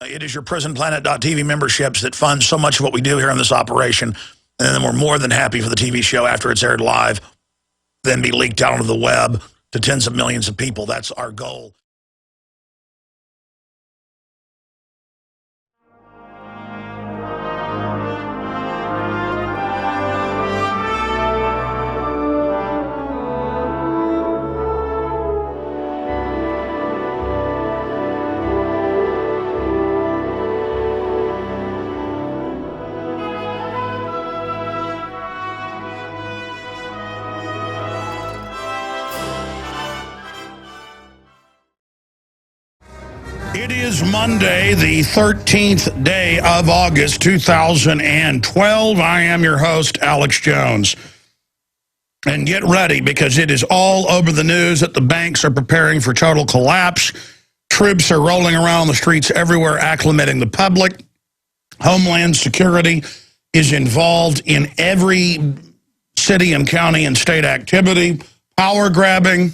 It is your prisonplanet.tv memberships that fund so much of what we do here in this operation. And then we're more than happy for the TV show after it's aired live, then be leaked out onto the web to tens of millions of people. That's our goal. It is Monday, the 13th day of August, 2012. I am your host, Alex Jones. And get ready, because it is all over the news that the banks are preparing for total collapse. Troops are rolling around the streets everywhere, acclimating the public. Homeland Security is involved in every city and county and state activity. Power grabbing.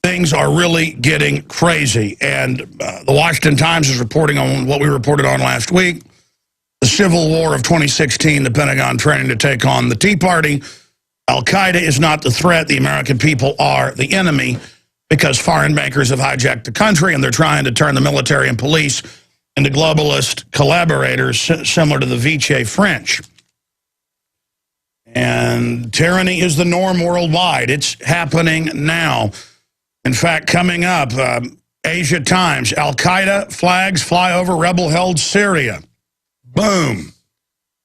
Things are really getting crazy, and the Washington Times is reporting on what we reported on last week, the Civil War of 2016, the Pentagon training to take on the Tea Party. Al-Qaeda is not the threat. The American people are the enemy, because foreign bankers have hijacked the country, and they're trying to turn the military and police into globalist collaborators similar to the Vichy French. And tyranny is the norm worldwide. It's happening now. In fact, coming up, Asia Times, Al-Qaeda flags fly over rebel-held Syria. Boom.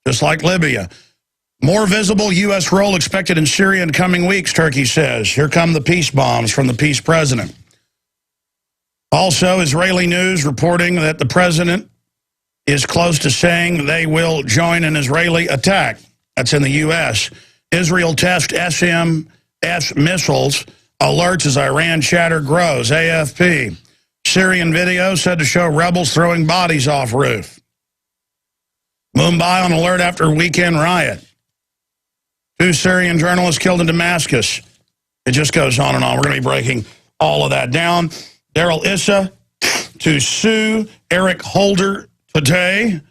Just like Libya. More visible U.S. role expected in Syria in coming weeks, Turkey says. Here come the peace bombs from the peace president. Also, Israeli news reporting that the president is close to saying they will join an Israeli attack. That's in the U.S. Israel test SMS missiles. Alerts as Iran chatter grows. AFP. Syrian video said to show rebels throwing bodies off roof. Mumbai on alert after weekend riot. 2 Syrian journalists killed in Damascus. It just goes on and on. We're going to be breaking all of that down. Darrell Issa to sue Eric Holder today.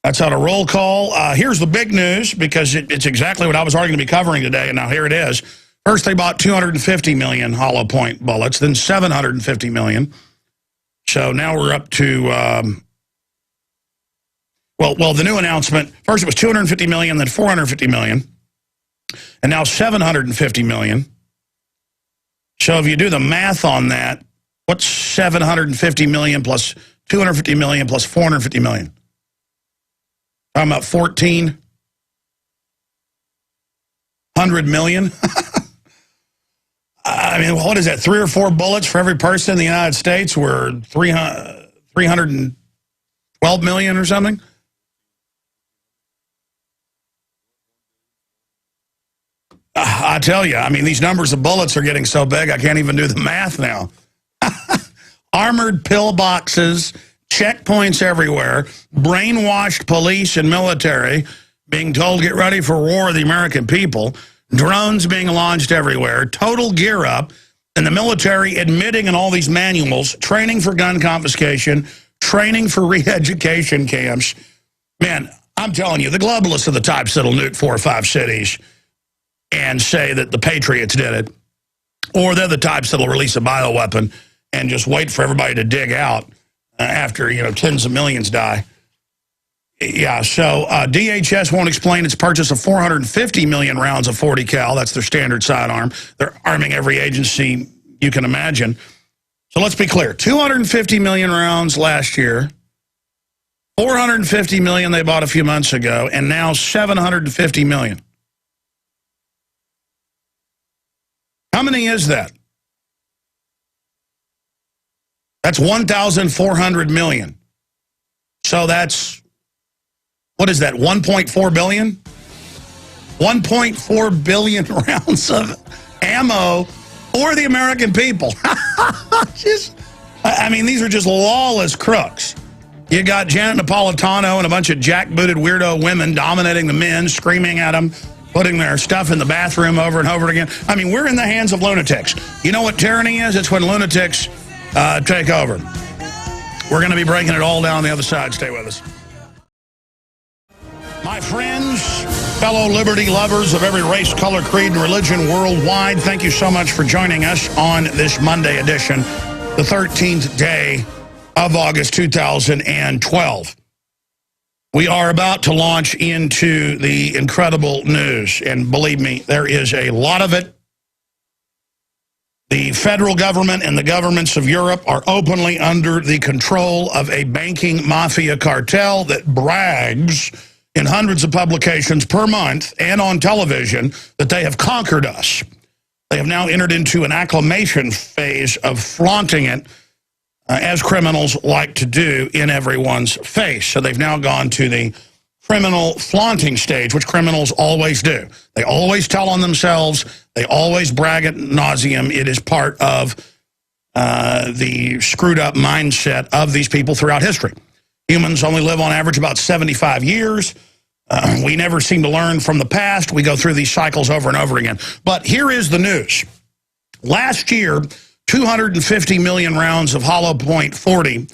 That's on a roll call. Here's the big news, because it's exactly what I was already going to be covering today, and now here it is. First, they bought 250 million hollow point bullets, then 750 million. So now we're up to, well, the new announcement, first it was 250 million, then 450 million, and now 750 million. So if you do the math on that, what's 750 million plus 250 million plus 450 million? Talking about 1,400 million? I mean, what is that, 3 or 4 bullets for every person in the United States? We're 312 million or something? I tell you, I mean, these numbers of bullets are getting so big, I can't even do the math now. Armored pillboxes, checkpoints everywhere, brainwashed police and military being told, get ready for war of the American people. Drones being launched everywhere, total gear up, and the military admitting in all these manuals, training for gun confiscation, training for re-education camps. Man, I'm telling you, the globalists are the types that'll nuke 4 or 5 cities and say that the Patriots did it. Or they're the types that'll release a bioweapon and just wait for everybody to dig out after, tens of millions die. Yeah, so DHS won't explain its purchase of 450 million rounds of 40 cal. That's their standard sidearm. They're arming every agency you can imagine. So let's be clear. 250 million rounds last year. 450 million they bought a few months ago. And now 750 million. How many is that? That's 1,400 million. So that's... what is that, 1.4 billion? 1.4 billion rounds of ammo for the American people. I mean, these are just lawless crooks. You got Janet Napolitano and a bunch of jackbooted weirdo women dominating the men, screaming at them, putting their stuff in the bathroom over and over again. I mean, we're in the hands of lunatics. You know what tyranny is? It's when lunatics take over. We're going to be breaking it all down on the other side. Stay with us. My friends, fellow liberty lovers of every race, color, creed, and religion worldwide, thank you so much for joining us on this Monday edition, the 13th day of August 2012. We are about to launch into the incredible news, and believe me, there is a lot of it. The federal government and the governments of Europe are openly under the control of a banking mafia cartel that brags in hundreds of publications per month and on television that they have conquered us. They have now entered into an acclamation phase of flaunting it as criminals like to do in everyone's face. So they've now gone to the criminal flaunting stage, which criminals always do. They always tell on themselves. They always brag ad nauseum. It is part of the screwed up mindset of these people throughout history. Humans only live on average about 75 years. We never seem to learn from the past. We go through these cycles over and over again. But here is the news. Last year, 250 million rounds of hollow point 40,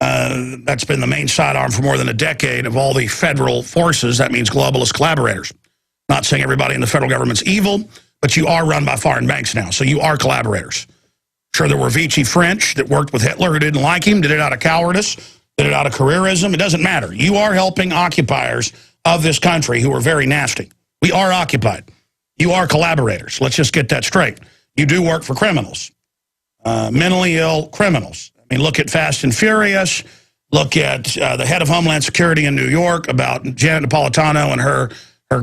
that's been the main sidearm for more than a decade of all the federal forces. That means globalist collaborators. Not saying everybody in the federal government's evil, but you are run by foreign banks now, so you are collaborators. Sure, there were Vichy French that worked with Hitler who didn't like him, did it out of cowardice, did it out of careerism. It doesn't matter. You are helping occupiers of this country who are very nasty. We are occupied. You are collaborators. Let's just get that straight. You do work for criminals, mentally ill criminals. I mean, look at Fast and Furious. Look at the head of Homeland Security in New York about Janet Napolitano and her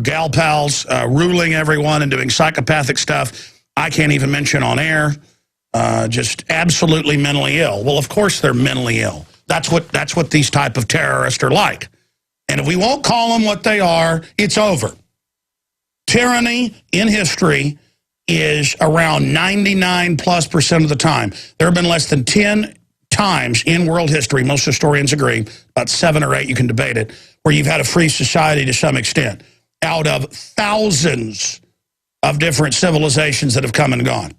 gal pals ruling everyone and doing psychopathic stuff I can't even mention on air. Just absolutely mentally ill. Well, of course they're mentally ill. That's what these type of terrorists are like. And if we won't call them what they are, it's over. Tyranny in history is around 99+% of the time. There have been less than 10 times in world history, most historians agree, about 7 or 8, you can debate it, where you've had a free society to some extent, out of thousands of different civilizations that have come and gone.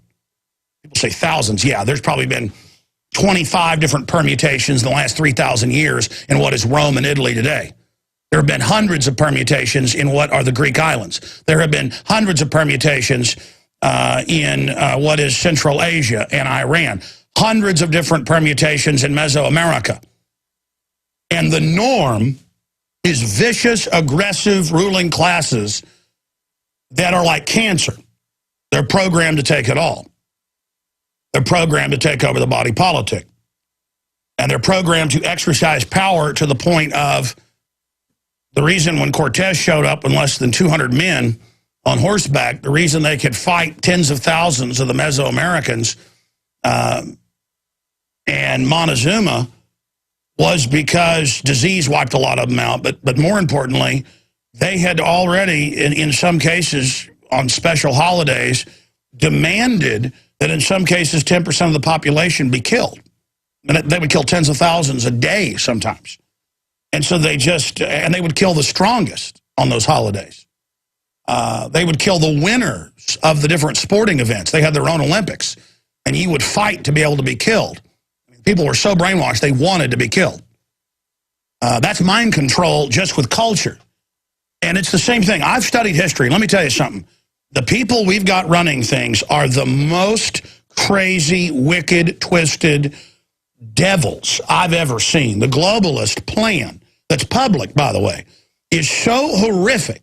People say thousands. Yeah, there's probably been 25 different permutations in the last 3,000 years in what is Rome and Italy today. There have been hundreds of permutations in what are the Greek islands. There have been hundreds of permutations in what is Central Asia and Iran. Hundreds of different permutations in Mesoamerica. And the norm is vicious, aggressive ruling classes that are like cancer. They're programmed to take it all. They're programmed to take over the body politic. And they're programmed to exercise power to the point of the reason when Cortez showed up with less than 200 men on horseback, the reason they could fight tens of thousands of the Mesoamericans and Montezuma was because disease wiped a lot of them out. But more importantly, they had already, in some cases, on special holidays, demanded that in some cases 10% of the population be killed. And they would kill tens of thousands a day sometimes. And so and they would kill the strongest on those holidays. They would kill the winners of the different sporting events. They had their own Olympics. And you would fight to be able to be killed. People were so brainwashed, they wanted to be killed. That's mind control just with culture. And it's the same thing. I've studied history. Let me tell you something. The people we've got running things are the most crazy, wicked, twisted devils I've ever seen. The globalist plan, that's public, by the way, is so horrific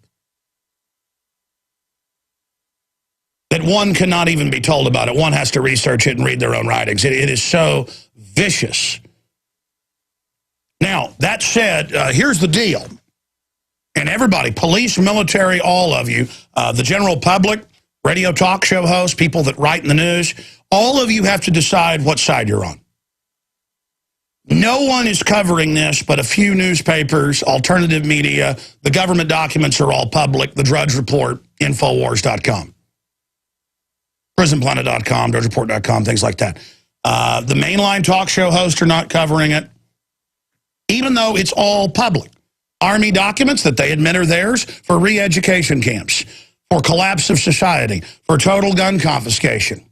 that one cannot even be told about it. One has to research it and read their own writings. It is so vicious. Now, that said, here's the deal. And everybody, police, military, all of you, the general public, radio talk show hosts, people that write in the news, all of you have to decide what side you're on. No one is covering this but a few newspapers, alternative media. The government documents are all public. The Drudge Report, Infowars.com, PrisonPlanet.com, DrudgeReport.com, things like that. The mainline talk show hosts are not covering it, even though it's all public. Army documents that they admit are theirs for re-education camps, for collapse of society, for total gun confiscation,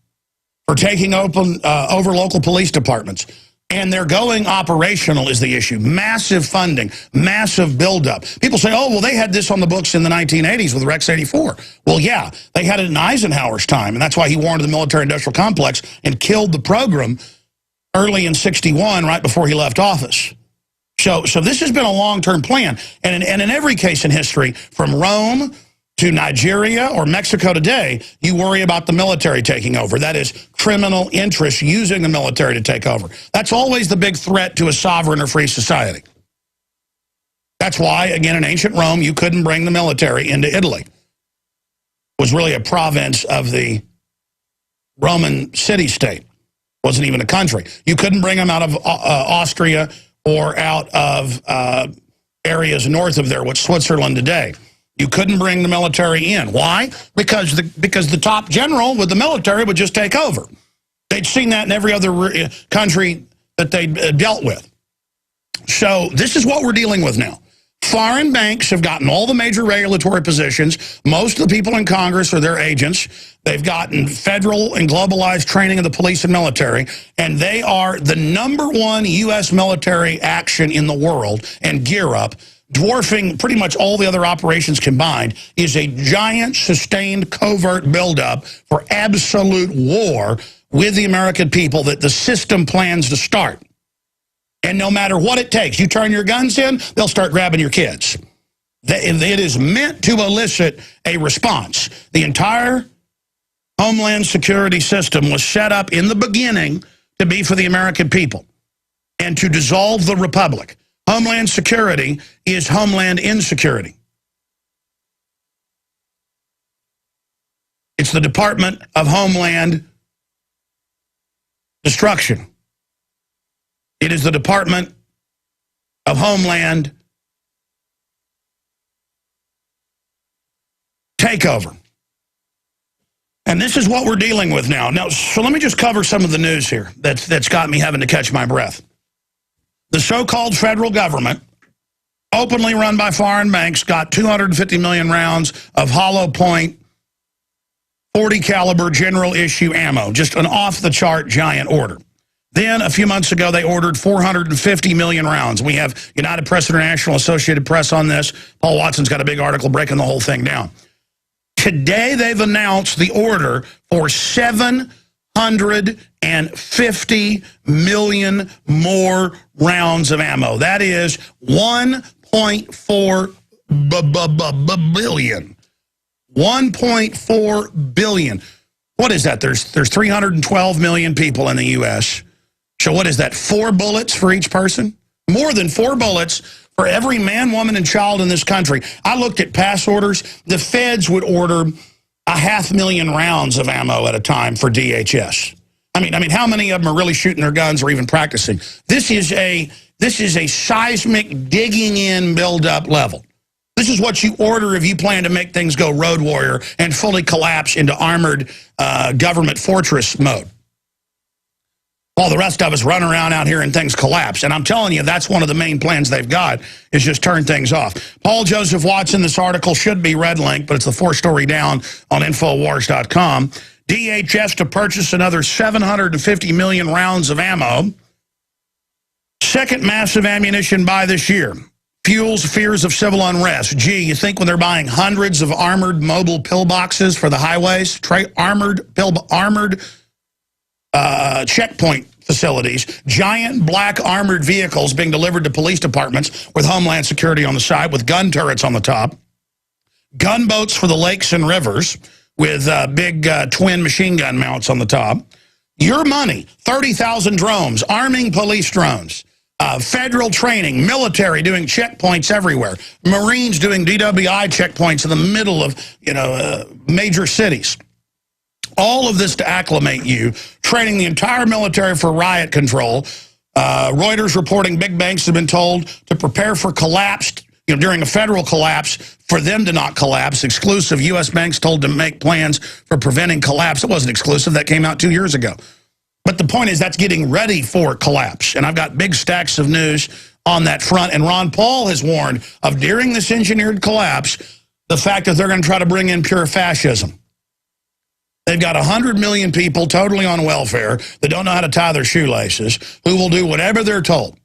for taking over local police departments. And they're going operational is the issue. Massive funding, massive buildup. People say, oh, well, they had this on the books in the 1980s with Rex 84. Well, yeah, they had it in Eisenhower's time, and that's why he warned the military-industrial complex and killed the program early in 61, right before he left office. So this has been a long-term plan. And in every case in history, from Rome to Nigeria or Mexico today, you worry about the military taking over. That is criminal interests using the military to take over. That's always the big threat to a sovereign or free society. That's why, again, in ancient Rome, you couldn't bring the military into Italy. It was really a province of the Roman city-state. It wasn't even a country. You couldn't bring them out of Austria or out of areas north of there, what's Switzerland today. You couldn't bring the military in. Why? Because the top general with the military would just take over. They'd seen that in every other country that they dealt with. So this is what we're dealing with now. Foreign banks have gotten all the major regulatory positions. Most of the people in Congress are their agents. They've gotten federal and globalized training of the police and military, and they are the #1 U.S. military action in the world, and gear up, dwarfing pretty much all the other operations combined, is a giant, sustained, covert buildup for absolute war with the American people that the system plans to start. And no matter what it takes, you turn your guns in, they'll start grabbing your kids. It is meant to elicit a response. The entire Homeland Security system was set up in the beginning to be for the American people and to dissolve the republic. Homeland Security is Homeland Insecurity. It's the Department of Homeland Destruction. It is the Department of Homeland Takeover. And this is what we're dealing with now. So let me just cover some of the news here that's got me having to catch my breath. The so-called federal government, openly run by foreign banks, got 250 million rounds of hollow point 40 caliber general issue ammo, just an off-the-chart giant order. Then, a few months ago, they ordered 450 million rounds. We have United Press International, Associated Press on this. Paul Watson's got a big article breaking the whole thing down. Today, they've announced the order for 750 million more rounds of ammo. That is 1.4 billion. 1.4 billion. What is that? There's 312 million people in the U.S., so what is that, 4 bullets for each person? More than 4 bullets for every man, woman, and child in this country. I looked at pass orders. The feds would order 500,000 rounds of ammo at a time for DHS. I mean, how many of them are really shooting their guns or even practicing? This is a seismic digging in build-up level. This is what you order if you plan to make things go road warrior and fully collapse into armored government fortress mode. While the rest of us run around out here and things collapse. And I'm telling you, that's one of the main plans they've got, is just turn things off. Paul Joseph Watson, this article should be red link, but it's the 4th story down on Infowars.com. DHS to purchase another 750 million rounds of ammo. Second massive ammunition buy this year. Fuels fears of civil unrest. Gee, you think when they're buying hundreds of armored mobile pillboxes for the highways, armored checkpoint facilities, giant black armored vehicles being delivered to police departments with Homeland Security on the side, with gun turrets on the top, gunboats for the lakes and rivers with big twin machine gun mounts on the top. Your money, 30,000 drones, arming police drones, federal training, military doing checkpoints everywhere, Marines doing DWI checkpoints in the middle of major cities. All of this to acclimate you, training the entire military for riot control. Reuters reporting big banks have been told to prepare for collapse, during a federal collapse, for them to not collapse. Exclusive, U.S. banks told to make plans for preventing collapse. It wasn't exclusive. That came out 2 years ago. But the point is that's getting ready for collapse. And I've got big stacks of news on that front. And Ron Paul has warned of, during this engineered collapse, the fact that they're going to try to bring in pure fascism. They've got 100 million people totally on welfare that don't know how to tie their shoelaces, who will do whatever they're told.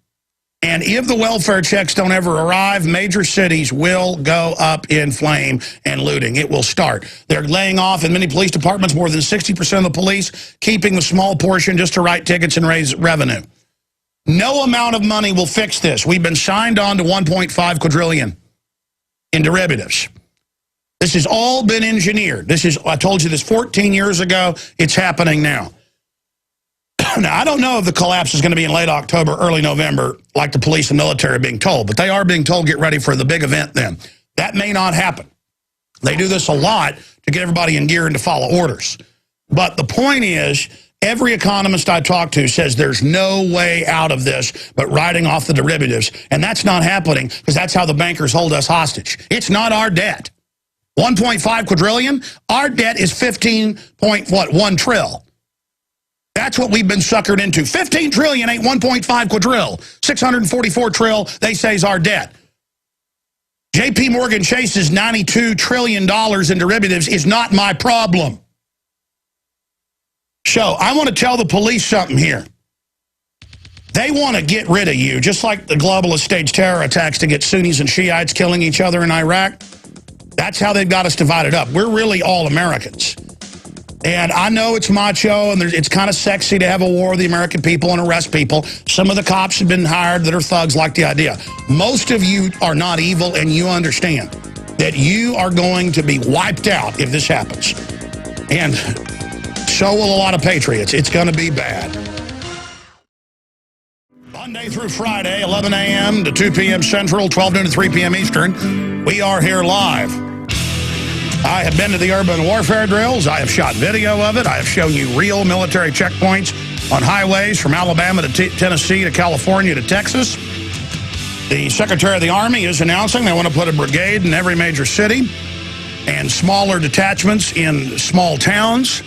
And if the welfare checks don't ever arrive, major cities will go up in flame and looting. It will start. They're laying off in many police departments more than 60% of the police, keeping the small portion just to write tickets and raise revenue. No amount of money will fix this. We've been signed on to 1.5 quadrillion in derivatives. This has all been engineered. I told you this 14 years ago. It's happening now. Now, I don't know if the collapse is going to be in late October, early November, like the police and military are being told, but they are being told, get ready for the big event then. That may not happen. They do this a lot to get everybody in gear and to follow orders. But the point is, every economist I talk to says there's no way out of this but writing off the derivatives, and that's not happening because that's how the bankers hold us hostage. It's not our debt. 1.5 quadrillion, our debt is 1 trill. That's what we've been suckered into. 15 trillion ain't 1.5 quadrille. 644 trill, they say, is our debt. J.P. Morgan Chase's $92 trillion in derivatives is not my problem. So I want to tell the police something here. They want to get rid of you, just like the globalists stage terror attacks to get Sunnis and Shiites killing each other in Iraq. That's how they've got us divided up. We're really all Americans. And I know it's macho and it's kind of sexy to have a war with the American people and arrest people. Some of the cops have been hired that are thugs, like the idea. Most of you are not evil, and you understand that you are going to be wiped out if this happens. And so will a lot of patriots. It's going to be bad. Monday through Friday, 11 a.m. to 2 p.m. Central, 12 noon to 3 p.m. Eastern. We are here live. I have been to the urban warfare drills. I have shot video of it. I have shown you real military checkpoints on highways from Alabama to Tennessee to California to Texas. The Secretary of the Army is announcing they want to put a brigade in every major city and smaller detachments in small towns.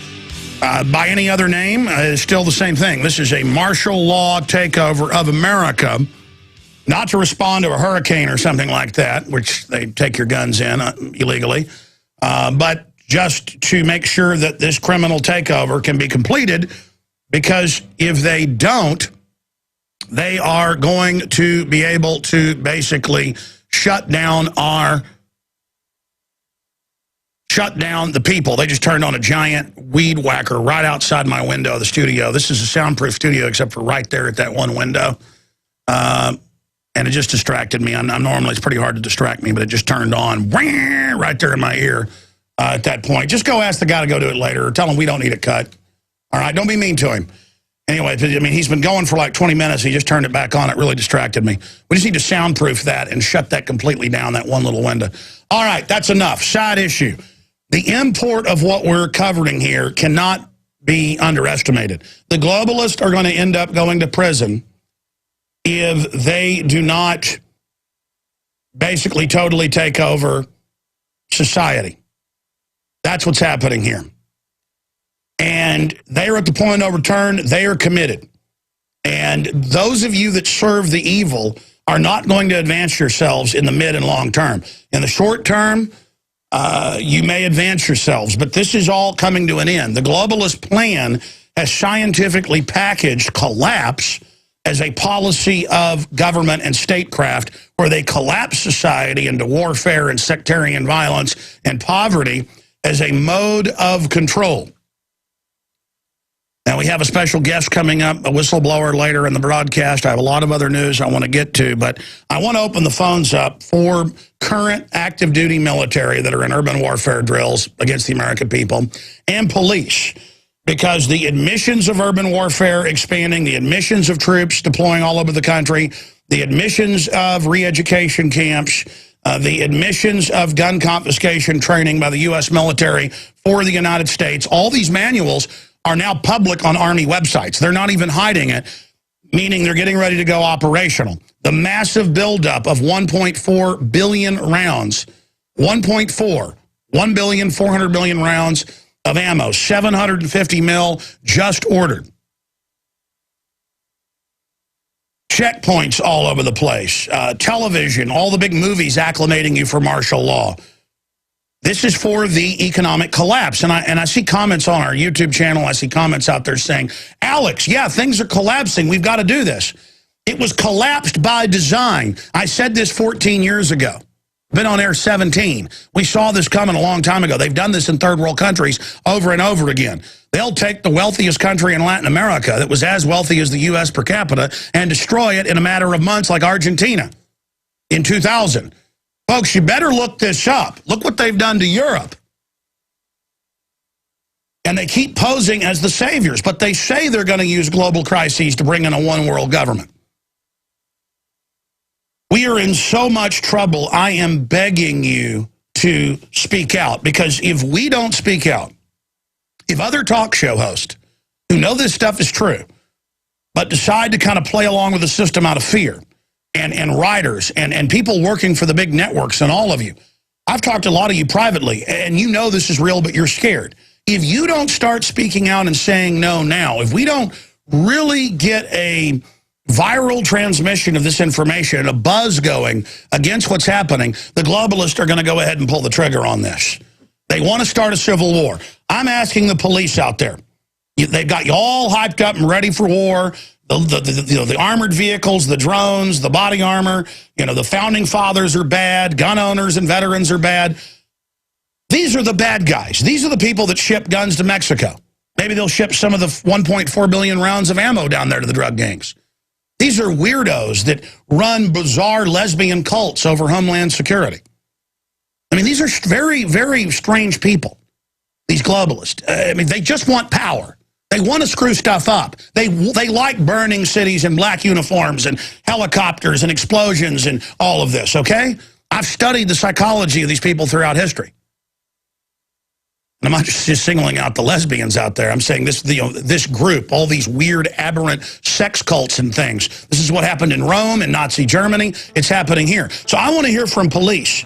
By any other name, is still the same thing. This is a martial law takeover of America, not to respond to a hurricane or something like that, which they take your guns in illegally, but just to make sure that this criminal takeover can be completed, because if they don't, they are going to be able to basically shut down the people. They just turned on a giant weed whacker right outside my window of the studio. This is a soundproof studio except for right there at that one window. And it just distracted me. I'm normally, it's pretty hard to distract me, but it just turned on right there in my ear at that point. Just go ask the guy to go do it later, or tell him we don't need it cut. All right, don't be mean to him. Anyway, I mean, he's been going for like 20 minutes. He just turned it back on. It really distracted me. We just need to soundproof that and shut that completely down, that one little window. All right, that's enough. Side issue. The import of what we're covering here cannot be underestimated. The globalists are going to end up going to prison if they do not basically totally take over society. That's what's happening here. And they are at the point of no return. They are committed. And those of you that serve the evil are not going to advance yourselves in the mid and long term. In the short term, you may advance yourselves, but this is all coming to an end. The globalist plan has scientifically packaged collapse as a policy of government and statecraft, where they collapse society into warfare and sectarian violence and poverty as a mode of control. Now, we have a special guest coming up, a whistleblower, later in the broadcast. I have a lot of other news I want to get to, but I want to open the phones up for current active duty military that are in urban warfare drills against the American people and police, because the admissions of urban warfare expanding, the admissions of troops deploying all over the country, the admissions of re-education camps, the admissions of gun confiscation training by the U.S. military for the United States, all these manuals are now public on Army websites. They're not even hiding it, meaning they're getting ready to go operational. The massive buildup of 1.4 billion rounds, 1.4 billion rounds of ammo, 750 mil just ordered. Checkpoints all over the place, television, all the big movies acclimating you for martial law. This is for the economic collapse. And I see comments on our YouTube channel. I see comments out there saying, Alex, yeah, things are collapsing. We've got to do this. It was collapsed by design. I said this 14 years ago. Been on air 17. We saw this coming a long time ago. They've done this in third world countries over and over again. They'll take the wealthiest country in Latin America that was as wealthy as the U.S. per capita and destroy it in a matter of months, like Argentina in 2000. Folks, you better look this up. Look what they've done to Europe. And they keep posing as the saviors, but they say they're going to use global crises to bring in a one-world government. We are in so much trouble, I am begging you to speak out, because if we don't speak out, if other talk show hosts who know this stuff is true, but decide to kind of play along with the system out of fear, and writers and people working for the big networks and all of you, I've talked to a lot of you privately, and you know this is real, but you're scared. If you don't start speaking out and saying no now, if we don't really get a viral transmission of this information and a buzz going against what's happening, the globalists are going to go ahead and pull the trigger on this. They want to start a civil war. I'm asking the police out there. They've got you all hyped up and ready for war. The armored vehicles, the drones, the body armor, the founding fathers are bad, gun owners and veterans are bad. These are the bad guys. These are the people that ship guns to Mexico. Maybe they'll ship some of the 1.4 billion rounds of ammo down there to the drug gangs. These are weirdos that run bizarre lesbian cults over Homeland Security. I mean, these are very, very strange people, these globalists. I mean, they just want power. They want to screw stuff up. They like burning cities in black uniforms and helicopters and explosions and all of this, okay? I've studied the psychology of these people throughout history. And I'm not just singling out the lesbians out there. I'm saying this group, all these weird, aberrant sex cults and things. This is what happened in Rome and Nazi Germany. It's happening here. So I want to hear from police.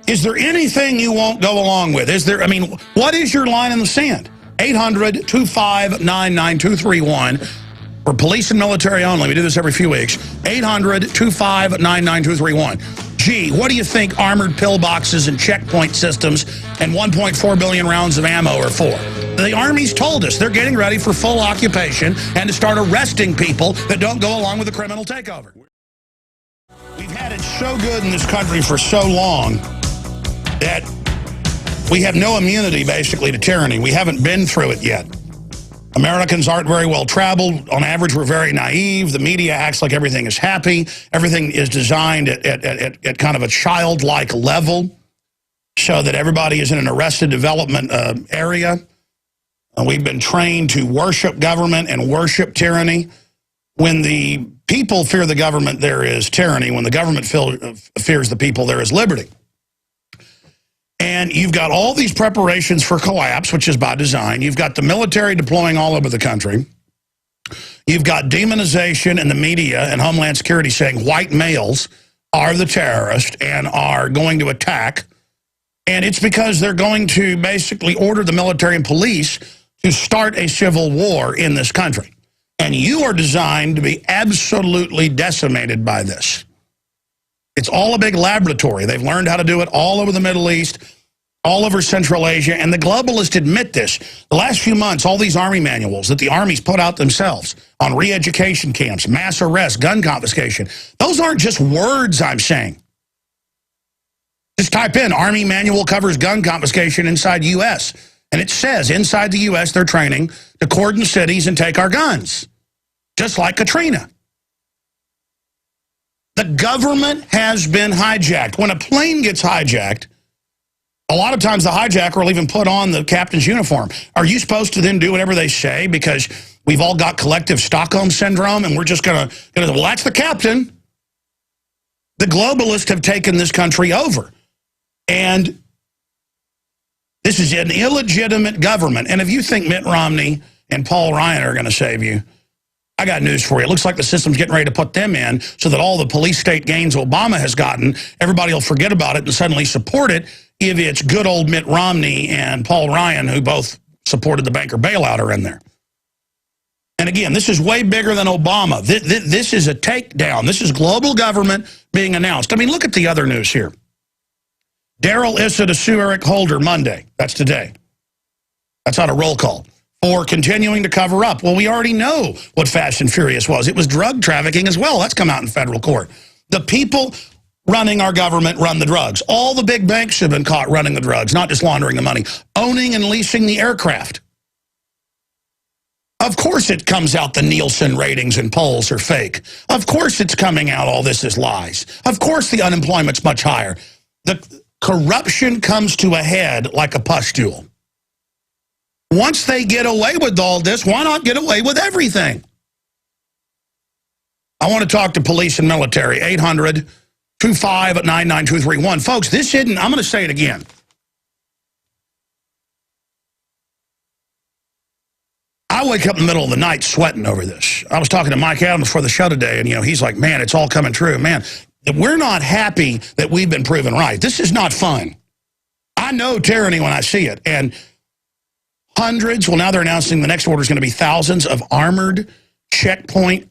Is there anything you won't go along with? What is your line in the sand? 800-259-9231 for police and military only. We do this every few weeks. 800-259-9231. Gee, what do you think armored pillboxes and checkpoint systems and 1.4 billion rounds of ammo are for? The Army's told us they're getting ready for full occupation and to start arresting people that don't go along with the criminal takeover. We've had it so good in this country for so long that we have no immunity, basically, to tyranny. We haven't been through it yet. Americans aren't very well traveled. On average, we're very naive. The media acts like everything is happy. Everything is designed at kind of a childlike level so that everybody is in an arrested development area. We've been trained to worship government and worship tyranny. When the people fear the government, there is tyranny. When the government fears the people, there is liberty. And you've got all these preparations for collapse, which is by design. You've got the military deploying all over the country. You've got demonization in the media and Homeland Security saying white males are the terrorists and are going to attack. And it's because they're going to basically order the military and police to start a civil war in this country. And you are designed to be absolutely decimated by this. It's all a big laboratory. They've learned how to do it all over the Middle East, all over Central Asia, and the globalists admit this. The last few months, all these Army manuals that the Army's put out themselves on re-education camps, mass arrest, gun confiscation, those aren't just words I'm saying. Just type in, Army manual covers gun confiscation inside U.S., and it says inside the U.S. they're training to cordon cities and take our guns, just like Katrina. The government has been hijacked. When a plane gets hijacked, a lot of times the hijacker will even put on the captain's uniform. Are you supposed to then do whatever they say because we've all got collective Stockholm syndrome and we're just going to, well, that's the captain. The globalists have taken this country over. And this is an illegitimate government. And if you think Mitt Romney and Paul Ryan are going to save you, I got news for you. It looks like the system's getting ready to put them in so that all the police state gains Obama has gotten, everybody will forget about it and suddenly support it if it's good old Mitt Romney and Paul Ryan, who both supported the banker bailout, are in there. And again, this is way bigger than Obama. This is a takedown. This is global government being announced. I mean, look at the other news here. Daryl Issa to sue Eric Holder Monday. That's today. That's on a roll call. For continuing to cover up. Well, we already know what Fast and Furious was. It was drug trafficking as well. That's come out in federal court. The people running our government run the drugs. All the big banks have been caught running the drugs, not just laundering the money. Owning and leasing the aircraft. Of course it comes out the Nielsen ratings and polls are fake. Of course it's coming out all this is lies. Of course the unemployment's much higher. The corruption comes to a head like a pustule. Once they get away with all this, why not get away with everything? I want to talk to police and military, 800-25-99231. Folks, this isn't, I'm going to say it again. I wake up in the middle of the night sweating over this. I was talking to Mike Adams before the show today, and he's like, man, it's all coming true. Man, we're not happy that we've been proven right. This is not fun. I know tyranny when I see it, and hundreds, well, now they're announcing the next order is going to be thousands of armored checkpoints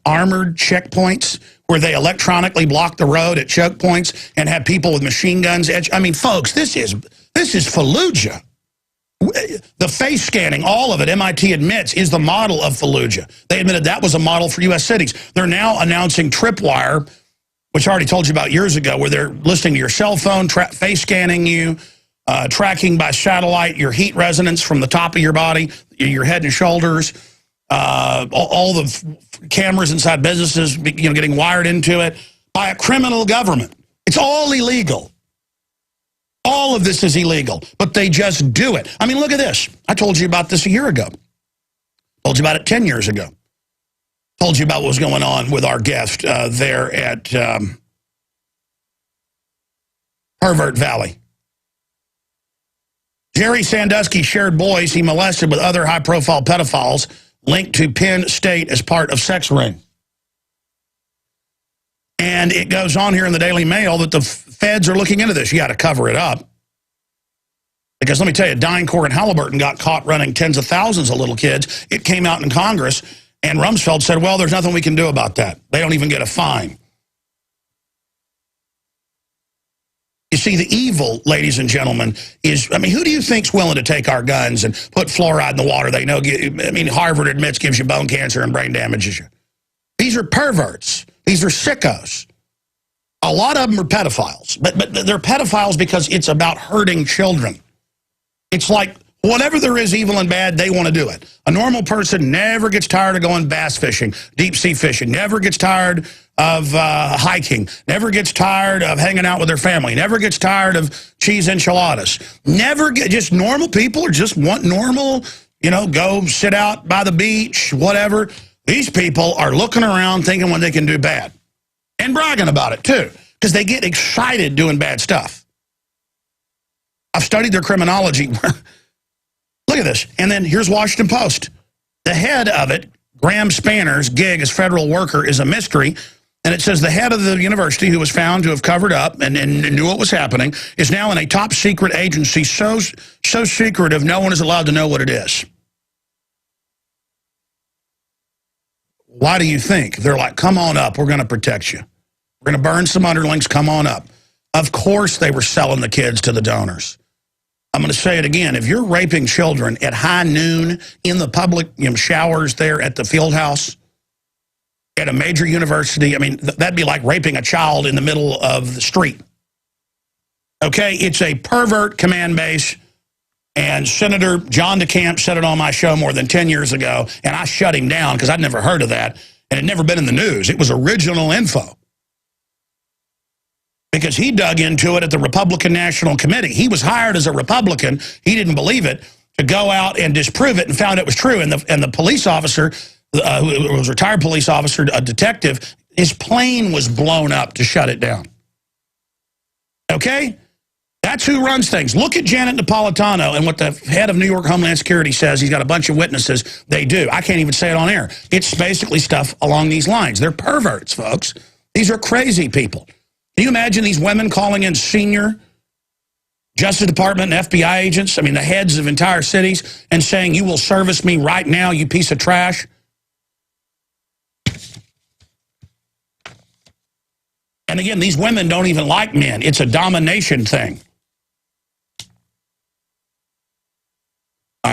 where they electronically block the road at choke points and have people with machine guns. I mean, folks, this is Fallujah. The face scanning, all of it, MIT admits, is the model of Fallujah. They admitted that was a model for U.S. cities. They're now announcing tripwire, which I already told you about years ago, where they're listening to your cell phone, face scanning you, tracking by satellite your heat resonance from the top of your body, your head and shoulders, all the cameras inside businesses, getting wired into it by a criminal government. It's all illegal. All of this is illegal, but they just do it. I mean, look at this. I told you about this a year ago. Told you about it 10 years ago. Told you about what was going on with our guest there at Pervert Valley. Jerry Sandusky shared boys he molested with other high-profile pedophiles linked to Penn State as part of sex ring. And it goes on here in the Daily Mail that the feds are looking into this. You got to cover it up. Because let me tell you, DynCorp and Halliburton got caught running tens of thousands of little kids. It came out in Congress, and Rumsfeld said, well, there's nothing we can do about that. They don't even get a fine. You see, the evil, ladies and gentlemen, is, I mean, who do you think's willing to take our guns and put fluoride in the water they know, I mean, Harvard admits gives you bone cancer and brain damages you. These are perverts. These are sickos. A lot of them are pedophiles, but they're pedophiles because it's about hurting children. It's like whatever there is evil and bad, they want to do it. A normal person never gets tired of going bass fishing, deep sea fishing, never gets tired of hiking, never gets tired of hanging out with their family, never gets tired of cheese enchiladas. Just normal people or just want normal, go sit out by the beach, whatever. These people are looking around thinking what they can do bad. And bragging about it, too, because they get excited doing bad stuff. I've studied their criminology. Look at this. And then here's Washington Post. The head of it, Graham Spanner's gig as federal worker, is a mystery. And it says the head of the university, who was found to have covered up and knew what was happening, is now in a top secret agency so secretive no one is allowed to know what it is. Why do you think? They're like, come on up, we're going to protect you. We're going to burn some underlings, come on up. Of course they were selling the kids to the donors. I'm going to say it again. If you're raping children at high noon in the public showers there at the field house, at a major university, I mean, that'd be like raping a child in the middle of the street. Okay, it's a pervert command base. And Senator John DeCamp said it on my show more than 10 years ago, and I shut him down because I'd never heard of that, and it had never been in the news. It was original info. Because he dug into it at the Republican National Committee. He was hired as a Republican. He didn't believe it, to go out and disprove it, and found it was true. And the police officer, who was a retired police officer, a detective, his plane was blown up to shut it down. Okay? That's who runs things. Look at Janet Napolitano and what the head of New York Homeland Security says. He's got a bunch of witnesses. They do. I can't even say it on air. It's basically stuff along these lines. They're perverts, folks. These are crazy people. Can you imagine these women calling in senior Justice Department and FBI agents, I mean, the heads of entire cities, and saying, you will service me right now, you piece of trash? And again, these women don't even like men. It's a domination thing.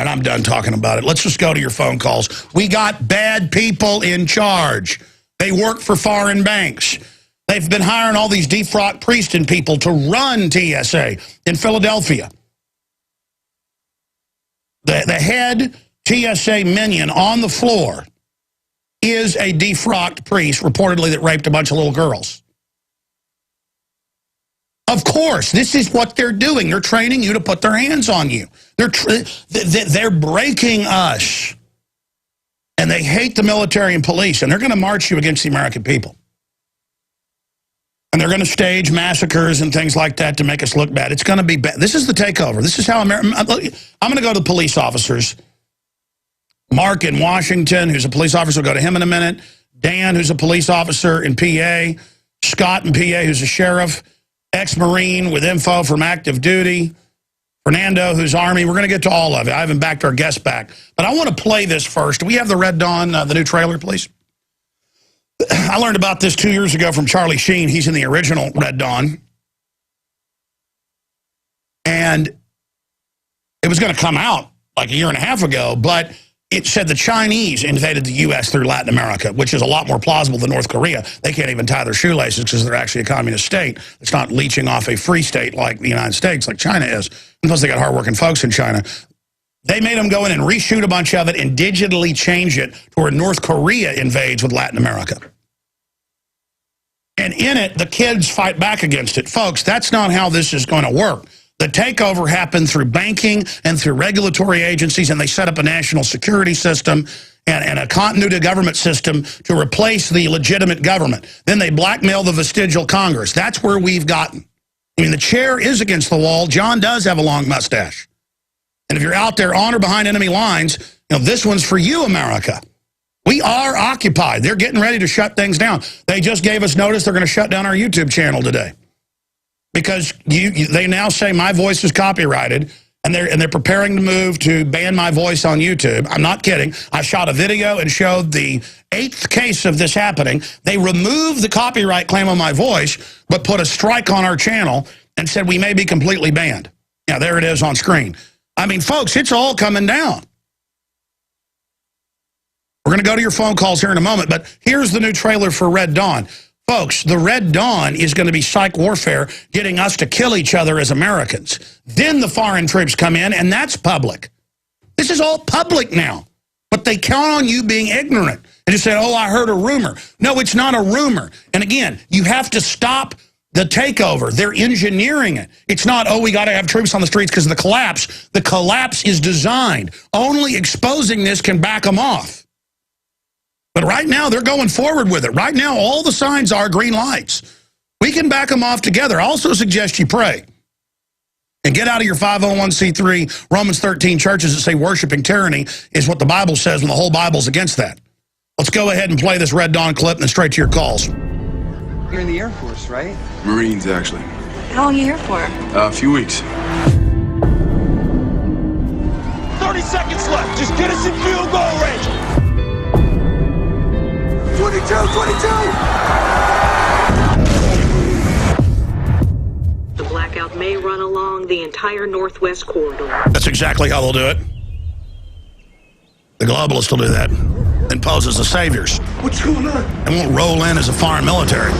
right, I'm done talking about it. Let's just go to your phone calls. We got bad people in charge. They work for foreign banks. They've been hiring all these defrocked priests and people to run TSA in Philadelphia. The head TSA minion on the floor is a defrocked priest, reportedly, that raped a bunch of little girls. Of course, this is what they're doing. They're training you to put their hands on you. They're breaking us. And they hate the military and police, and they're going to march you against the American people. And they're going to stage massacres and things like that to make us look bad. It's going to be bad. This is the takeover. This is how I'm going to go to the police officers. Mark in Washington, who's a police officer, we'll go to him in a minute. Dan, who's a police officer in PA. Scott in PA, who's a sheriff. Ex-Marine with info from active duty. Fernando, who's Army. We're going to get to all of it. I haven't backed our guests back. But I want to play this first. Do we have the Red Dawn, the new trailer, please? I learned about this 2 years ago from Charlie Sheen. He's in the original Red Dawn. And it was going to come out like a year and a half ago, but it said the Chinese invaded the U.S. through Latin America, which is a lot more plausible than North Korea. They can't even tie their shoelaces because they're actually a communist state. It's not leeching off a free state like the United States, like China is. And plus, they got hardworking folks in China. They made them go in and reshoot a bunch of it and digitally change it to where North Korea invades with Latin America. And in it, the kids fight back against it. Folks, that's not how this is going to work. The takeover happened through banking and through regulatory agencies, and they set up a national security system and a continuity of government system to replace the legitimate government. Then they blackmail the vestigial Congress. That's where we've gotten. I mean, the chair is against the wall. John does have a long mustache. And if you're out there on or behind enemy lines, you know, this one's for you, America. We are occupied. They're getting ready to shut things down. They just gave us notice they're going to shut down our YouTube channel today. Because they now say my voice is copyrighted, and they're preparing to move to ban my voice on YouTube. I'm not kidding. I shot a video and showed the 8th case of this happening. They removed the copyright claim on my voice, but put a strike on our channel and said we may be completely banned. Now, there it is on screen. I mean, folks, it's all coming down. We're going to go to your phone calls here in a moment, but here's the new trailer for Red Dawn. Folks, the Red Dawn is going to be psych warfare, getting us to kill each other as Americans. Then the foreign troops come in, and that's public. This is all public now. But they count on you being ignorant and just say, oh, I heard a rumor. No, it's not a rumor. And again, you have to stop the takeover. They're engineering it. It's not, oh, we got to have troops on the streets because of the collapse. The collapse is designed. Only exposing this can back them off. But right now, they're going forward with it. Right now, all the signs are green lights. We can back them off together. I also suggest you pray. And get out of your 501c3 Romans 13 churches that say worshiping tyranny is what the Bible says when the whole Bible's against that. Let's go ahead and play this Red Dawn clip and then straight to your calls. You're in the Air Force, right? Marines, actually. How long are you here for? A few weeks. 30 seconds left. Just get us in field goal range. 22! The blackout may run along the entire northwest corridor. That's exactly how they'll do it. The globalists will do that and pose as the saviors. What's going on? And won't roll in as a foreign military.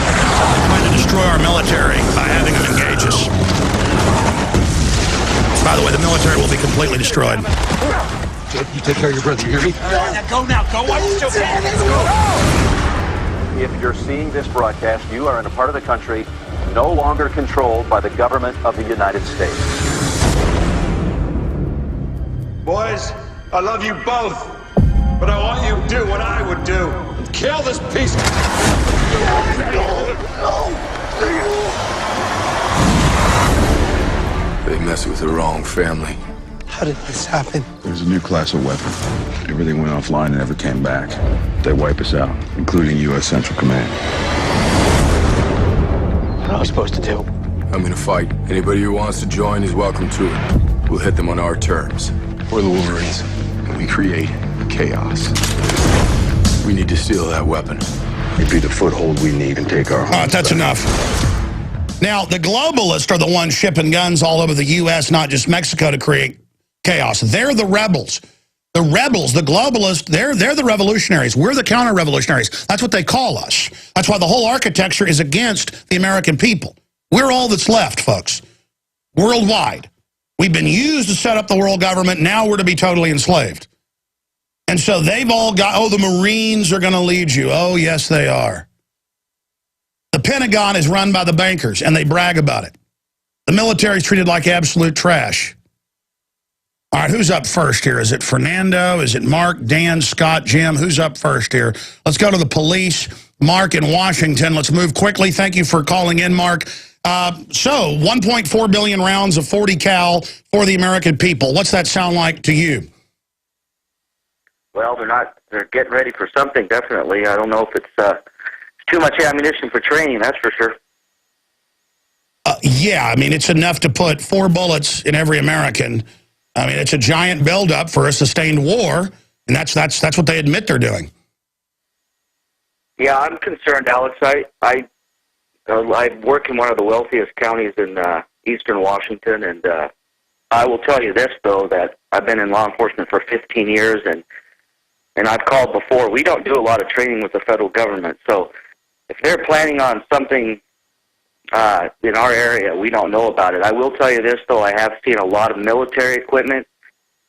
They're trying to destroy our military by having them engage us. By the way, the military will be completely destroyed. You take care of your brother, you hear me? Go now, go. Why you still can? Let's go. If you're seeing this broadcast, you are in a part of the country no longer controlled by the government of the United States. Boys, I love you both, but I want you to do what I would do. Kill this piece. They messed with the wrong family. How did this happen? There's a new class of weapon. Everything went offline and never came back. They wipe us out, including U.S. Central Command. What are we supposed to do? I'm gonna fight. Anybody who wants to join is welcome to it. We'll hit them on our terms. We're the Wolverines, and we create chaos. We need to steal that weapon. It'd be the foothold we need and take our home. All right, that's enough. Now, the globalists are the ones shipping guns all over the U.S., not just Mexico, to create chaos. They're the rebels. The rebels, the globalists, they're the revolutionaries. We're the counter-revolutionaries. That's what they call us. That's why the whole architecture is against the American people. We're all that's left, folks, worldwide. We've been used to set up the world government. Now we're to be totally enslaved. And so they've all got, oh, the Marines are going to lead you. Oh, yes, they are. The Pentagon is run by the bankers, and they brag about it. The military is treated like absolute trash. All right, who's up first here? Is it Fernando? Is it Mark, Dan, Scott, Jim? Who's up first here? Let's go to the police. Mark in Washington. Let's move quickly. Thank you for calling in, Mark. So 1.4 billion rounds of 40 cal for the American people. What's that sound like to you? Well, they're getting ready for something, definitely. I don't know if it's too much ammunition for training, that's for sure. Yeah, I mean, it's enough to put 4 bullets in every American. I mean, it's a giant buildup for a sustained war, and that's what they admit they're doing. Yeah, I'm concerned, Alex. I work in one of the wealthiest counties in eastern Washington, and I will tell you this, though, that I've been in law enforcement for 15 years, and I've called before. We don't do a lot of training with the federal government, so if they're planning on something in our area, we don't know about it. I will tell you this, though. I have seen a lot of military equipment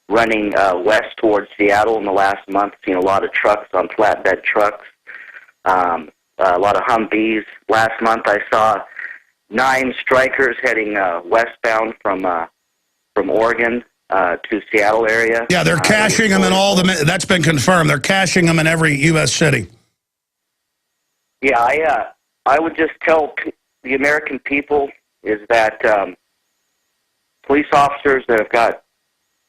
running west towards Seattle in the last month. Seen a lot of trucks on flatbed trucks, a lot of Humvees. Last month I saw 9 strikers heading westbound from Oregon to Seattle area. Yeah, they're caching them in all the... That's been confirmed. They're caching them in every U.S. city. Yeah, I would just tell the American people is that police officers that have got,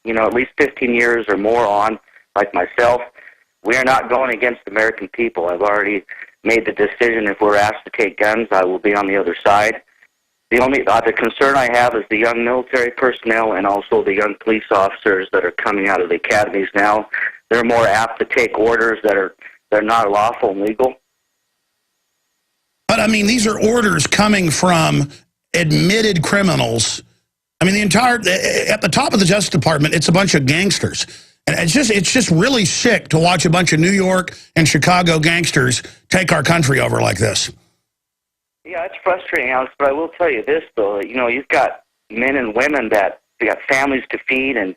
at least 15 years or more on, like myself, we are not going against the American people. I've already made the decision. If we're asked to take guns, I will be on the other side. The concern I have is the young military personnel and also the young police officers that are coming out of the academies now. They're more apt to take orders they're not lawful and legal. But, I mean, these are orders coming from admitted criminals. I mean, at the top of the Justice Department, it's a bunch of gangsters. And it's just really sick to watch a bunch of New York and Chicago gangsters take our country over like this. Yeah, it's frustrating, Alex, but I will tell you this, though. You've got men and women that they got families to feed, and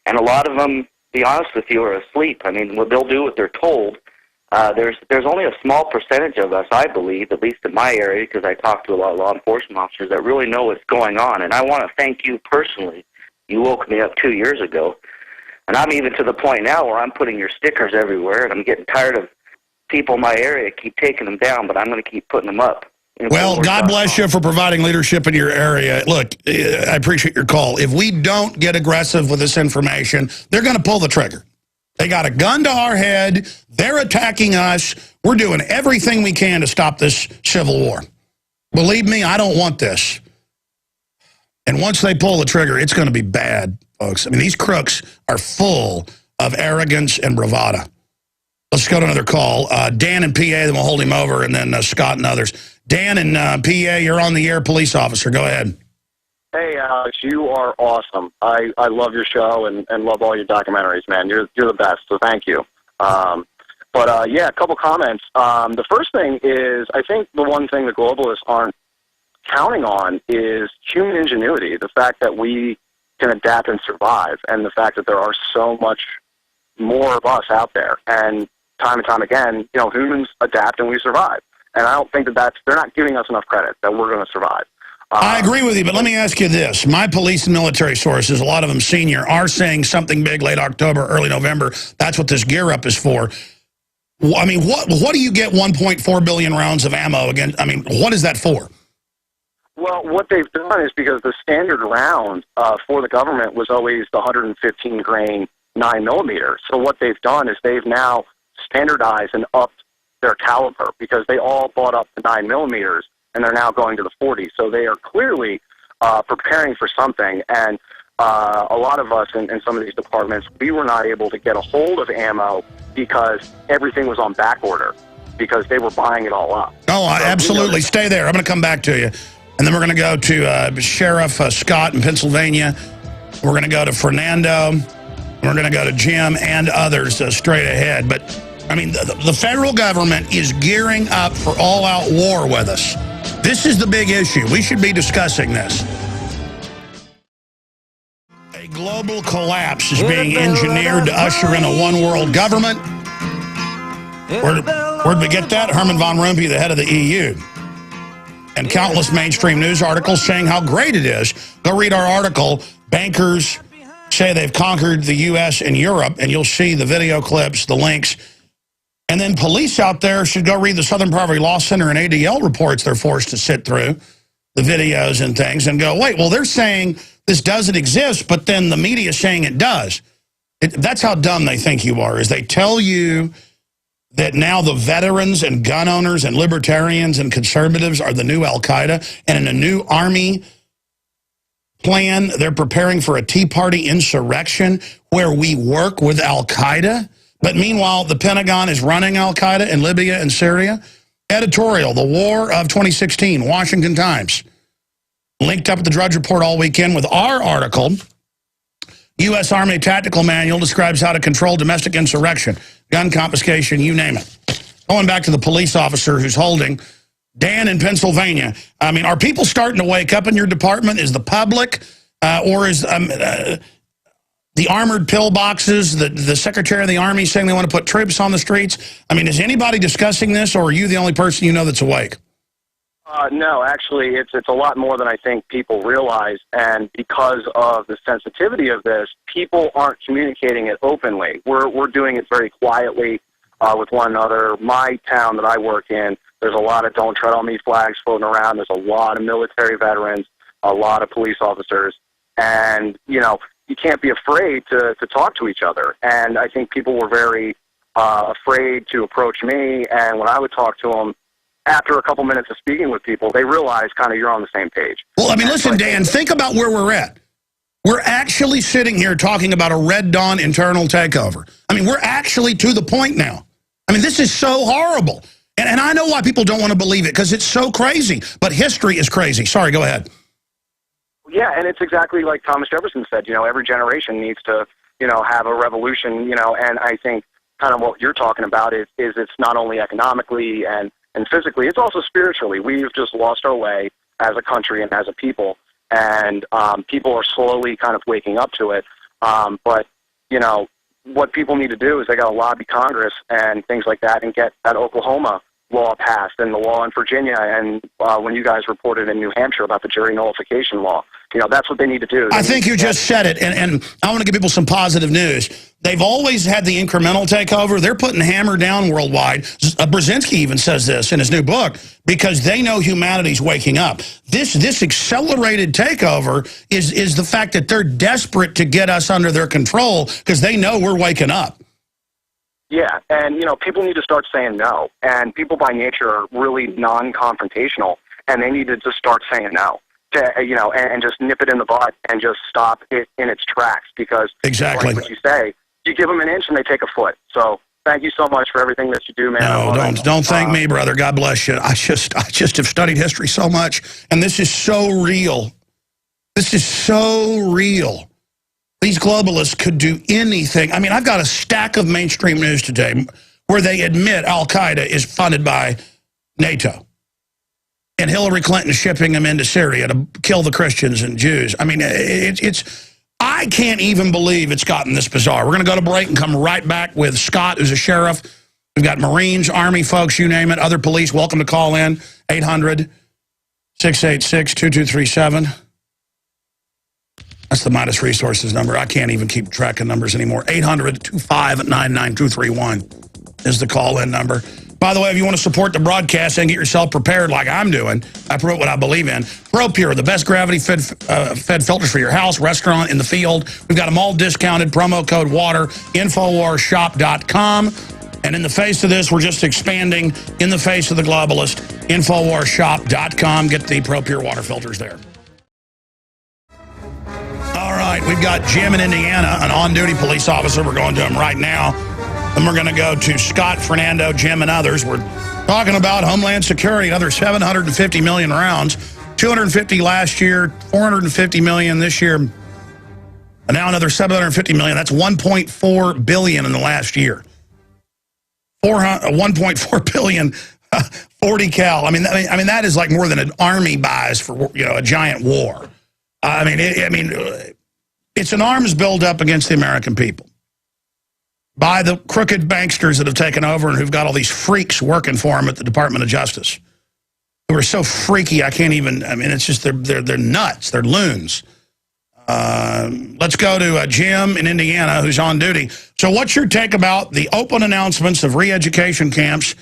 a lot of them, to be honest with you, are asleep. I mean, they'll do what they're told. There's only a small percentage of us, I believe, at least in my area, because I talk to a lot of law enforcement officers that really know what's going on. And I want to thank you personally. You woke me up 2 years ago. And I'm even to the point now where I'm putting your stickers everywhere, and I'm getting tired of people in my area keep taking them down, but I'm going to keep putting them up. Well, God bless you for providing leadership in your area. Look, I appreciate your call. If we don't get aggressive with this information, they're going to pull the trigger. They got a gun to our head. They're attacking us. We're doing everything we can to stop this civil war. Believe me, I don't want this. And once they pull the trigger, it's going to be bad, folks. I mean, these crooks are full of arrogance and bravado. Let's go to another call. Dan in PA, then we'll hold him over, and then Scott and others. Dan in PA, you're on the air, police officer. Go ahead. Hey, Alex, you are awesome. I love your show and love all your documentaries, man. You're the best, so thank you. Yeah, a couple comments. The first thing is, I think the one thing the globalists aren't counting on is human ingenuity, the fact that we can adapt and survive, and the fact that there are so much more of us out there. And time again, humans adapt and we survive. And I don't think they're not giving us enough credit that we're going to survive. I agree with you, but let me ask you this. My police and military sources, a lot of them senior, are saying something big late October, early November. That's what this gear up is for. I mean, what do you get 1.4 billion rounds of ammo against? I mean, what is that for? Well, what they've done is because the standard round for the government was always the 115 grain 9mm. So what they've done is they've now standardized and upped their caliber because they all bought up the 9mm and they're now going to the 40. So they are clearly preparing for something. And a lot of us in some of these departments, we were not able to get a hold of ammo because everything was on back order because they were buying it all up. Oh, absolutely. Stay there. I'm going to come back to you. And then we're going to go to Sheriff Scott in Pennsylvania. We're going to go to Fernando. We're going to go to Jim and others straight ahead. But, I mean, the federal government is gearing up for all-out war with us. This is the big issue. We should be discussing this. A global collapse is being engineered to usher in a one-world government. Where'd we get that? Herman von Rompuy, the head of the EU. And countless mainstream news articles saying how great it is. Go read our article, Bankers Say They've Conquered the U.S. and Europe, and you'll see the video clips, the links. And then police out there should go read the Southern Poverty Law Center and ADL reports they're forced to sit through, the videos and things, and go, wait, well, they're saying this doesn't exist, but then the media is saying it does. That's how dumb they think you are, is they tell you that now the veterans and gun owners and libertarians and conservatives are the new Al-Qaeda, and in a new army plan, they're preparing for a Tea Party insurrection where we work with Al-Qaeda. But meanwhile, the Pentagon is running Al-Qaeda in Libya and Syria. Editorial, The War of 2016, Washington Times. Linked up at the Drudge Report all weekend with our article. U.S. Army Tactical Manual describes how to control domestic insurrection, gun confiscation, you name it. Going back to the police officer who's holding Dan in Pennsylvania. I mean, are people starting to wake up in your department? Is the public or is the armored pillboxes, the Secretary of the Army saying they want to put troops on the streets? I mean, is anybody discussing this, or are you the only person you know that's awake? No, actually, it's a lot more than I think people realize, and because of the sensitivity of this, people aren't communicating it openly. We're doing it very quietly with one another. My town that I work in, there's a lot of "Don't Tread on Me" flags floating around. There's a lot of military veterans, a lot of police officers, and, you know, you can't be afraid to talk to each other. And I think people were very afraid to approach me, and when I would talk to them, after a couple minutes of speaking with people, they realize kind of you're on the same page. Well, I mean, listen, Dan, think about where we're at. We're actually sitting here talking about a Red Dawn internal takeover. I mean, we're actually to the point now. I mean, this is so horrible. And I know why people don't want to believe it, because it's so crazy. But history is crazy. Sorry, go ahead. Yeah, and it's exactly like Thomas Jefferson said, you know, every generation needs to, you know, have a revolution, you know, and I think kind of what you're talking about is it's not only economically and physically, it's also spiritually. We've just lost our way as a country and as a people, and people are slowly kind of waking up to it. But, you know, what people need to do is they got to lobby Congress and things like that and get that Oklahoma law passed and the law in Virginia, and when you guys reported in New Hampshire about the jury nullification law. You know, that's what they need to do. I think you just said it, and I want to give people some positive news. They've always had the incremental takeover. They're putting the hammer down worldwide. Brzezinski even says this in his new book, because they know humanity's waking up. This accelerated takeover is the fact that they're desperate to get us under their control because they know we're waking up. Yeah, and, you know, people need to start saying no. And people by nature are really non-confrontational, and they need to just start saying no. You know, and just nip it in the bud and just stop it in its tracks, because exactly like what you say, you give them an inch and they take a foot. So thank you so much for everything that you do, man. No, don't thank me, brother. God bless you. I just have studied history so much, and this is so real. This is so real. These globalists could do anything. I mean, I've got a stack of mainstream news today where they admit Al-Qaeda is funded by NATO. And Hillary Clinton shipping them into Syria to kill the Christians and Jews. I mean, I can't even believe it's gotten this bizarre. We're going to go to break and come right back with Scott, who's a sheriff. We've got Marines, Army folks, you name it, other police. Welcome to call in, 800-686-2237. That's the Midas Resources number. I can't even keep track of numbers anymore. 800-259-9231 is the call-in number. By the way, if you want to support the broadcast and get yourself prepared like I'm doing, I promote what I believe in. ProPure, the best gravity-fed filters for your house, restaurant, in the field. We've got them all discounted. Promo code WATER, InfoWarsShop.com. And in the face of this, we're just expanding in the face of the globalist, InfoWarsShop.com. Get the ProPure water filters there. All right, we've got Jim in Indiana, an on-duty police officer. We're going to him right now. Then we're going to go to Scott, Fernando, Jim, and others. We're talking about Homeland Security, another 750 million rounds, 250 last year, 450 million this year, and now another 750 million. That's 1.4 billion in the last year. 1.4 billion, 40 cal. I mean, that is like more than an army buys for, you know, a giant war. It's an arms buildup against the American people by the crooked banksters that have taken over and who've got all these freaks working for them at the Department of Justice, who are so freaky I can't even. I mean, it's just they're nuts. They're loons. Let's go to Jim in Indiana, who's on duty. So what's your take about the open announcements of re-education camps,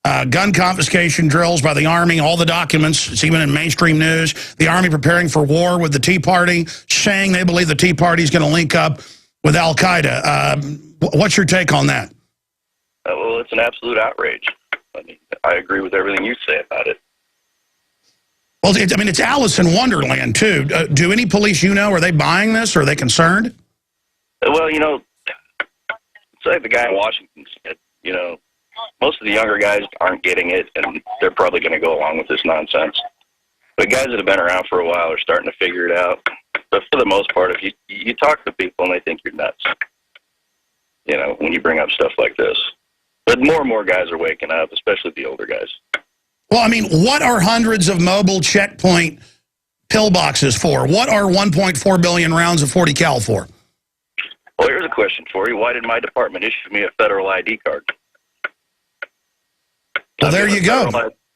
gun confiscation drills by the Army, all the documents, it's even in mainstream news, the Army preparing for war with the Tea Party, saying they believe the Tea Party is going to link up with Al-Qaeda. What's your take on that? Well, it's an absolute outrage. I mean, I agree with everything you say about it. Well, it's Alice in Wonderland, too. Do any police you know, are they buying this? Or are they concerned? Well, you know, it's like the guy in Washington said, you know, most of the younger guys aren't getting it, and they're probably going to go along with this nonsense. But guys that have been around for a while are starting to figure it out. But for the most part, if you talk to people and they think you're nuts, you know, when you bring up stuff like this. But more and more guys are waking up, especially the older guys. Well, I mean, what are hundreds of mobile checkpoint pillboxes for? What are 1.4 billion rounds of 40 cal for? Well, here's a question for you. Why did my department issue me a federal ID card? Well, there you go.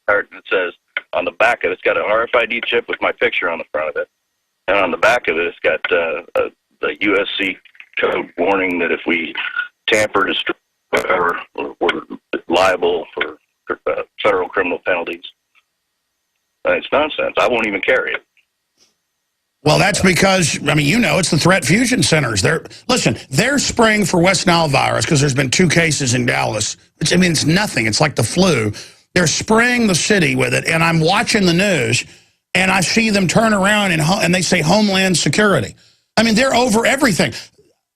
Card that says on the back of it, it's got an RFID chip with my picture on the front of it. And on the back of it, it's got the USC code warning that if we tamper, destroy, whatever, we're liable for federal criminal penalties. It's nonsense. I won't even carry it. Well, that's because, I mean, you know, it's the threat fusion centers. They're spraying for West Nile virus because there's been 2 cases in Dallas. I mean, it's nothing. It's like the flu. They're spraying the city with it, and I'm watching the news, and I see them turn around and they say Homeland Security. I mean, they're over everything.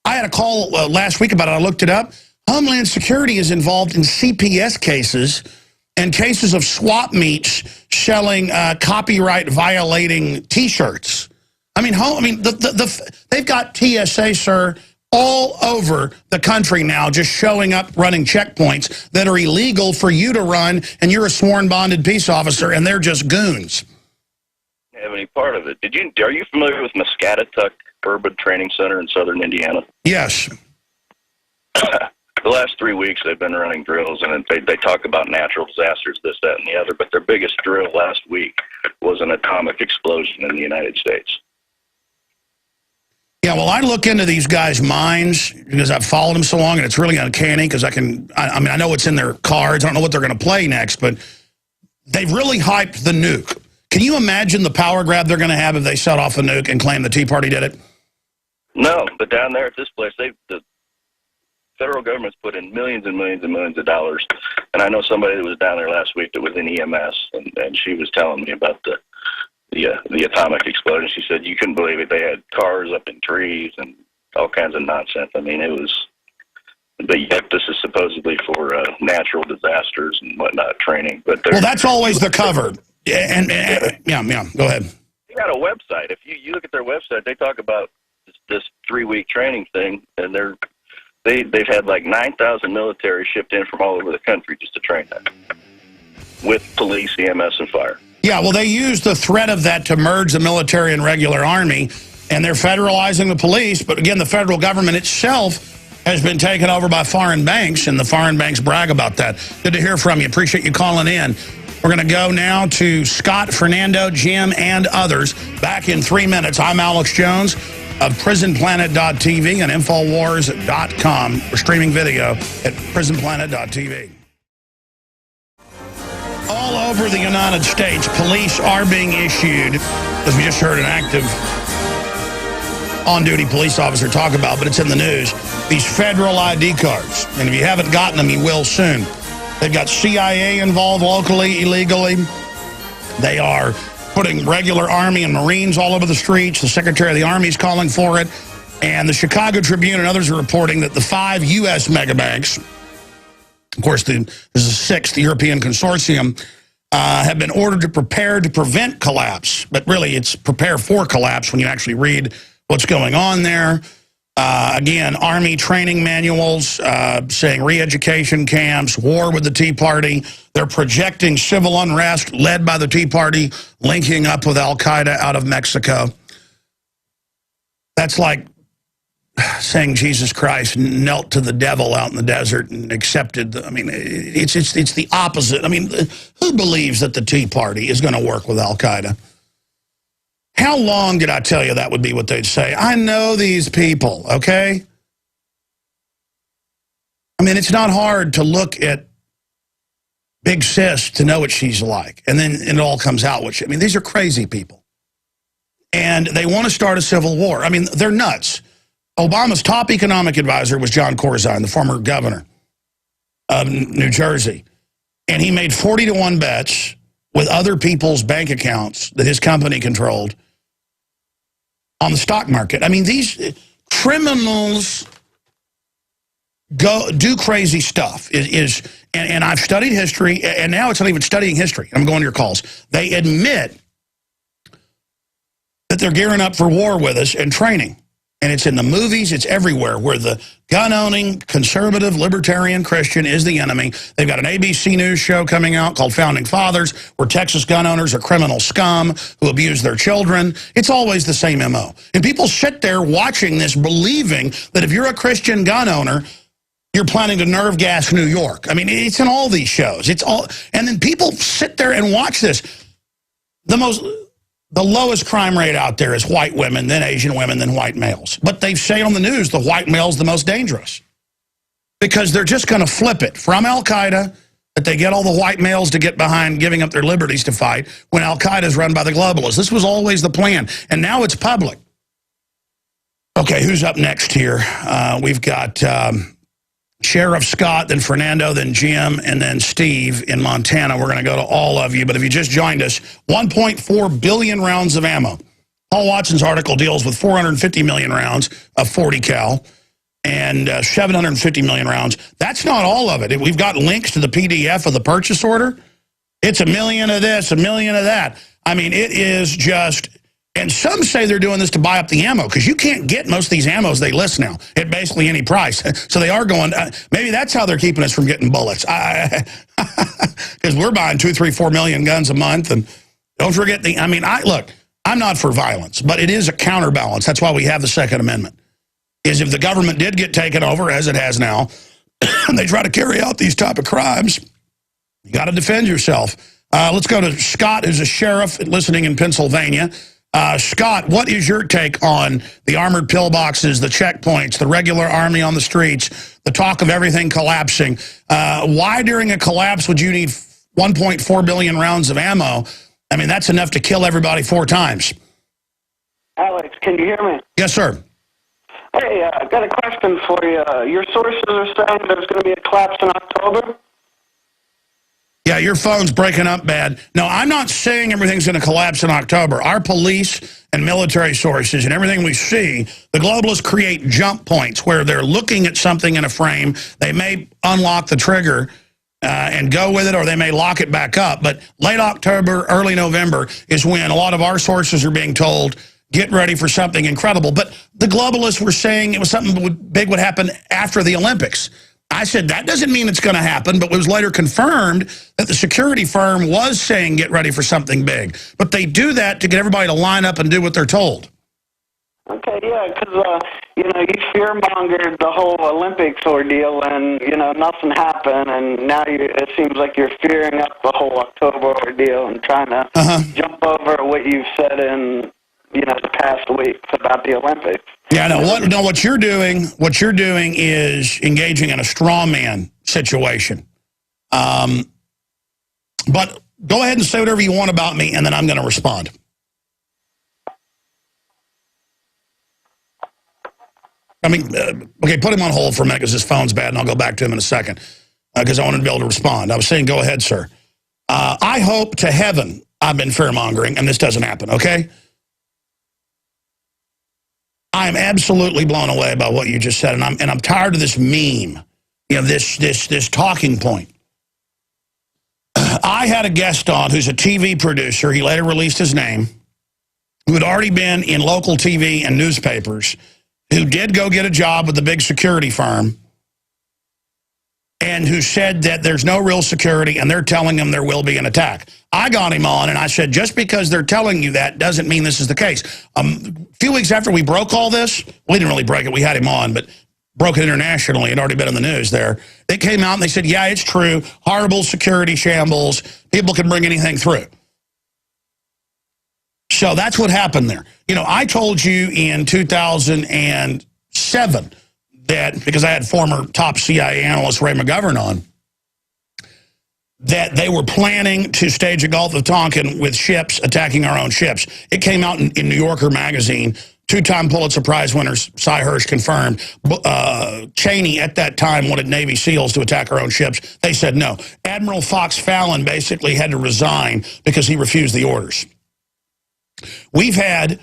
I had a call last week about it. I looked it up. Homeland Security is involved in CPS cases and cases of swap meets selling copyright violating T-shirts. I mean, they've got TSA, sir, all over the country now, just showing up, running checkpoints that are illegal for you to run, and you're a sworn bonded peace officer, and they're just goons. Have any part of it? Are you familiar with Muscatatuck Urban Training Center in southern Indiana? Yes. The last 3 weeks they've been running drills, and they talk about natural disasters, this, that, and the other, but their biggest drill last week was an atomic explosion in the United States. Yeah, well, I look into these guys' minds because I've followed them so long, and it's really uncanny because I know what's in their cards. I don't know what they're going to play next, but they've really hyped the nuke. Can you imagine the power grab they're going to have if they set off a nuke and claim the Tea Party did it? No, but down there at this place, the federal government's put in millions and millions and millions of dollars. And I know somebody that was down there last week that was in EMS, and she was telling me about the atomic explosion. She said you couldn't believe it. They had cars up in trees and all kinds of nonsense. I mean, it was. But yet, this is supposedly for natural disasters and whatnot training. But well, that's always the cover. Yeah, go ahead. They got a website. If you look at their website, they talk about this 3-week training thing, and they've had like 9,000 military shipped in from all over the country just to train that with police, EMS, and fire. Yeah, well, they use the threat of that to merge the military and regular army, and they're federalizing the police. But again, the federal government itself has been taken over by foreign banks, and the foreign banks brag about that. Good to hear from you. Appreciate you calling in. We're going to go now to Scott, Fernando, Jim, and others. Back in 3 minutes. I'm Alex Jones of prisonplanet.tv and Infowars.com. We're streaming video at prisonplanet.tv. All over the United States, police are being issued, as we just heard an active on-duty police officer talk about, but it's in the news, these federal ID cards. And if you haven't gotten them, you will soon. They've got CIA involved locally, illegally. They are putting regular Army and Marines all over the streets. The Secretary of the Army is calling for it. And the Chicago Tribune and others are reporting that the 5 U.S. megabanks, of course, this is the 6th, the European Consortium, have been ordered to prepare to prevent collapse. But really, it's prepare for collapse when you actually read what's going on there. Again, Army training manuals saying re-education camps, war with the Tea Party. They're projecting civil unrest led by the Tea Party, linking up with Al-Qaeda out of Mexico. That's like saying Jesus Christ knelt to the devil out in the desert and accepted. I mean, it's the opposite. I mean, who believes that the Tea Party is going to work with Al-Qaeda? How long did I tell you that would be what they'd say? I know these people, okay? I mean, it's not hard to look at Big Sis to know what she's like. And then it all comes out. I mean, these are crazy people. And they want to start a civil war. I mean, they're nuts. Obama's top economic advisor was John Corzine, the former governor of New Jersey. And he made 40-to-1 bets with other people's bank accounts that his company controlled on the stock market. I mean, these criminals do crazy stuff. And I've studied history, and now it's not even studying history. I'm going to your calls. They admit that they're gearing up for war with us and training. And it's in the movies, it's everywhere, where the gun-owning, conservative, libertarian Christian is the enemy. They've got an ABC News show coming out called Founding Fathers, where Texas gun owners are criminal scum who abuse their children. It's always the same MO. And people sit there watching this, believing that if you're a Christian gun owner, you're planning to nerve gas New York. I mean, it's in all these shows. And then people sit there and watch this. The lowest crime rate out there is white women, then Asian women, then white males. But they say on the news the white male's the most dangerous because they're just going to flip it from Al-Qaeda, that they get all the white males to get behind giving up their liberties to fight when Al-Qaeda is run by the globalists. This was always the plan, and now it's public. Okay, who's up next here? We've got Sheriff Scott, then Fernando, then Jim, and then Steve in Montana. We're going to go to all of you. But if you just joined us, 1.4 billion rounds of ammo. Paul Watson's article deals with 450 million rounds of 40 cal and 750 million rounds. That's not all of it. We've got links to the PDF of the purchase order. It's 1 million of this, 1 million of that. I mean, it is just... And some say they're doing this to buy up the ammo, because you can't get most of these ammos they list now at basically any price. So they are going, maybe that's how they're keeping us from getting bullets. Because we're buying 2, 3, 4 million guns a month. And don't forget look, I'm not for violence, but it is a counterbalance. That's why we have the Second Amendment. Is if the government did get taken over, as it has now, and they try to carry out these type of crimes, you got to defend yourself. Let's go to Scott, who's a sheriff listening in Pennsylvania. Scott, what is your take on the armored pillboxes, the checkpoints, the regular army on the streets, the talk of everything collapsing? Why during a collapse would you need 1.4 billion rounds of ammo? I mean, that's enough to kill everybody 4 times. Alex, can you hear me? Yes, sir. Hey, I got a question for you. Your sources are saying there's going to be a collapse in October? Yeah, your phone's breaking up bad. No, I'm not saying everything's going to collapse in October. Our police and military sources and everything we see, the globalists create jump points where they're looking at something in a frame. They may unlock the trigger and go with it, or they may lock it back up. But late October, early November is when a lot of our sources are being told, get ready for something incredible. But the globalists were saying it was something big would happen after the Olympics. I said, that doesn't mean it's going to happen, but it was later confirmed that the security firm was saying get ready for something big. But they do that to get everybody to line up and do what they're told. Okay, yeah, because, you fear-mongered the whole Olympics ordeal, and, nothing happened, and now it seems like you're fearing up the whole October ordeal and trying to jump over what you've said in, the past weeks about the Olympics. Yeah, what you're doing is engaging in a straw man situation. But go ahead and say whatever you want about me, and then I'm going to respond. Okay, put him on hold for a minute because his phone's bad, and I'll go back to him in a second because I wanted to be able to respond. I was saying, go ahead, sir. I hope to heaven I've been fear-mongering, and this doesn't happen, okay? I'm absolutely blown away by what you just said, and I'm tired of this meme, this talking point. I had a guest on who's a TV producer. He later released his name, who had already been in local TV and newspapers, who did go get a job with a big security firm, and who said that there's no real security and they're telling him there will be an attack. I got him on and I said, just because they're telling you that doesn't mean this is the case. A few weeks after we broke all this, we didn't really break it, we had him on, but broke it internationally, had already been in the news there. They came out and they said, yeah, it's true, horrible security shambles, people can bring anything through. So that's what happened there. You know, I told you in 2007 that, because I had former top CIA analyst Ray McGovern on, that they were planning to stage a Gulf of Tonkin with ships attacking our own ships. It came out in New Yorker magazine. Two-time Pulitzer Prize winners, Cy Hirsch confirmed. Cheney, at that time, wanted Navy SEALs to attack our own ships. They said no. Admiral Fox Fallon basically had to resign because he refused the orders. We've had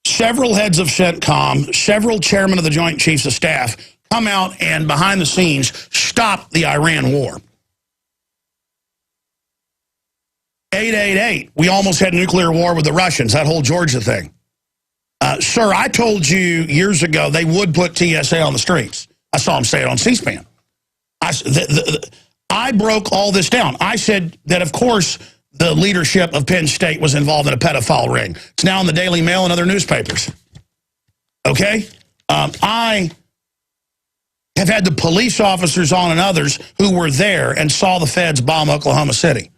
several heads of CENTCOM, several chairmen of the Joint Chiefs of Staff come out and, behind the scenes, stop the Iran war. 888, we almost had nuclear war with the Russians, that whole Georgia thing. Sir, I told you years ago they would put TSA on the streets. I saw him say it on C-SPAN. I broke all this down. I said that, of course, the leadership of Penn State was involved in a pedophile ring. It's now in the Daily Mail and other newspapers. Okay? I have had the police officers on and others who were there and saw the feds bomb Oklahoma City.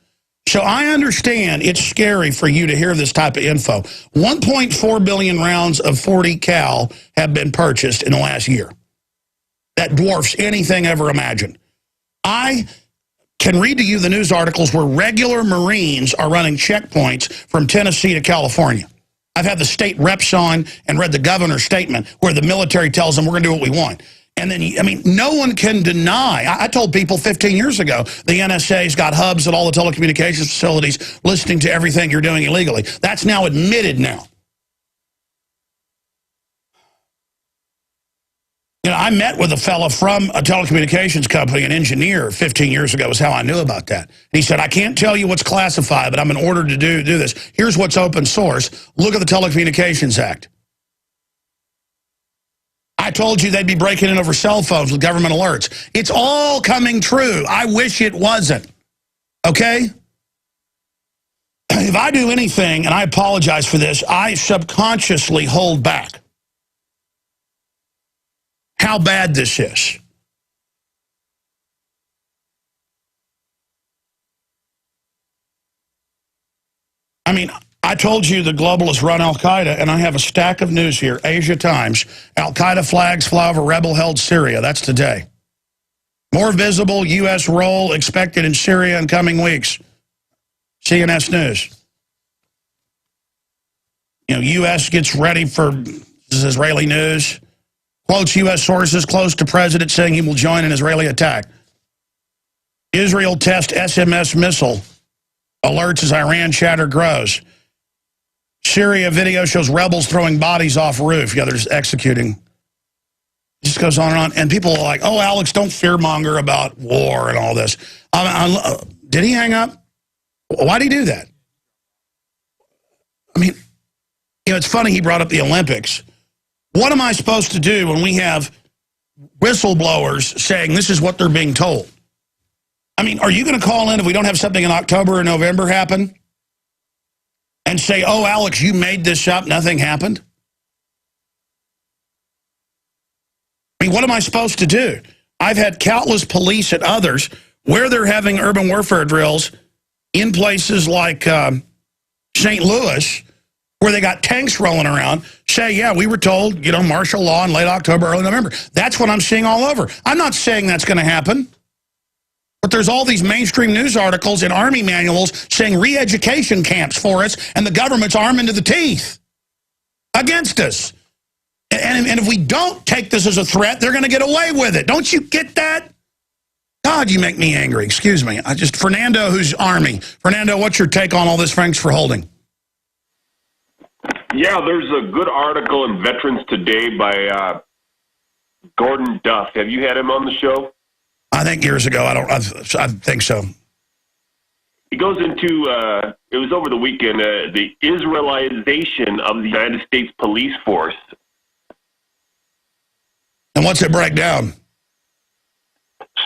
So I understand it's scary for you to hear this type of info. 1.4 billion rounds of 40 cal have been purchased in the last year. That dwarfs anything ever imagined. I can read to you the news articles where regular Marines are running checkpoints from Tennessee to California. I've had the state reps on and read the governor's statement where the military tells them we're going to do what we want. And then, I mean, no one can deny. I told people 15 years ago, the NSA's got hubs at all the telecommunications facilities listening to everything you're doing illegally. That's now admitted now. You know, I met with a fella from a telecommunications company, an engineer, 15 years ago, is how I knew about that. And he said, I can't tell you what's classified, but I'm in order to do this. Here's what's open source. Look at the Telecommunications Act. I told you they'd be breaking in over cell phones with government alerts. It's all coming true. I wish it wasn't. Okay? If I do anything, and I apologize for this, I subconsciously hold back how bad this is. I mean, I told you the globalists run al-Qaeda, and I have a stack of news here. Asia Times, al-Qaeda flags fly over rebel-held Syria. That's today. More visible U.S. role expected in Syria in coming weeks. CNS News. You know, U.S. gets ready for, this is Israeli news, quotes U.S. sources close to president saying he will join an Israeli attack. Israel test SMS missile. Alerts as Iran chatter grows. Syria video shows rebels throwing bodies off roof. Yeah, they're just executing. It just goes on and on. And people are like, oh, Alex, don't fearmonger about war and all this. Did he hang up? Why did he do that? I mean, you know, it's funny he brought up the Olympics. What am I supposed to do when we have whistleblowers saying this is what they're being told? I mean, are you going to call in if we don't have something in October or November happen? And say, oh, Alex, you made this up, nothing happened? I mean, what am I supposed to do? I've had countless police and others where they're having urban warfare drills in places like St. Louis, where they got tanks rolling around, say, yeah, we were told, you know, martial law in late October, early November. That's what I'm seeing all over. I'm not saying that's going to happen. But there's all these mainstream news articles and Army manuals saying re-education camps for us, and the government's arming to the teeth against us. And if we don't take this as a threat, they're going to get away with it. Don't you get that? God, you make me angry. Excuse me. Fernando, who's Army. Fernando, what's your take on all this? Thanks for holding. Yeah, there's a good article in Veterans Today by Gordon Duff. Have you had him on the show? I think years ago. I think so. It goes into, it was over the weekend, the Israelization of the United States police force. And what's it break down?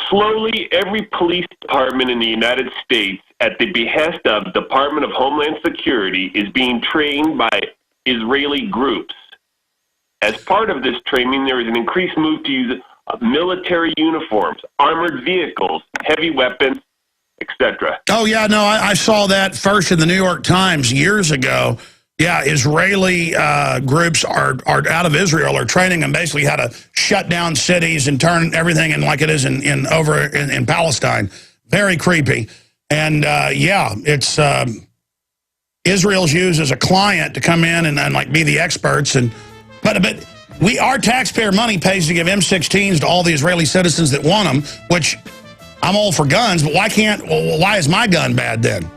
Slowly, every police department in the United States, at the behest of Department of Homeland Security, is being trained by Israeli groups. As part of this training, there is an increased move to use military uniforms, armored vehicles, heavy weapons, etc. Oh, yeah, no, I saw that first in the New York Times years ago. Yeah, Israeli groups are out of Israel are training them basically how to shut down cities and turn everything in like it is in Palestine. Very creepy. And, yeah, it's Israel's used as a client to come in and like be the experts. But our taxpayer money pays to give M16s to all the Israeli citizens that want them, which I'm all for guns, but why is my gun bad then?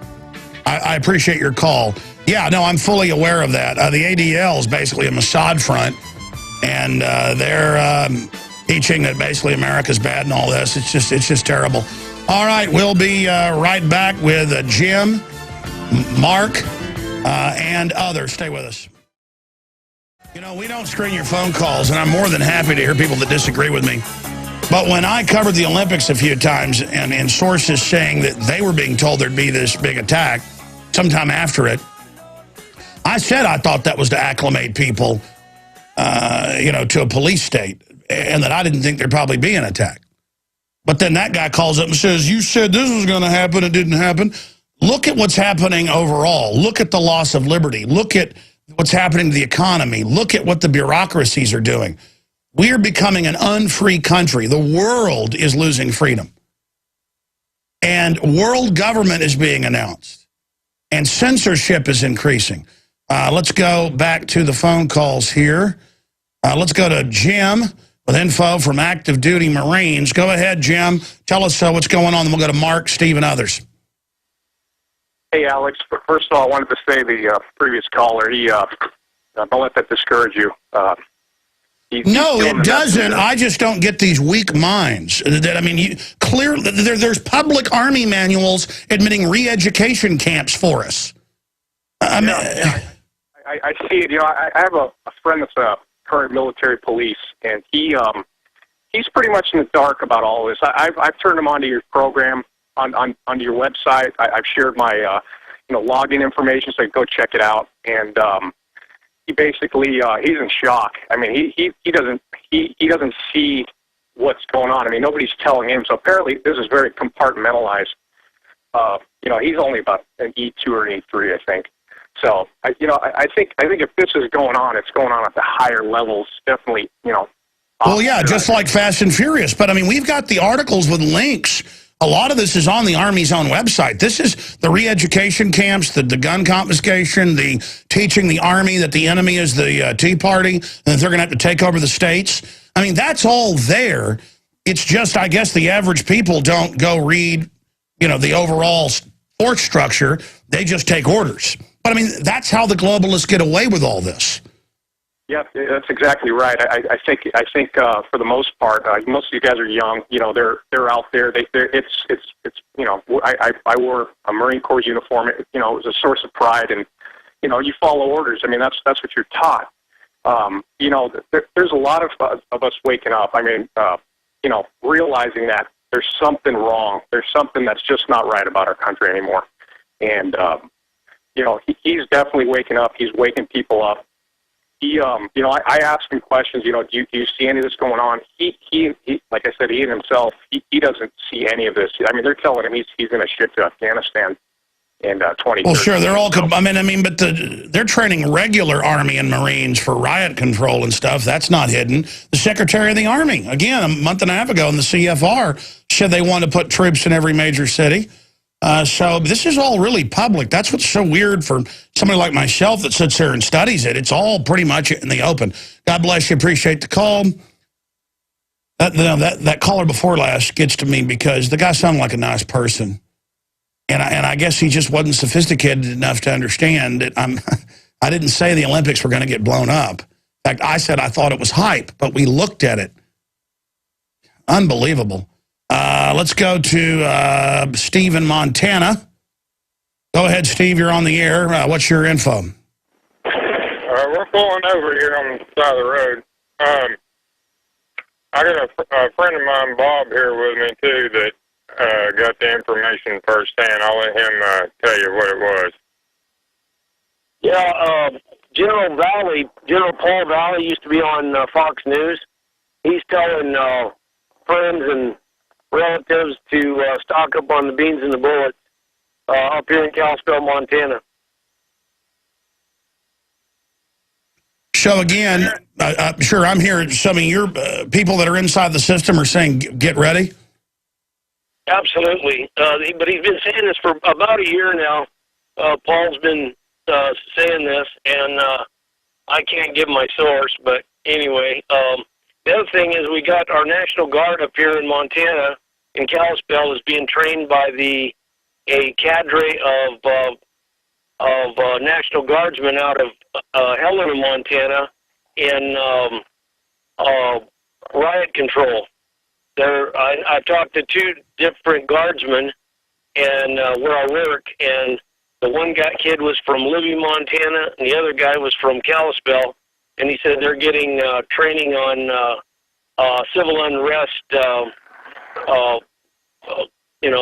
I appreciate your call. Yeah, no, I'm fully aware of that. The ADL is basically a Mossad front, and they're teaching that basically America's bad and all this. It's just terrible. All right, we'll be right back with Jim, Mark, and others. Stay with us. You know, we don't screen your phone calls, and I'm more than happy to hear people that disagree with me. But when I covered the Olympics a few times and sources saying that they were being told there'd be this big attack sometime after it, I said I thought that was to acclimate people, to a police state, and that I didn't think there'd probably be an attack. But then that guy calls up and says, you said this was going to happen, it didn't happen. Look at what's happening overall. Look at the loss of liberty. Look at what's happening to the economy. Look at what the bureaucracies are doing. We're becoming an unfree country. The world is losing freedom. And world government is being announced. And censorship is increasing. Let's go back to the phone calls here. Let's go to Jim with info from active duty Marines. Go ahead, Jim. Tell us what's going on. Then we'll go to Mark, Steve, and others. Hey, Alex. First of all, I wanted to say the previous caller, don't let that discourage you. No, it doesn't. I just don't get these weak minds. I mean, clearly, there's public Army manuals admitting re-education camps for us. I see it. You know, I have a friend that's a current military police, and he's pretty much in the dark about all this. I've turned him onto your program, onto your website. I've shared my login information, so go check it out. And he basically he's in shock. I mean, he doesn't see what's going on. I mean, nobody's telling him. So apparently, this is very compartmentalized. He's only about an E2 or an E3, I think. So, I think if this is going on, it's going on at the higher levels, definitely, Well, yeah, just like Fast and Furious. But, I mean, we've got the articles with links. A lot of this is on the Army's own website. This is the re-education camps, the gun confiscation, the teaching the Army that the enemy is the Tea Party, and that they're going to have to take over the states. I mean, that's all there. It's just, I guess, the average people don't go read, the overall force structure. They just take orders. But, I mean, that's how the globalists get away with all this. Yeah, that's exactly right. I think for the most part, most of you guys are young. They're out there. I wore a Marine Corps uniform. It was a source of pride, and you follow orders. I mean, that's what you're taught. There's a lot of us waking up. I mean, realizing that there's something wrong. There's something that's just not right about our country anymore, and he's definitely waking up. He's waking people up. I asked him questions. Do you see any of this going on? He like I said, he himself, he doesn't see any of this. I mean, they're telling him he's going to ship to Afghanistan in 2030. Well, sure, they're all. But they're training regular Army and Marines for riot control and stuff. That's not hidden. The Secretary of the Army, again, a month and a half ago in the CFR, said they want to put troops in every major city. So this is all really public. That's what's so weird for somebody like myself that sits there and studies it. It's all pretty much in the open. God bless you. Appreciate the call. That caller before last gets to me because the guy sounded like a nice person. And I guess he just wasn't sophisticated enough to understand that I didn't say the Olympics were going to get blown up. In fact, I said I thought it was hype, but we looked at it. Unbelievable. Let's go to Steve in Montana. Go ahead, Steve. You're on the air. What's your info? We're pulling over here on the side of the road. I got a friend of mine, Bob, here with me, too, that got the information firsthand. I'll let him tell you what it was. Yeah, General Paul Valley used to be on Fox News. He's telling friends and relatives to stock up on the beans and the bullets up here in Kalispell, Montana. So again, sure, I'm hearing some of your people that are inside the system are saying, get ready. Absolutely. But he's been saying this for about a year now. Paul's been saying this, and I can't give my source, but anyway. The other thing is we got our National Guard up here in Montana, in Kalispell, is being trained by a cadre of National Guardsmen out of Helena, Montana, in riot control. I talked to two different guardsmen and where I work, and the one kid was from Libby, Montana, and the other guy was from Kalispell, and he said they're getting training on civil unrest,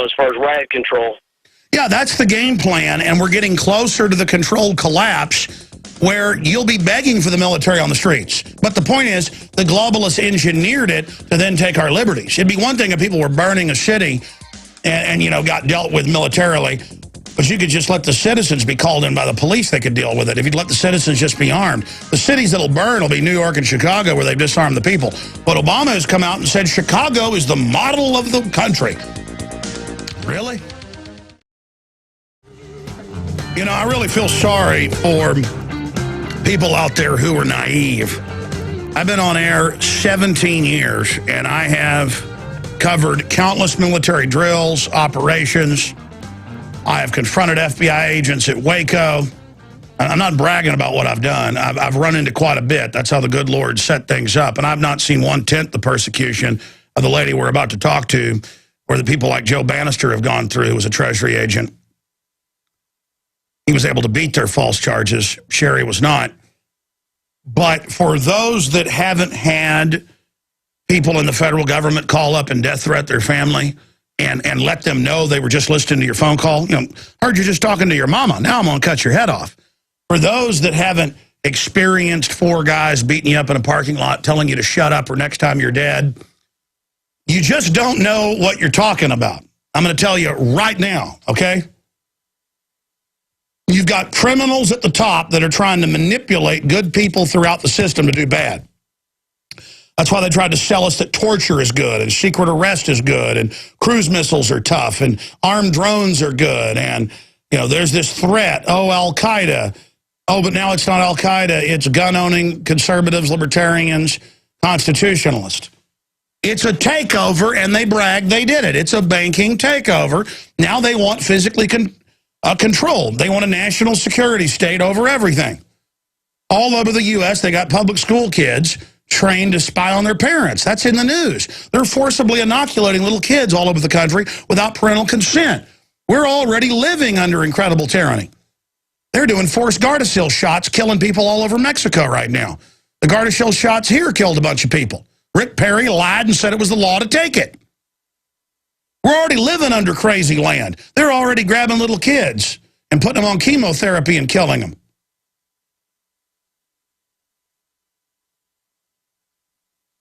as far as riot control. Yeah, that's the game plan, and we're getting closer to the controlled collapse where you'll be begging for the military on the streets. But the point is, the globalists engineered it to then take our liberties. It'd be one thing if people were burning a city and got dealt with militarily, but you could just let the citizens be called in by the police. They could deal with it. If you'd let the citizens just be armed. The cities that'll burn will be New York and Chicago, where they've disarmed the people. But Obama has come out and said Chicago is the model of the country. Really? I really feel sorry for people out there who are naive. I've been on air 17 years, and I have covered countless military drills, operations. I have confronted FBI agents at Waco. I'm not bragging about what I've done. I've run into quite a bit. That's how the good Lord set things up. And I've not seen 1/10 the persecution of the lady we're about to talk to, or the people like Joe Banister have gone through, who was a Treasury agent. He was able to beat their false charges. Sherry was not. But for those that haven't had people in the federal government call up and death threat their family and let them know they were just listening to your phone call, heard you just talking to your mama, now I'm going to cut your head off. For those that haven't experienced 4 guys beating you up in a parking lot telling you to shut up or next time you're dead, you just don't know what you're talking about. I'm going to tell you right now, okay? You've got criminals at the top that are trying to manipulate good people throughout the system to do bad. That's why they tried to sell us that torture is good and secret arrest is good and cruise missiles are tough and armed drones are good and, there's this threat, Al-Qaeda. Oh, but now it's not Al-Qaeda, it's gun-owning conservatives, libertarians, constitutionalists. It's a takeover, and they brag they did it. It's a banking takeover. Now they want physically control. They want a national security state over everything. All over the U.S., they got public school kids trained to spy on their parents. That's in the news. They're forcibly inoculating little kids all over the country without parental consent. We're already living under incredible tyranny. They're doing forced Gardasil shots, killing people all over Mexico right now. The Gardasil shots here killed a bunch of people. Rick Perry lied and said it was the law to take it. We're already living under crazy land. They're already grabbing little kids and putting them on chemotherapy and killing them.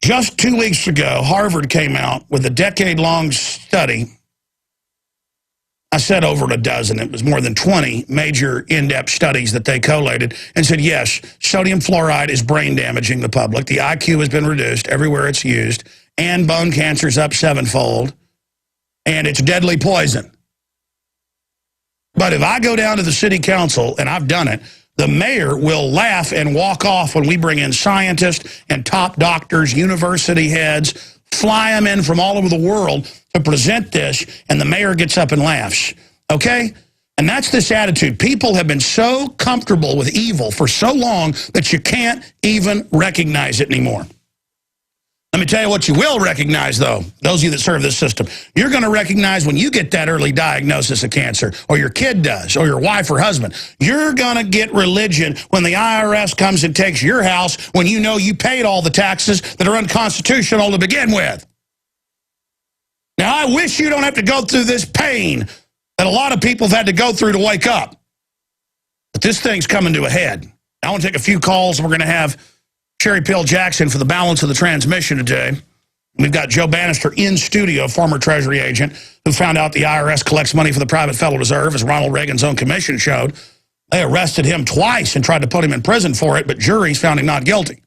Just 2 weeks ago, Harvard came out with a decade-long study. I said over a dozen. It was more than 20 major in-depth studies that they collated and said, yes, sodium fluoride is brain damaging the public. The IQ has been reduced everywhere it's used, and bone cancer's up 7-fold, and it's deadly poison. But if I go down to the city council, and I've done it, the mayor will laugh and walk off when we bring in scientists and top doctors, university heads, fly them in from all over the world to present this, and the mayor gets up and laughs, okay? And that's this attitude. People have been so comfortable with evil for so long that you can't even recognize it anymore. Let me tell you what you will recognize, though, those of you that serve this system. You're going to recognize when you get that early diagnosis of cancer, or your kid does, or your wife or husband. You're going to get religion when the IRS comes and takes your house when you know you paid all the taxes that are unconstitutional to begin with. Now, I wish you don't have to go through this pain that a lot of people have had to go through to wake up. But this thing's coming to a head. I want to take a few calls, and we're going to have Sherry Peel Jackson for the balance of the transmission today. We've got Joe Banister in studio, former Treasury agent, who found out the IRS collects money for the private Federal Reserve, as Ronald Reagan's own commission showed. They arrested him twice and tried to put him in prison for it, but juries found him not guilty.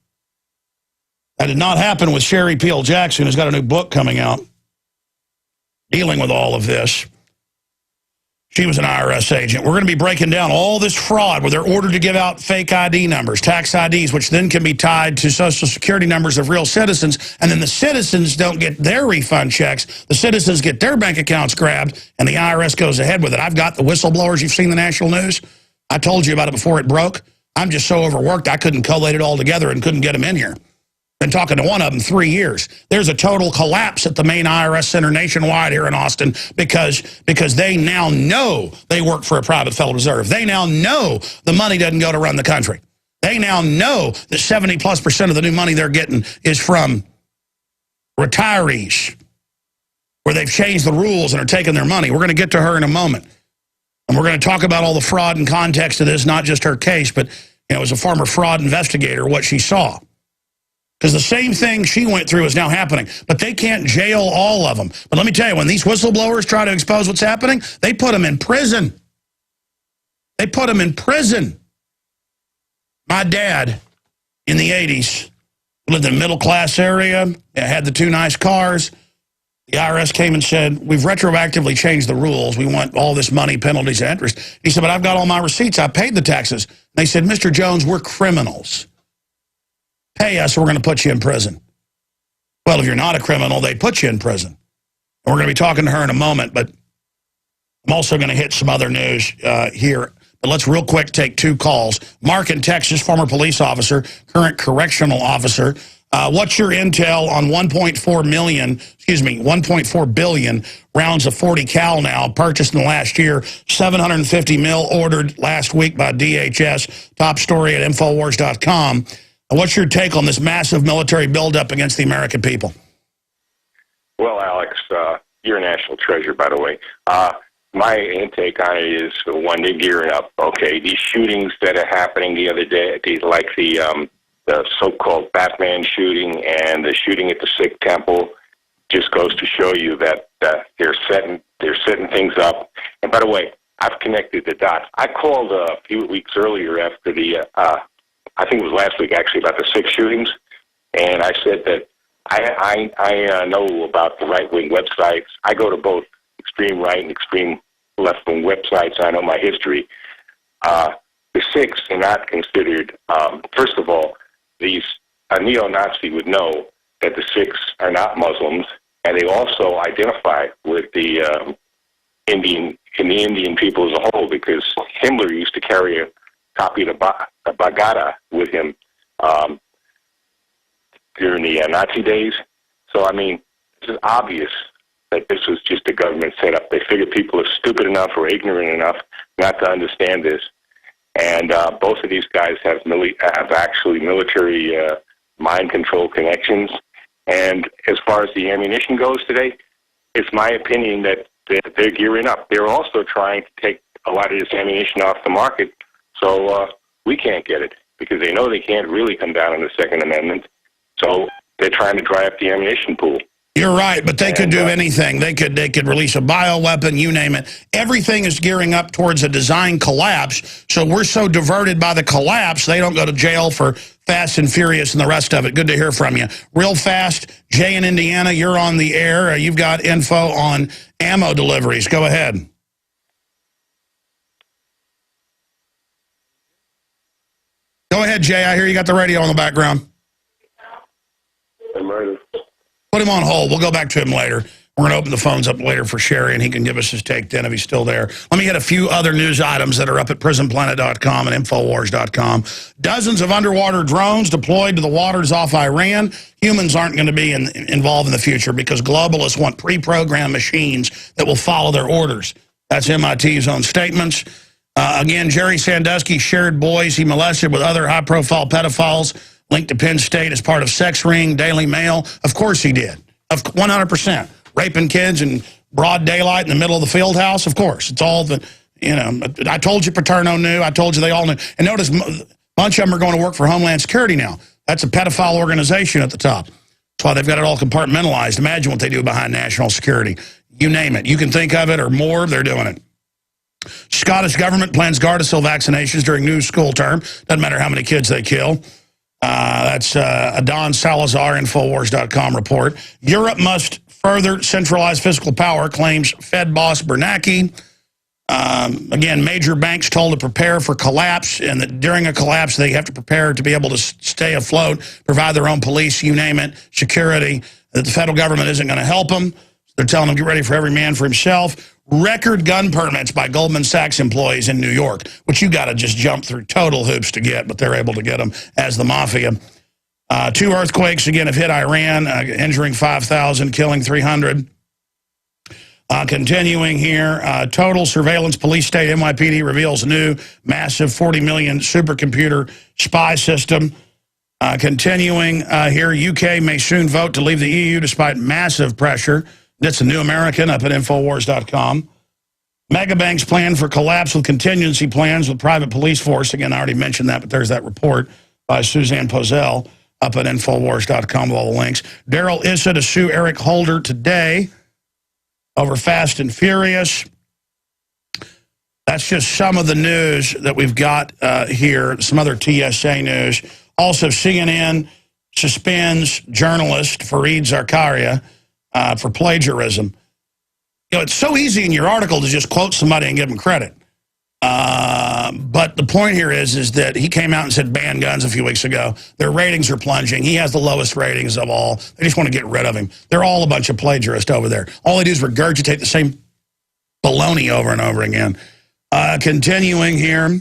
That did not happen with Sherry Peel Jackson, who's got a new book coming out dealing with all of this. She was an IRS agent. We're going to be breaking down all this fraud where they're ordered to give out fake ID numbers, tax IDs, which then can be tied to Social Security numbers of real citizens, and then the citizens don't get their refund checks. The citizens get their bank accounts grabbed, and the IRS goes ahead with it. I've got the whistleblowers. You've seen the national news. I told you about it before it broke. I'm just so overworked I couldn't collate it all together and couldn't get them in here. Been talking to one of them 3 years. There's a total collapse at the main IRS center nationwide here in Austin because they now know they work for a private Federal Reserve. They now know the money doesn't go to run the country. They now know that 70+% of the new money they're getting is from retirees, where they've changed the rules and are taking their money. We're going to get to her in a moment. And we're going to talk about all the fraud and context of this, not just her case, but as a former fraud investigator, what she saw. Because the same thing she went through is now happening. But they can't jail all of them. But let me tell you, when these whistleblowers try to expose what's happening, they put them in prison. They put them in prison. My dad, in the 80s, lived in a middle-class area, had the 2 nice cars. The IRS came and said, we've retroactively changed the rules. We want all this money, penalties, and interest. He said, but I've got all my receipts. I paid the taxes. They said, Mr. Jones, we're criminals. Pay us, or we're going to put you in prison. Well, if you're not a criminal, they put you in prison. And we're going to be talking to her in a moment, but I'm also going to hit some other news here. But let's real quick take 2 calls. Mark in Texas, former police officer, current correctional officer. What's your intel on 1.4 billion rounds of 40 cal now purchased in the last year, 750 mil ordered last week by DHS, top story at Infowars.com. What's your take on this massive military buildup against the American people? Well, Alex, you're a national treasure, by the way. My intake on it is, one, they're gearing up. Okay, these shootings that are happening the other day, like the so-called Batman shooting and the shooting at the Sikh temple, just goes to show you that they're setting things up. And by the way, I've connected the dots. I called a few weeks earlier after the I think it was last week, actually, about the 6 shootings, and I said that I know about the right-wing websites. I go to both extreme right and extreme left-wing websites. I know my history. The 6 are not considered, first of all, a neo-Nazi would know that the 6 are not Muslims, and they also identify with the Indian people as a whole, because Himmler used to carry a copy of the Bhagavad with him during the Nazi days. So, I mean, it's obvious that this was just a government setup. They figured people are stupid enough or ignorant enough not to understand this. And both of these guys have actually military mind control connections. And as far as the ammunition goes today, it's my opinion that they're gearing up. They're also trying to take a lot of this ammunition off the market, so we can't get it, because they know they can't really come down on the Second Amendment. So they're trying to dry up the ammunition pool. You're right, but they could do anything. They could release a bioweapon, you name it. Everything is gearing up towards a design collapse, so we're so diverted by the collapse, they don't go to jail for Fast and Furious and the rest of it. Good to hear from you. Real fast, Jay in Indiana, you're on the air. You've got info on ammo deliveries. Go ahead. Go ahead, Jay. I hear you got the radio on the background. I'm ready. Put him on hold. We'll go back to him later. We're going to open the phones up later for Sherry, and he can give us his take then if he's still there. Let me hit a few other news items that are up at prisonplanet.com and Infowars.com. Dozens of underwater drones deployed to the waters off Iran. Humans aren't going to be involved in the future because globalists want pre-programmed machines that will follow their orders. That's MIT's own statements. Again, Jerry Sandusky shared boys he molested with other high-profile pedophiles linked to Penn State as part of Sex Ring, Daily Mail. Of course he did. 100%. Raping kids in broad daylight in the middle of the field house, of course. It's all the, I told you Paterno knew. I told you they all knew. And notice a bunch of them are going to work for Homeland Security now. That's a pedophile organization at the top. That's why they've got it all compartmentalized. Imagine what they do behind national security. You name it. You can think of it or more, they're doing it. Scottish government plans Gardasil vaccinations during new school term. Doesn't matter how many kids they kill. That's a Don Salazar, Infowars.com report. Europe must further centralize fiscal power, claims Fed boss Bernanke. Again, major banks told to prepare for collapse, and that during a collapse, they have to prepare to be able to stay afloat, provide their own police, you name it, security, that the federal government isn't going to help them. They're telling them, get ready for every man for himself. Record gun permits by Goldman Sachs employees in New York, which you got to just jump through total hoops to get, but they're able to get them as the mafia. 2 earthquakes, again, have hit Iran, injuring 5,000, killing 300. Continuing here, total surveillance police state NYPD reveals new massive 40 million supercomputer spy system. Continuing here, UK may soon vote to leave the EU despite massive pressure. That's a New American up at Infowars.com. Megabanks plan for collapse with contingency plans with private police force. Again, I already mentioned that, but there's that report by Suzanne Pozell up at Infowars.com with all the links. Daryl Issa to sue Eric Holder today over Fast and Furious. That's just some of the news that we've got here, some other TSA news. Also, CNN suspends journalist Fareed Zakaria for plagiarism. It's so easy in your article to just quote somebody and give them credit. But the point here is that he came out and said ban guns a few weeks ago. Their ratings are plunging. He has the lowest ratings of all. They just want to get rid of him. They're all a bunch of plagiarists over there. All they do is regurgitate the same baloney over and over again. Continuing here,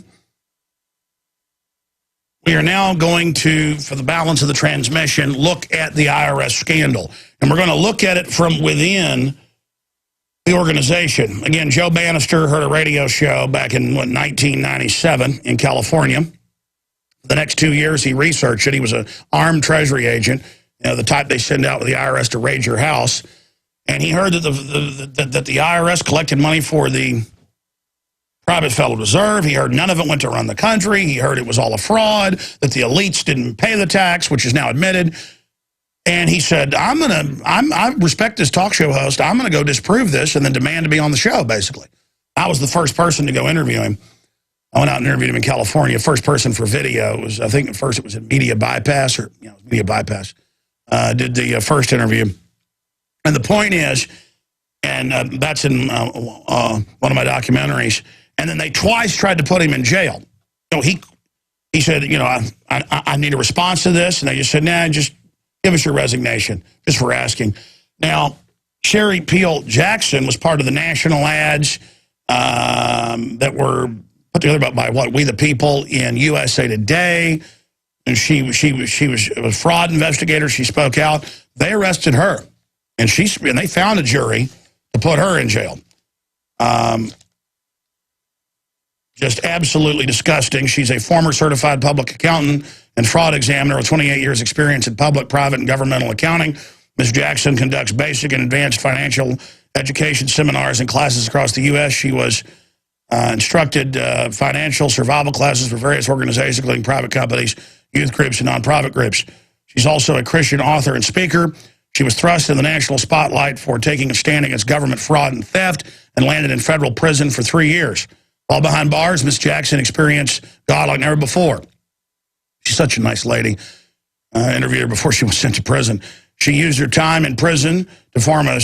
we are now going to, for the balance of the transmission, look at the IRS scandal. And we're going to look at it from within the organization. Again, Joe Banister heard a radio show back in 1997 in California. The next 2 years, he researched it. He was an armed Treasury agent, the type they send out with the IRS to raid your house. And he heard that the IRS collected money for the private Federal Reserve. He heard none of it went to run the country. He heard it was all a fraud, that the elites didn't pay the tax, which is now admitted. And he said, I respect this talk show host. I'm going to go disprove this and then demand to be on the show, basically. I was the first person to go interview him. I went out and interviewed him in California. First person for video. It was, I think at first it was at Media Bypass, or Media Bypass. Did the first interview. And the point is, and that's in one of my documentaries, and then they twice tried to put him in jail. So he said, I need a response to this. And they just said, nah, just give us your resignation, just for asking. Now, Sherry Peel Jackson was part of the national ads that were put together by We the People in USA Today. And she was a fraud investigator. She spoke out. They arrested her. And they found a jury to put her in jail. Just absolutely disgusting. She's a former certified public accountant and fraud examiner with 28 years experience in public, private, and governmental accounting. Ms. Jackson conducts basic and advanced financial education seminars and classes across the U.S. She was instructed financial survival classes for various organizations, including private companies, youth groups, and nonprofit groups. She's also a Christian author and speaker. She was thrust in the national spotlight for taking a stand against government fraud and theft and landed in federal prison for 3 years. While behind bars, Ms. Jackson experienced God like never before. She's such a nice lady. Interviewed her before she was sent to prison. She used her time in prison to form a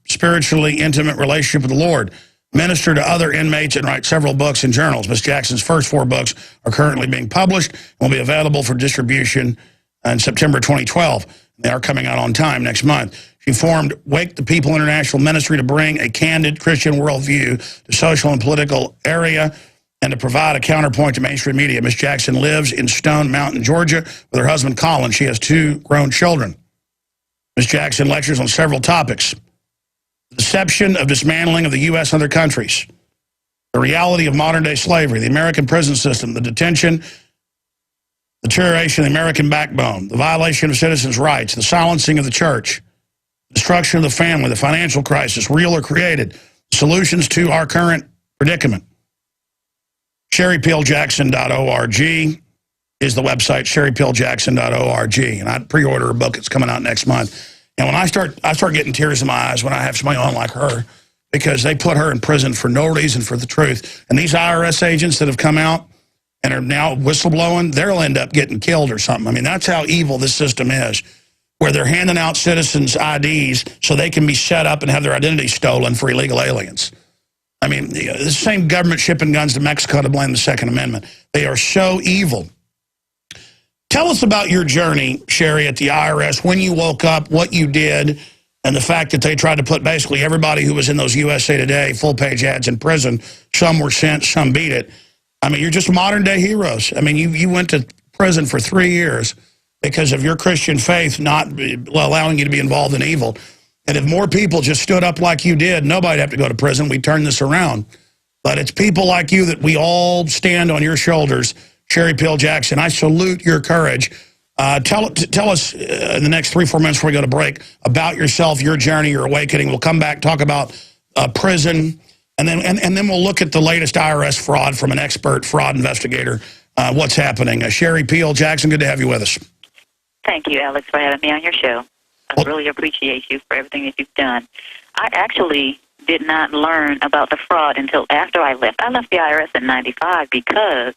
spiritually intimate relationship with the Lord, minister to other inmates, and write several books and journals. Ms. Jackson's first 4 books are currently being published and will be available for distribution in September 2012. They are coming out on time next month. She formed Wake the People International Ministry to bring a candid Christian worldview to social and political area and to provide a counterpoint to mainstream media. Ms. Jackson lives in Stone Mountain, Georgia, with her husband, Colin. She has 2 grown children. Ms. Jackson lectures on several topics. The deception of dismantling of the U.S. and other countries. The reality of modern-day slavery. The American prison system. The detention, deterioration of the American backbone. The violation of citizens' rights. The silencing of the church. Destruction of the family. The financial crisis, real or created. Solutions to our current predicament. SherryPeelJackson.org is the website, SherryPeelJackson.org. And I pre-order her book. It's coming out next month. And when I start getting tears in my eyes when I have somebody on like her, because they put her in prison for no reason for the truth. And these IRS agents that have come out and are now whistleblowing, they'll end up getting killed or something. I mean, that's how evil this system is, where they're handing out citizens' IDs so they can be set up and have their identity stolen for illegal aliens. I mean, the same government shipping guns to Mexico to blame the Second Amendment. They are so evil. Tell us about your journey, Sherry, at the IRS, when you woke up, what you did, and the fact that they tried to put basically everybody who was in those USA Today full-page ads in prison. Some were sent, some beat it. I mean, you're just modern-day heroes. I mean, you went to prison for 3 years because of your Christian faith not allowing you to be involved in evil. And if more people just stood up like you did, nobody'd have to go to prison. We'd turn this around. But it's people like you that we all stand on your shoulders. Sherry Peel Jackson, I salute your courage. Tell us in the next 3-4 minutes before we go to break about yourself, your journey, your awakening. We'll come back, talk about prison, and then we'll look at the latest IRS fraud from an expert fraud investigator. What's happening? Sherry Peel Jackson, good to have you with us. Thank you, Alex, for having me on your show. I really appreciate you for everything that you've done. I actually did not learn about the fraud until after I left. I left the IRS in '95 because,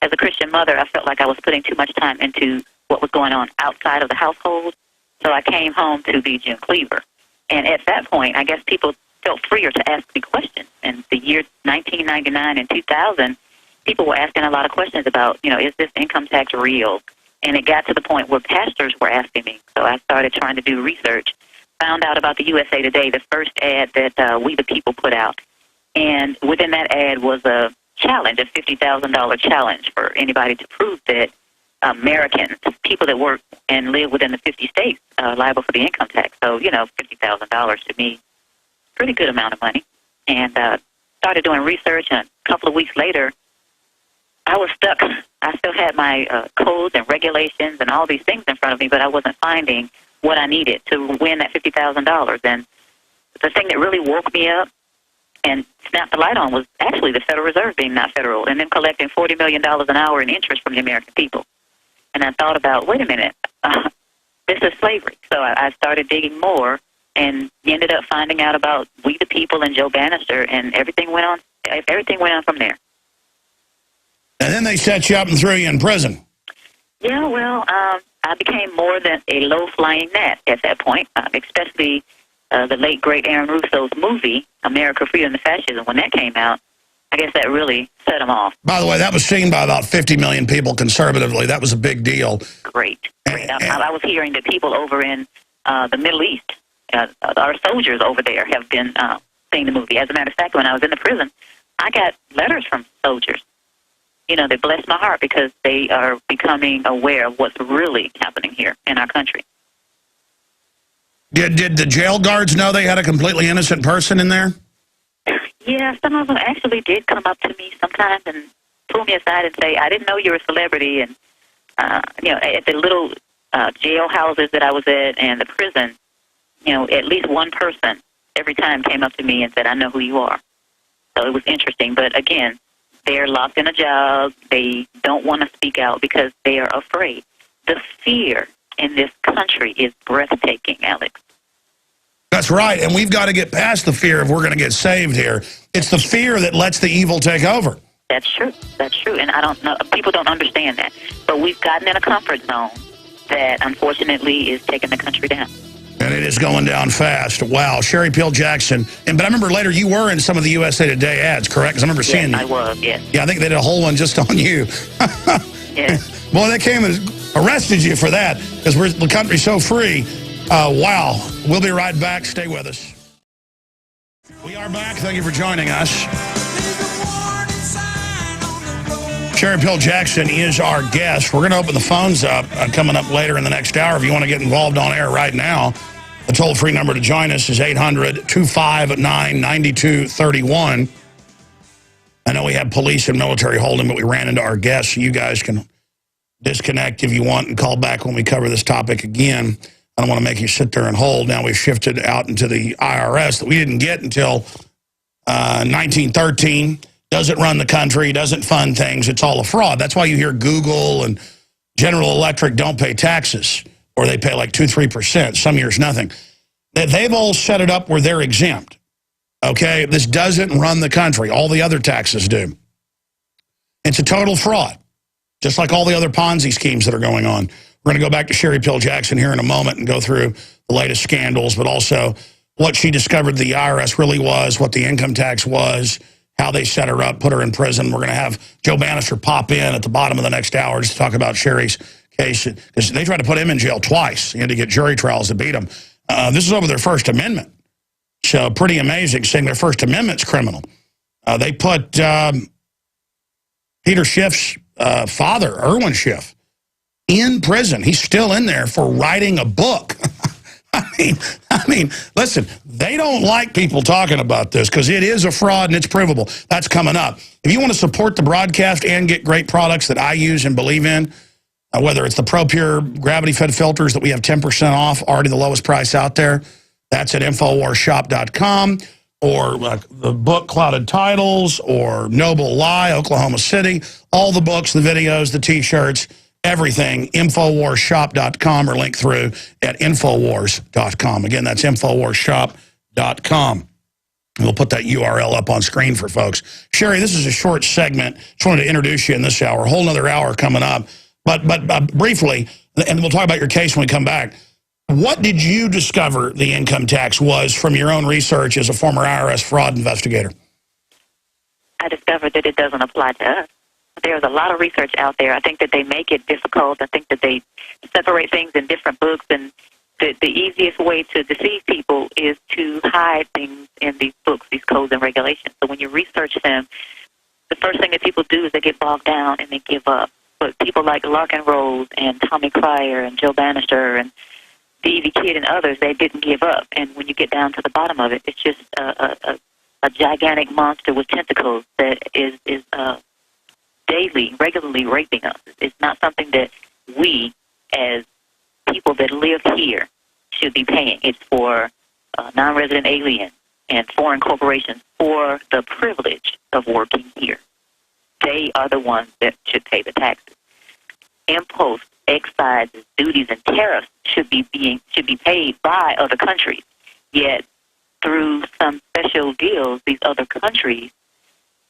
as a Christian mother, I felt like I was putting too much time into what was going on outside of the household. So I came home to be Jim Cleaver. And at that point, I guess people felt freer to ask me questions. In the year 1999 and 2000, people were asking a lot of questions about, is this income tax real? And it got to the point where pastors were asking me. So I started trying to do research, found out about the USA Today, the first ad that We the People put out. And within that ad was a challenge, a $50,000 challenge for anybody to prove that Americans, people that work and live within the 50 states, are liable for the income tax. So, $50,000 to me, pretty good amount of money. And started doing research, and a couple of weeks later, I was stuck. I still had my codes and regulations and all these things in front of me, but I wasn't finding what I needed to win that $50,000. And the thing that really woke me up and snapped the light on was actually the Federal Reserve being not federal and them collecting $40 million an hour in interest from the American people. And I thought about, wait a minute, this is slavery. So I started digging more and ended up finding out about We the People and Joe Banister, and everything went on from there. And then they set you up and threw you in prison. Yeah, well, I became more than a low-flying gnat at that point, especially the late, great Aaron Russo's movie, America, Freedom, and Fascism. When that came out, I guess that really set them off. By the way, that was seen by about 50 million people conservatively. That was a big deal. Great. I was hearing that people over in the Middle East, our soldiers over there, have been seeing the movie. As a matter of fact, when I was in the prison, I got letters from soldiers. They bless my heart because they are becoming aware of what's really happening here in our country. Did the jail guards know they had a completely innocent person in there? Yeah, some of them actually did come up to me sometimes and pull me aside and say, I didn't know you were a celebrity. And, at the little jail houses that I was at and the prison, at least one person every time came up to me and said, I know who you are. So it was interesting. But again, they're locked in a job. They don't want to speak out because they are afraid. The fear in this country is breathtaking, Alex. That's right, and we've got to get past the fear if we're going to get saved here. It's the fear that lets the evil take over. That's true. That's true, and I don't know. People don't understand that. But we've gotten in a comfort zone that, unfortunately, is taking the country down. And it is going down fast. Wow, Sherry Peel Jackson. But I remember later you were in some of the USA Today ads, correct? Because I remember seeing you. I was, yes. Yeah, I think they did a whole one just on you. Yes. Boy, they came as arrested you for that because the country's so free. Wow. We'll be right back. Stay with us. We are back. Thank you for joining us. Sherry Pill Jackson is our guest. We're going to open the phones up coming up later in the next hour. If you want to get involved on air right now, the toll-free number to join us is 800-259-9231. I know we have police and military holding, but we ran into our guests, so you guys can disconnect if you want and call back when we cover this topic again. I don't want to make you sit there and hold. Now we've shifted out into the IRS that we didn't get until 1913. Doesn't run the country, doesn't fund things. It's all a fraud. That's why you hear Google and General Electric don't pay taxes, or they pay like 2-3%. Some years, nothing. They've all set it up where they're exempt. Okay? This doesn't run the country. All the other taxes do. It's a total fraud, just like all the other Ponzi schemes that are going on. We're going to go back to Sherry Pill Jackson here in a moment and go through the latest scandals, but also what she discovered the IRS really was, what the income tax was, how they set her up, put her in prison. We're going to have Joe Banister pop in at the bottom of the next hour just to talk about Sherry's case, because they tried to put him in jail twice. He had to get jury trials to beat him. This is over their First Amendment. So pretty amazing, saying their First Amendment's criminal. They put Peter Schiff's father, Erwin Schiff, in prison. He's still in there for writing a book. I mean, listen, they don't like people talking about this because it is a fraud and it's provable. That's coming up. If you want to support the broadcast and get great products that I use and believe in, whether it's the ProPure gravity-fed filters that we have 10% off, already the lowest price out there, that's at InfoWarsShop.com, or the book Clouded Titles, or Noble Lie, Oklahoma City, all the books, the videos, the T-shirts, everything, InfoWarsShop.com, or link through at Infowars.com. Again, that's InfoWarsShop.com. We'll put that URL up on screen for folks. Sherry, this is a short segment. Just wanted to introduce you in this hour. A whole other hour coming up. But briefly, and we'll talk about your case when we come back, what did you discover the income tax was from your own research as a former IRS fraud investigator? I discovered that it doesn't apply to us. There's a lot of research out there. I think that they make it difficult. I think that they separate things in different books, and the easiest way to deceive people is to hide things in these books, these codes and regulations. So when you research them, the first thing that people do is they get bogged down and they give up. But people like Larkin Rose and Tommy Cryer and Joe Banister and Davey Kidd and others, they didn't give up. And when you get down to the bottom of it, it's just a gigantic monster with tentacles that is regularly raping us. It's not something that we, as people that live here, should be paying. It's for non-resident aliens and foreign corporations for the privilege of working here. They are the ones that should pay the taxes. Imposts, excises, duties, and tariffs should be paid by other countries. Yet, through some special deals, these other countries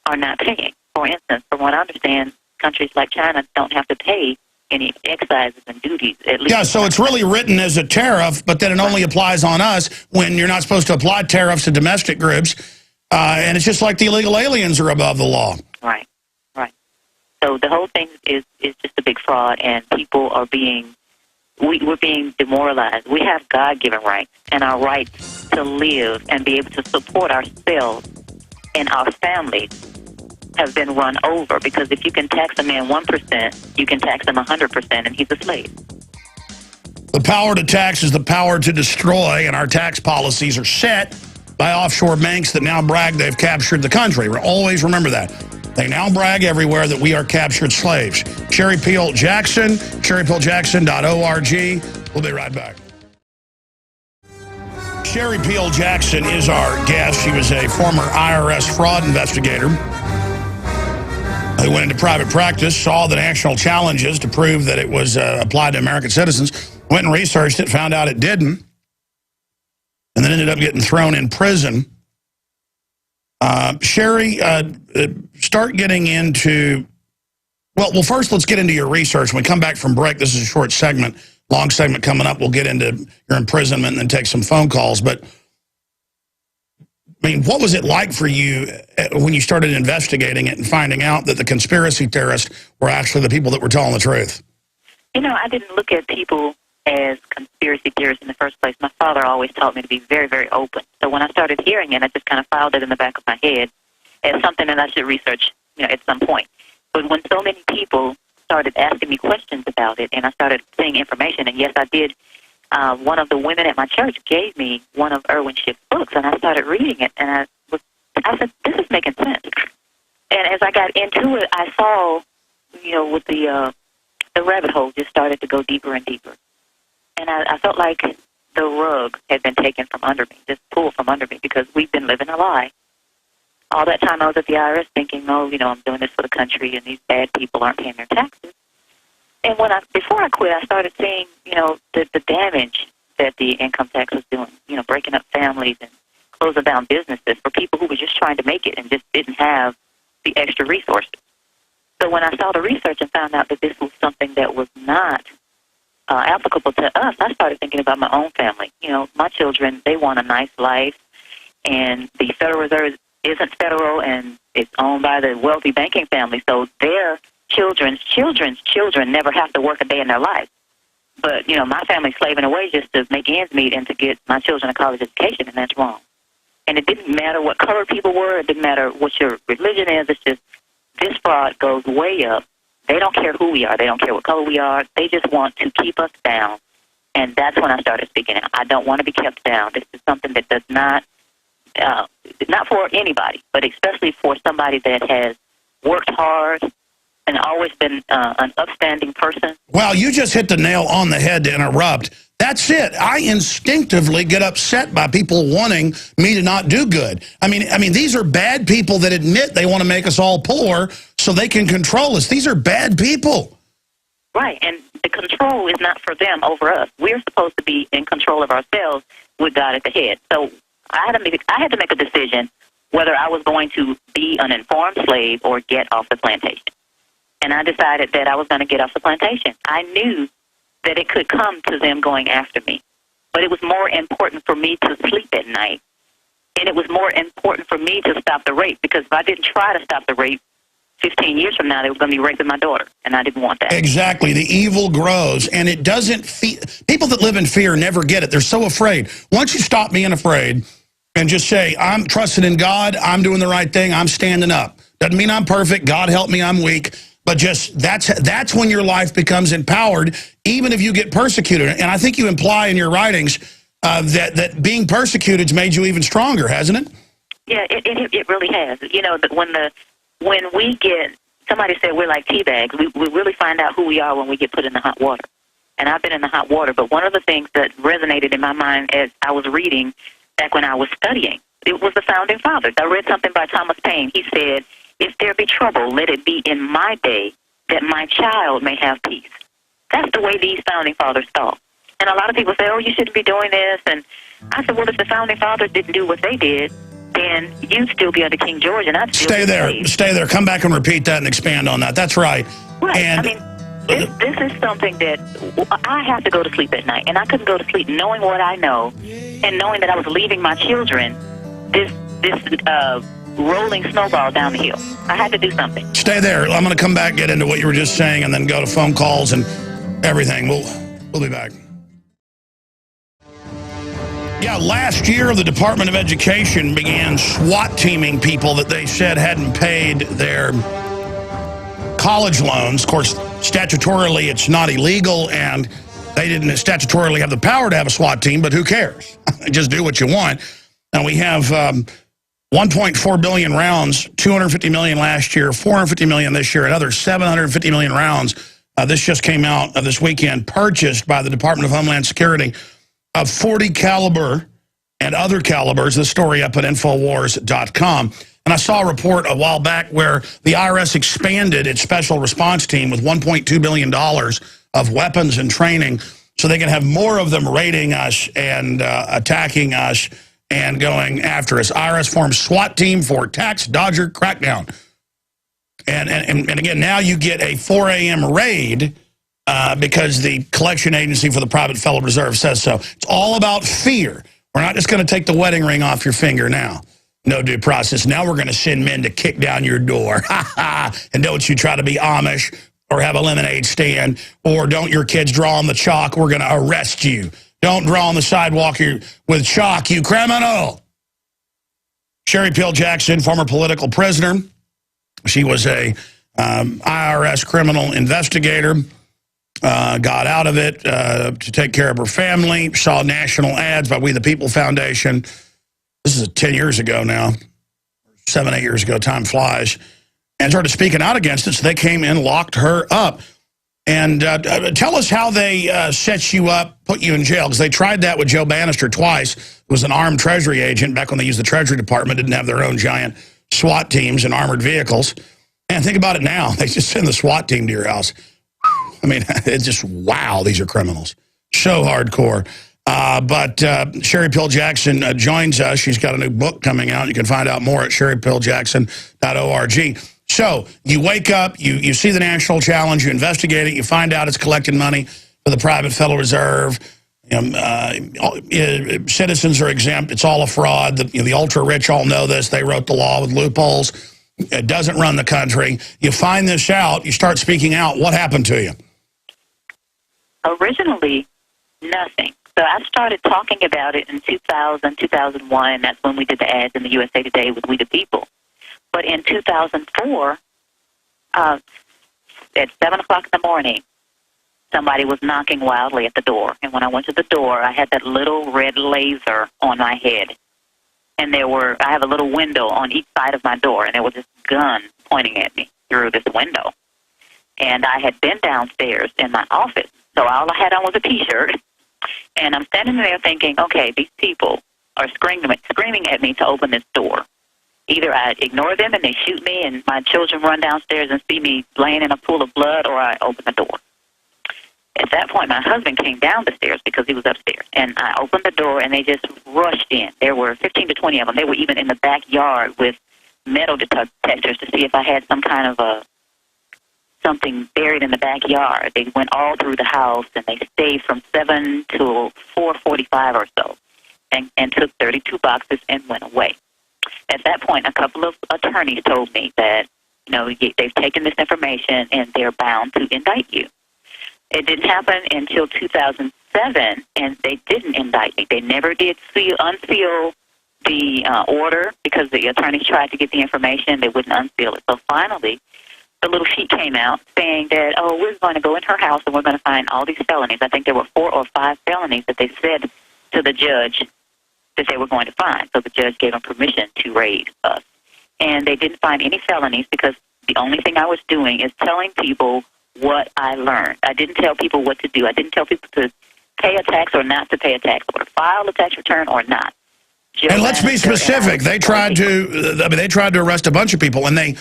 are not paying. For instance, from what I understand, countries like China don't have to pay any excises and duties. At least. Yeah, so it's really written as a tariff, but then it only applies on us when you're not supposed to apply tariffs to domestic groups. And it's just like the illegal aliens are above the law. Right, right. So the whole thing is just a big fraud, and people are we're being demoralized. We have God-given rights, and our rights to live and be able to support ourselves and our families have been run over, because if you can tax a man 1%, you can tax him 100%, and he's a slave. The power to tax is the power to destroy, and our tax policies are set by offshore banks that now brag they've captured the country. Always remember that. They now brag everywhere that we are captured slaves. Sherry Pill Jackson, sherrypilljackson.org. We'll be right back. Sherry Pill Jackson is our guest. She was a former IRS fraud investigator who went into private practice, saw the national challenges to prove that it was applied to American citizens, went and researched it, found out it didn't, and then ended up getting thrown in prison. Sherry, start getting into, well, first let's get into your research. When we come back from break, this is a short segment, long segment coming up. We'll get into your imprisonment and then take some phone calls. But, I mean, what was it like for you when you started investigating it and finding out that the conspiracy theorists were actually the people that were telling the truth? You know, I didn't look at people as conspiracy theorists in the first place. My father always taught me to be very, very open. So when I started hearing it, I just kind of filed it in the back of my head as something that I should research, at some point. But when so many people started asking me questions about it, and I started seeing information, and yes, I did. One of the women at my church gave me one of Erwin Schiff's books, and I started reading it, and I said, this is making sense. And as I got into it, I saw, with the rabbit hole just started to go deeper and deeper. And I felt like the rug had been taken from under me, just pulled from under me, because we've been living a lie. All that time I was at the IRS thinking, I'm doing this for the country, and these bad people aren't paying their taxes. And before I quit, I started seeing, the damage that the income tax was doing, breaking up families and closing down businesses for people who were just trying to make it and just didn't have the extra resources. So when I saw the research and found out that this was something that was not applicable to us, I started thinking about my own family. My children, they want a nice life, and the Federal Reserve isn't federal, and it's owned by the wealthy banking family, so their children's children never have to work a day in their life. But, my family's slaving away just to make ends meet and to get my children a college education, and that's wrong. And it didn't matter what color people were. It didn't matter what your religion is. It's just this fraud goes way up. They don't care who we are. They don't care what color we are. They just want to keep us down. And that's when I started speaking out. I don't want to be kept down. This is something that does not for anybody, but especially for somebody that has worked hard and always been an upstanding person. Well, you just hit the nail on the head to interrupt. That's it. I instinctively get upset by people wanting me to not do good. I mean, these are bad people that admit they want to make us all poor so they can control us. These are bad people. Right, and the control is not for them over us. We're supposed to be in control of ourselves with God at the head. So I had to make a decision whether I was going to be an informed slave or get off the plantation. And I decided that I was going to get off the plantation. I knew that it could come to them going after me. But it was more important for me to sleep at night. And it was more important for me to stop the rape, because if I didn't try to stop the rape, 15 years from now, they were going to be raping my daughter, and I didn't want that. Exactly. The evil grows, and it doesn't people that live in fear never get it. They're so afraid. Once you stop being afraid and just say, I'm trusting in God, I'm doing the right thing, I'm standing up. Doesn't mean I'm perfect. God help me, I'm weak. But just that's when your life becomes empowered, even if you get persecuted. And I think you imply in your writings that being persecuted has made you even stronger, hasn't it? Yeah, it really has. When we get, somebody said we're like tea bags, we really find out who we are when we get put in the hot water. And I've been in the hot water, but one of the things that resonated in my mind as I was reading back when I was studying, it was the Founding Fathers. I read something by Thomas Paine. He said, if there be trouble, let it be in my day, that my child may have peace. That's the way these Founding Fathers thought. And a lot of people say, oh, you shouldn't be doing this. And I said, well, if the Founding Fathers didn't do what they did, then you'd still be under King George, and I'd still Stay there. Stay there. Come back and repeat that and expand on that. That's right. Right. And this is something that I have to go to sleep at night, and I couldn't go to sleep knowing what I know and knowing that I was leaving my children this rolling snowball down the hill. I had to do something. Stay there. I'm going to come back, get into what you were just saying, and then go to phone calls and everything. We'll be back. Yeah, last year the Department of Education began SWAT teaming people that they said hadn't paid their college loans. Of course, statutorily it's not illegal, and they didn't statutorily have the power to have a SWAT team, but who cares? Just do what you want. And we have 1.4 billion rounds, 250 million last year, 450 million this year, another 750 million rounds. This just came out this weekend, purchased by the Department of Homeland Security. Of 40 caliber and other calibers, the story up at Infowars.com. And I saw a report a while back where the IRS expanded its special response team with $1.2 billion of weapons and training so they can have more of them raiding us and attacking us and going after us. IRS forms SWAT team for tax dodger crackdown. And again, now you get a 4 a.m. raid because the collection agency for the private Federal Reserve says so. It's all about fear. We're not just going to take the wedding ring off your finger now. No due process. Now we're going to send men to kick down your door. And don't you try to be Amish or have a lemonade stand, or don't your kids draw on the chalk, we're going to arrest you. Don't draw on the sidewalk with chalk, you criminal. Sherry Peel Jackson, former political prisoner. She was a IRS criminal investigator, got out of it to take care of her family, saw national ads by We the People Foundation. This is 10 years ago now, 7, 8 years ago, time flies, and started speaking out against it, so they came in, locked her up. And tell us how they set you up, put you in jail, because they tried that with Joe Banister twice. It was an armed Treasury agent back when they used the Treasury Department, didn't have their own giant SWAT teams and armored vehicles. And think about it now. They just send the SWAT team to your house. I mean, it's just, wow, these are criminals. So hardcore. But Sherry Peel Jackson joins us. She's got a new book coming out. You can find out more at sherrypeeljackson.org. So you wake up, you see the national challenge, you investigate it, you find out it's collecting money for the private Federal Reserve. Citizens are exempt. It's all a fraud. The ultra-rich all know this. They wrote the law with loopholes. It doesn't run the country. You find this out. You start speaking out. What happened to you? Originally, nothing. So I started talking about it in 2000, 2001, and that's when we did the ads in the USA Today with We the People. But in 2004, at 7 o'clock in the morning, somebody was knocking wildly at the door. And when I went to the door, I had that little red laser on my head. And I have a little window on each side of my door, and there was this gun pointing at me through this window. And I had been downstairs in my office, so all I had on was a T-shirt. And I'm standing there thinking, okay, these people are screaming at me to open this door. Either I ignore them and they shoot me and my children run downstairs and see me laying in a pool of blood, or I open the door. At that point, my husband came down the stairs because he was upstairs. And I opened the door and they just rushed in. There were 15 to 20 of them. They were even in the backyard with metal detectors to see if I had some kind of something buried in the backyard. They went all through the house and they stayed from 7 to 4:45 or so and took 32 boxes and went away. At that point, a couple of attorneys told me that, they've taken this information and they're bound to indict you. It didn't happen until 2007, and they didn't indict me. They never did unseal the order because the attorneys tried to get the information. They wouldn't unseal it. So finally, the little sheet came out saying that, we're going to go in her house and we're going to find all these felonies. I think there were 4 or 5 felonies that they said to the judge that they were going to find. So the judge gave them permission to raid us. And they didn't find any felonies because the only thing I was doing is telling people what I learned. I didn't tell people what to do. I didn't tell people to pay a tax or not to pay a tax, or file a tax return or not. And let's be specific. They tried to arrest a bunch of people, and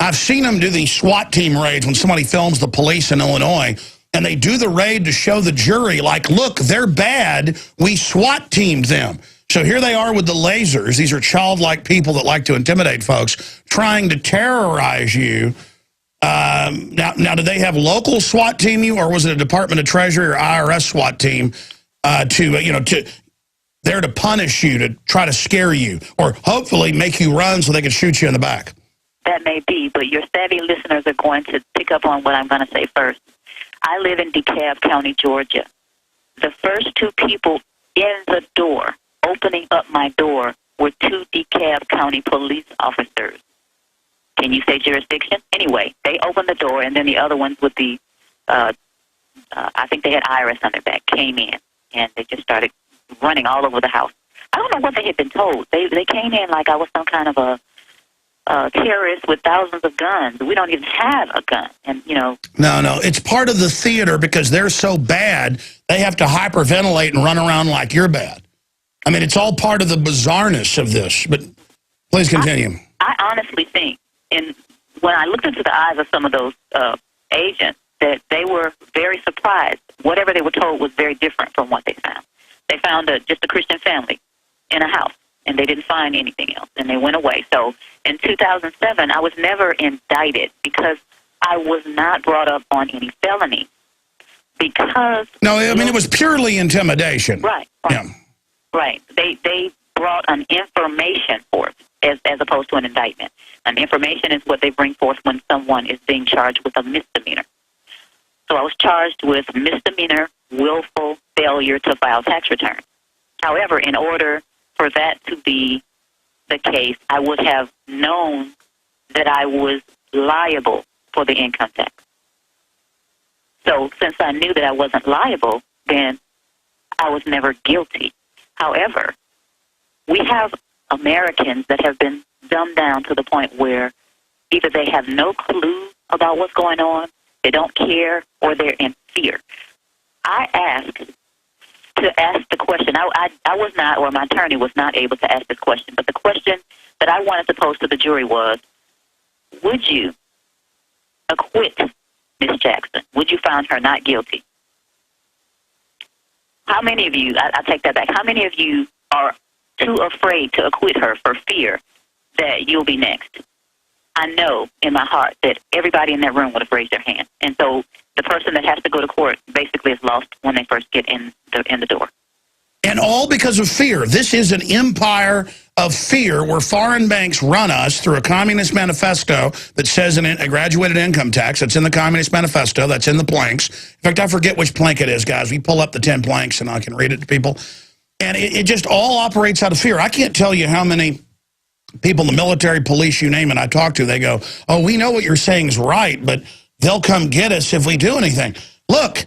I've seen them do these SWAT team raids when somebody films the police in Illinois, and they do the raid to show the jury, like, look, they're bad. We SWAT teamed them. So here they are with the lasers. These are childlike people that like to intimidate folks, trying to terrorize you. Now, do they have local SWAT team you, or was it a Department of Treasury or IRS SWAT team there to punish you, to try to scare you, or hopefully make you run so they can shoot you in the back? That may be, but your savvy listeners are going to pick up on what I'm going to say first. I live in DeKalb County, Georgia. The first 2 people in the door, opening up my door, were 2 DeKalb County police officers. Can you say jurisdiction? Anyway, they opened the door, and then the other ones with the, I think they had IRS on their back, came in, and they just started running all over the house. I don't know what they had been told. They came in like I was some kind of a terrorist with thousands of guns. We don't even have a gun, and No, it's part of the theater because they're so bad, they have to hyperventilate and run around like you're bad. I mean, it's all part of the bizarreness of this, but please continue. I honestly think, and when I looked into the eyes of some of those agents, that they were very surprised. Whatever they were told was very different from what they found. They found just a Christian family in a house, and they didn't find anything else, and they went away. So in 2007, I was never indicted because I was not brought up on any felony. Because it was purely intimidation. Right. Yeah. Right. They brought an information force. as opposed to an indictment. An information is what they bring forth when someone is being charged with a misdemeanor. So I was charged with misdemeanor willful failure to file tax return. However, in order for that to be the case, I would have known that I was liable for the income tax. So since I knew that I wasn't liable, then I was never guilty. However, we have Americans that have been dumbed down to the point where either they have no clue about what's going on, they don't care, or they're in fear. I asked to ask the question. I was not, or my attorney was not able to ask this question, but the question that I wanted to pose to the jury was, would you acquit Ms. Jackson? Would you find her not guilty? How many of you, I take that back, how many of you are too afraid to acquit her for fear that you'll be next? I know in my heart that everybody in that room would have raised their hand. And so the person that has to go to court basically is lost when they first get in the door. And all because of fear. This is an empire of fear where foreign banks run us through a communist manifesto that says a graduated income tax. That's in the communist manifesto. That's in the planks. In fact, I forget which plank it is, guys. We pull up the 10 planks and I can read it to people. And it just all operates out of fear. I can't tell you how many people in the military, police, you name it, I talk to, they go, oh, we know what you're saying is right, but they'll come get us if we do anything. Look,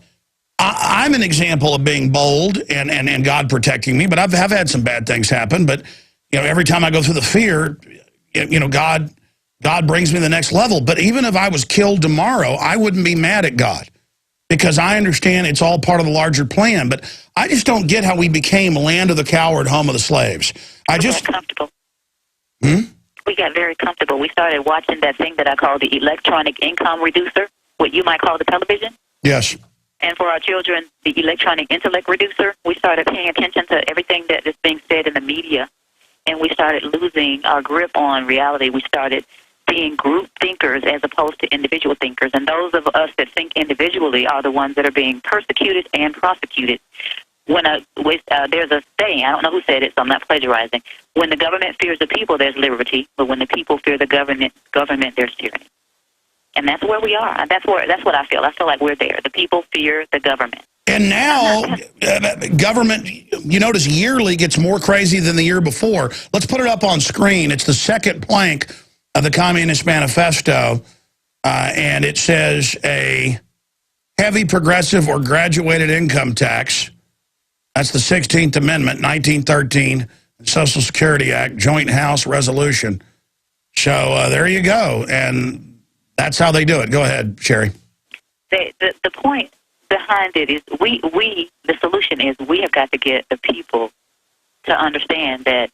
I'm an example of being bold and God protecting me, but I've had some bad things happen. But, you know, every time I go through the fear, you know, God brings me to the next level. But even if I was killed tomorrow, I wouldn't be mad at God because I understand it's all part of the larger plan. But I just don't get how we became land of the coward, home of the slaves. We got comfortable. We got very comfortable. We started watching that thing that I call the electronic income reducer, what you might call the television. Yes. And for our children, the electronic intellect reducer. We started paying attention to everything that is being said in the media, and we started losing our grip on reality. We started being group thinkers as opposed to individual thinkers, and those of us that think individually are the ones that are being persecuted and prosecuted. When there's a saying, I don't know who said it, so I'm not plagiarizing. When the government fears the people, there's liberty, but when the people fear the government, there's tyranny. And that's where we are. That's what I feel. I feel like we're there. The people fear the government. And now, government, you notice, yearly gets more crazy than the year before. Let's put it up on screen. It's the second plank of the Communist Manifesto, and it says a heavy progressive or graduated income tax. That's the 16th Amendment, 1913, Social Security Act, Joint House Resolution. So there you go. And that's how they do it. Go ahead, Sherry. The point behind it is the solution is we have got to get the people to understand that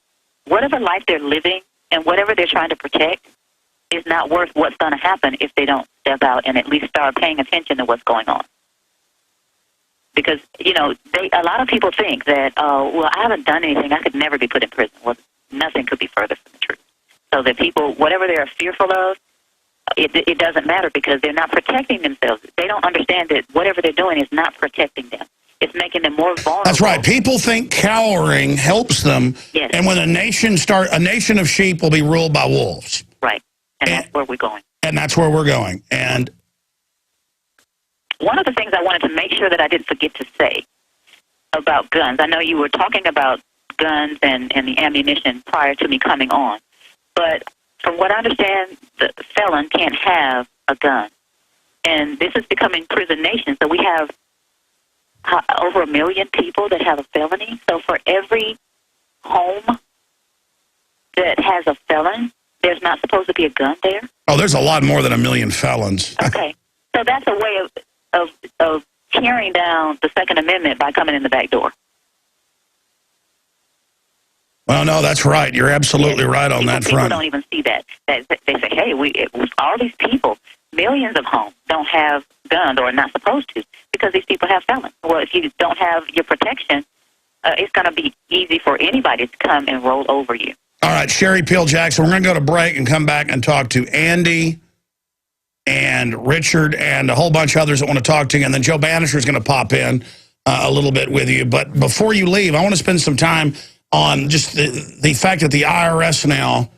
whatever life they're living and whatever they're trying to protect is not worth what's going to happen if they don't step out and at least start paying attention to what's going on. Because, you know, a lot of people think that, well, I haven't done anything. I could never be put in prison. Well, nothing could be further from the truth. So that people, whatever they're fearful of, it doesn't matter because they're not protecting themselves. They don't understand that whatever they're doing is not protecting them. It's making them more vulnerable. That's right. People think cowering helps them. Yes. And when a nation of sheep will be ruled by wolves. Right. And that's where we're going. And that's where we're going. And one of the things I wanted to make sure that I didn't forget to say about guns, I know you were talking about guns and the ammunition prior to me coming on, but from what I understand, the felon can't have a gun. And this is becoming prison nation, so we have over 1 million people that have a felony. So for every home that has a felon, there's not supposed to be a gun there? Oh, there's a lot more than 1 million felons. Okay. So that's a way of tearing down the Second Amendment by coming in the back door. Well, no, that's right. You're absolutely right on that front. People don't even see that. They say, hey, all these people, millions of homes don't have guns or are not supposed to because these people have felons. Well, if you don't have your protection, it's going to be easy for anybody to come and roll over you. All right, Sherry Peel Jackson, we're going to go to break and come back and talk to Andy and Richard and a whole bunch of others that want to talk to you. And then Joe Banister is going to pop in a little bit with you. But before you leave, I want to spend some time on just the fact that the IRS now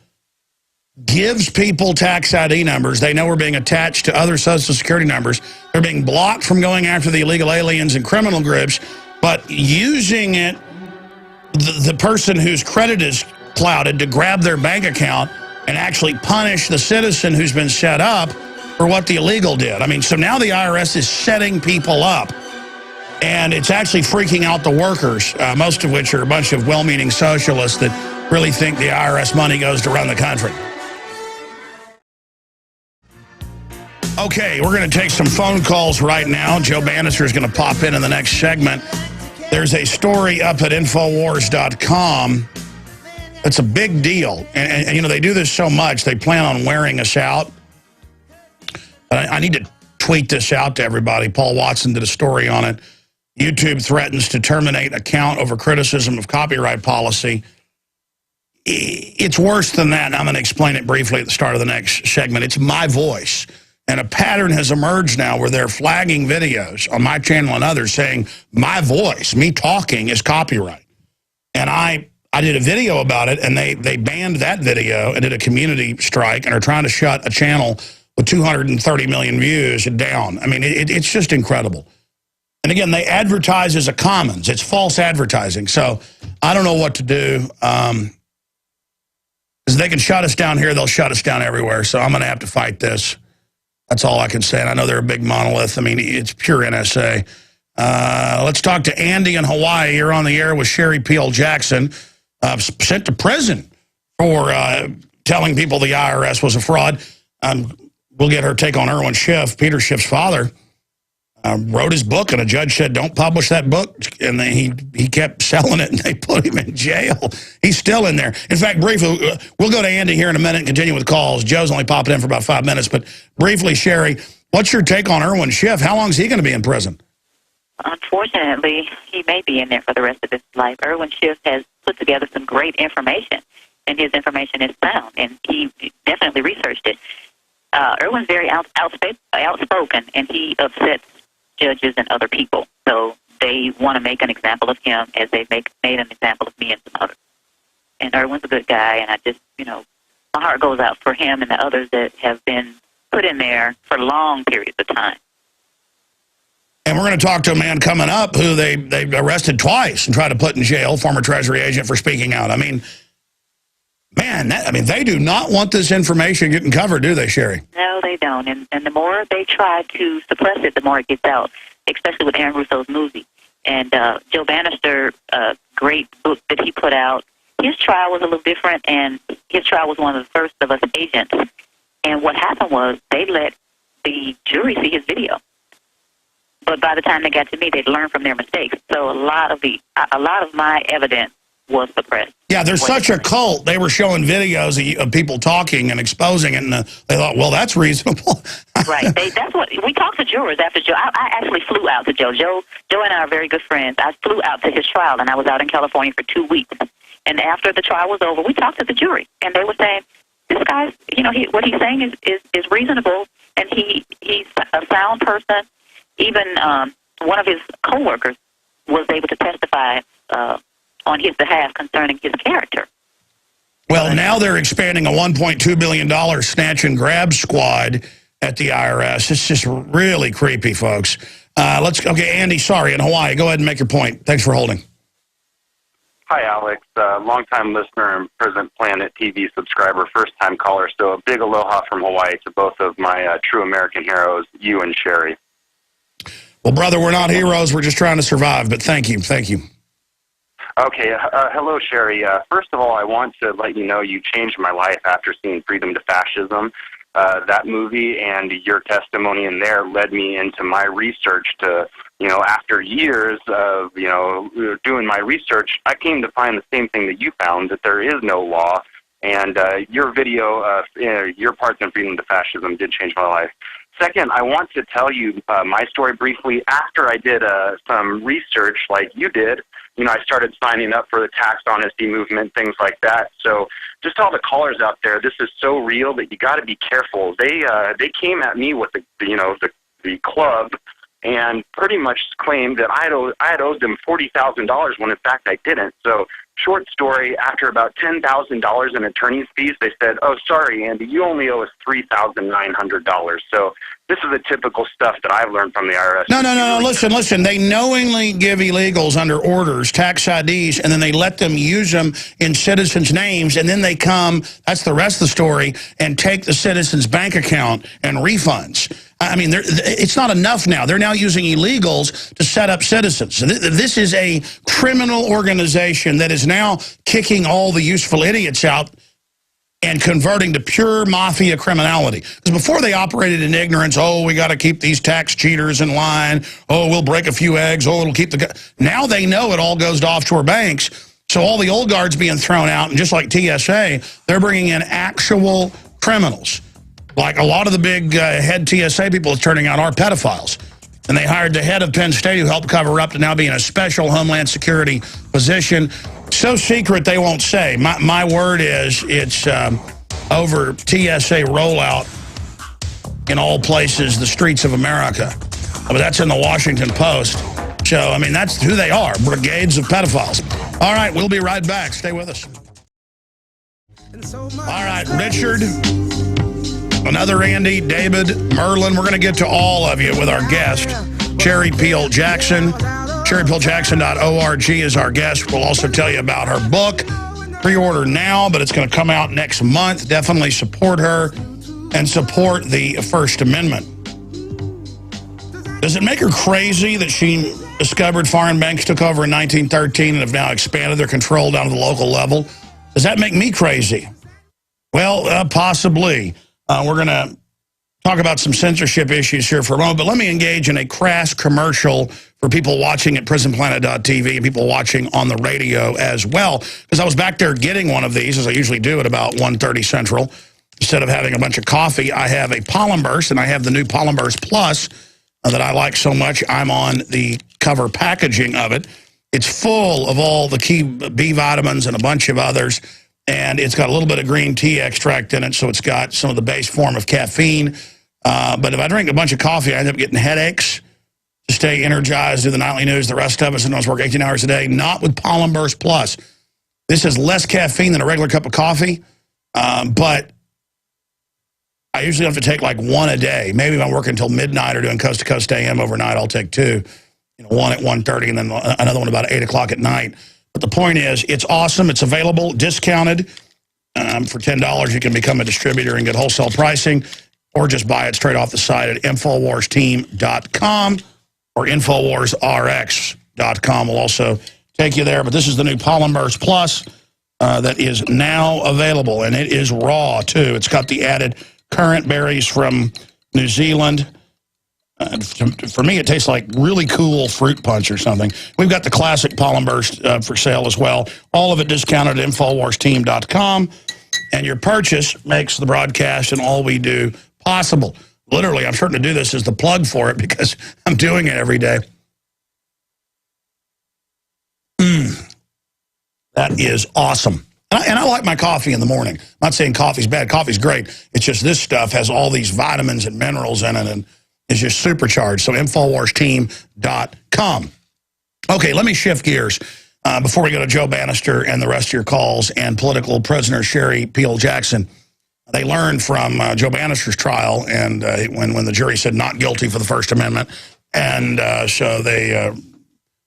gives people tax ID numbers. They know we're being attached to other Social Security numbers. They're being blocked from going after the illegal aliens and criminal groups, but using it, the person whose credit is clouded, to grab their bank account and actually punish the citizen who's been set up for what the illegal did. I mean, so now the IRS is setting people up, and it's actually freaking out the workers, most of which are a bunch of well-meaning socialists that really think the IRS money goes to run the country. Okay, we're going to take some phone calls right now. Joe Banister is going to pop in the next segment. There's a story up at Infowars.com. It's a big deal. And, you know, they do this so much, they plan on wearing us out. I need to tweet this out to everybody. Paul Watson did a story on it. YouTube threatens to terminate account over criticism of copyright policy. It's worse than that, and I'm going to explain it briefly at the start of the next segment. It's my voice. And a pattern has emerged now where they're flagging videos on my channel and others saying my voice, me talking, is copyright. And I did a video about it, and they banned that video and did a community strike and are trying to shut a channel with 230 million views down. I mean, it's just incredible. And again, they advertise as a commons. It's false advertising. So I don't know what to do. Because they can shut us down here, they'll shut us down everywhere. So I'm going to have to fight this. That's all I can say. And I know they're a big monolith. I mean, it's pure NSA. Let's talk to Andy in Hawaii. You're on the air with Sherry Peel Jackson, sent to prison for telling people the IRS was a fraud. We'll get her take on Irwin Schiff. Peter Schiff's father wrote his book, and a judge said, don't publish that book. And then he kept selling it, and they put him in jail. He's still in there. In fact, briefly, we'll go to Andy here in a minute and continue with calls. Joe's only popping in for about 5 minutes. But briefly, Sherry, what's your take on Irwin Schiff? How long is he going to be in prison? Unfortunately, he may be in there for the rest of his life. Irwin Schiff has put together some great information, and his information is sound, and he definitely researched it. Irwin's very outspoken, and he upsets judges and other people. So they want to make an example of him as they made an example of me and some others. And Irwin's a good guy, and I just, my heart goes out for him and the others that have been put in there for long periods of time. And we're going to talk to a man coming up who they arrested twice and tried to put in jail, former Treasury agent, for speaking out. I mean, man, they do not want this information getting covered, do they, Sherry? No, they don't. And the more they try to suppress it, the more it gets out, especially with Aaron Russo's movie. And Joe Banister, great book that he put out, his trial was a little different, and his trial was one of the first of us agents. And what happened was they let the jury see his video. But by the time they got to me, they'd learned from their mistakes. So a lot of my evidence was suppressed. Yeah, there's such a cult. They were showing videos of people talking and exposing it, and they thought, well, that's reasonable. Right. That's what we talked to jurors after Joe. I actually flew out to Joe. Joe and I are very good friends. I flew out to his trial, and I was out in California for 2 weeks. And after the trial was over, we talked to the jury, and they were saying, this guy's, what he's saying is reasonable, and he's a sound person. Even one of his coworkers was able to testify on his behalf concerning his character. Well, now they're expanding a $1.2 billion snatch and grab squad at the IRS. It's just really creepy, folks. Okay, Andy, sorry, in Hawaii. Go ahead and make your point. Thanks for holding. Hi, Alex. Longtime listener and Present Planet TV subscriber, first-time caller. So a big aloha from Hawaii to both of my true American heroes, you and Sherry. Well, brother, we're not heroes. We're just trying to survive, but thank you. Thank you. Okay. Hello, Sherry. First of all, I want to let you know you changed my life after seeing Freedom to Fascism. That movie and your testimony in there led me into my research to, after years of, doing my research, I came to find the same thing that you found, that there is no law. And your video, your parts in Freedom to Fascism did change my life. Second, I want to tell you my story briefly. After I did some research like you did, I started signing up for the tax honesty movement, things like that. So just all the callers out there, this is so real that you got to be careful. They came at me with the club and pretty much claimed that I had owed them $40,000 when in fact I didn't. So short story, after about $10,000 in attorney's fees, they said, "Oh, sorry, Andy, you only owe us $3,900. So this is the typical stuff that I've learned from the IRS. No. Listen. They knowingly give illegals under orders tax IDs, and then they let them use them in citizens' names, and then they come, that's the rest of the story, and take the citizen's bank account and refunds. I mean, it's not enough now. They're now using illegals to set up citizens. This is a criminal organization that is now kicking all the useful idiots out and converting to pure mafia criminality. Because before they operated in ignorance, oh, we got to keep these tax cheaters in line. Oh, we'll break a few eggs. Oh, it'll keep the... Now they know it all goes to offshore banks. So all the old guards being thrown out, and just like TSA, they're bringing in actual criminals. Like a lot of the big head TSA people is turning out are pedophiles. And they hired the head of Penn State who helped cover up to now be in a special Homeland Security position. So secret they won't say. My word is it's over TSA rollout in all places, the streets of America. But that's in the Washington Post. So, I mean, that's who they are, brigades of pedophiles. All right, we'll be right back. Stay with us. All right, Richard, another Andy, David, Merlin. We're going to get to all of you with our guest, Cherry Peel Jackson. CherryPeelJackson.org is our guest. We'll also tell you about her book. Pre-order now, but it's going to come out next month. Definitely support her and support the First Amendment. Does it make her crazy that she discovered foreign banks took over in 1913 and have now expanded their control down to the local level? Does that make me crazy? Well, possibly. We're going to talk about some censorship issues here for a moment, but let me engage in a crass commercial for people watching at prisonplanet.tv and people watching on the radio as well, because I was back there getting one of these, as I usually do at about 1:30 Central. Instead of having a bunch of coffee, I have a Pollen Burst, and I have the new Pollen Burst Plus that I like so much. I'm on the cover packaging of it. It's full of all the key B vitamins and a bunch of others, and it's got a little bit of green tea extract in it, so it's got some of the base form of caffeine. But if I drink a bunch of coffee, I end up getting headaches. To stay energized, do the nightly news, the rest of us, and I work 18 hours a day. Not with Pollen Burst Plus. This has less caffeine than a regular cup of coffee, but I usually have to take like one a day. Maybe if I'm working until midnight or doing Coast to Coast AM overnight, I'll take two. One at 1:30 and then another one about 8 o'clock at night. But the point is, it's awesome. It's available, discounted. For $10, you can become a distributor and get wholesale pricing, or just buy it straight off the site at InfoWarsTeam.com or InfoWarsRx.com will also take you there. But this is the new Pollen Burst Plus that is now available, and it is raw, too. It's got the added currant berries from New Zealand. For me, it tastes like really cool fruit punch or something. We've got the classic Pollen Burst for sale as well. All of it discounted at InfoWarsTeam.com. And your purchase makes the broadcast and all we do possible. Literally, I'm starting to do this as the plug for it because I'm doing it every day. That is awesome. And I like my coffee in the morning. I'm not saying coffee's bad. Coffee's great. It's just this stuff has all these vitamins and minerals in it and is just supercharged. So InfoWarsTeam.com. Okay, let me shift gears before we go to Joe Banister and the rest of your calls and political prisoner Cherry Peel Jackson. They learned from Joe Banister's trial and when the jury said not guilty for the First Amendment. And so they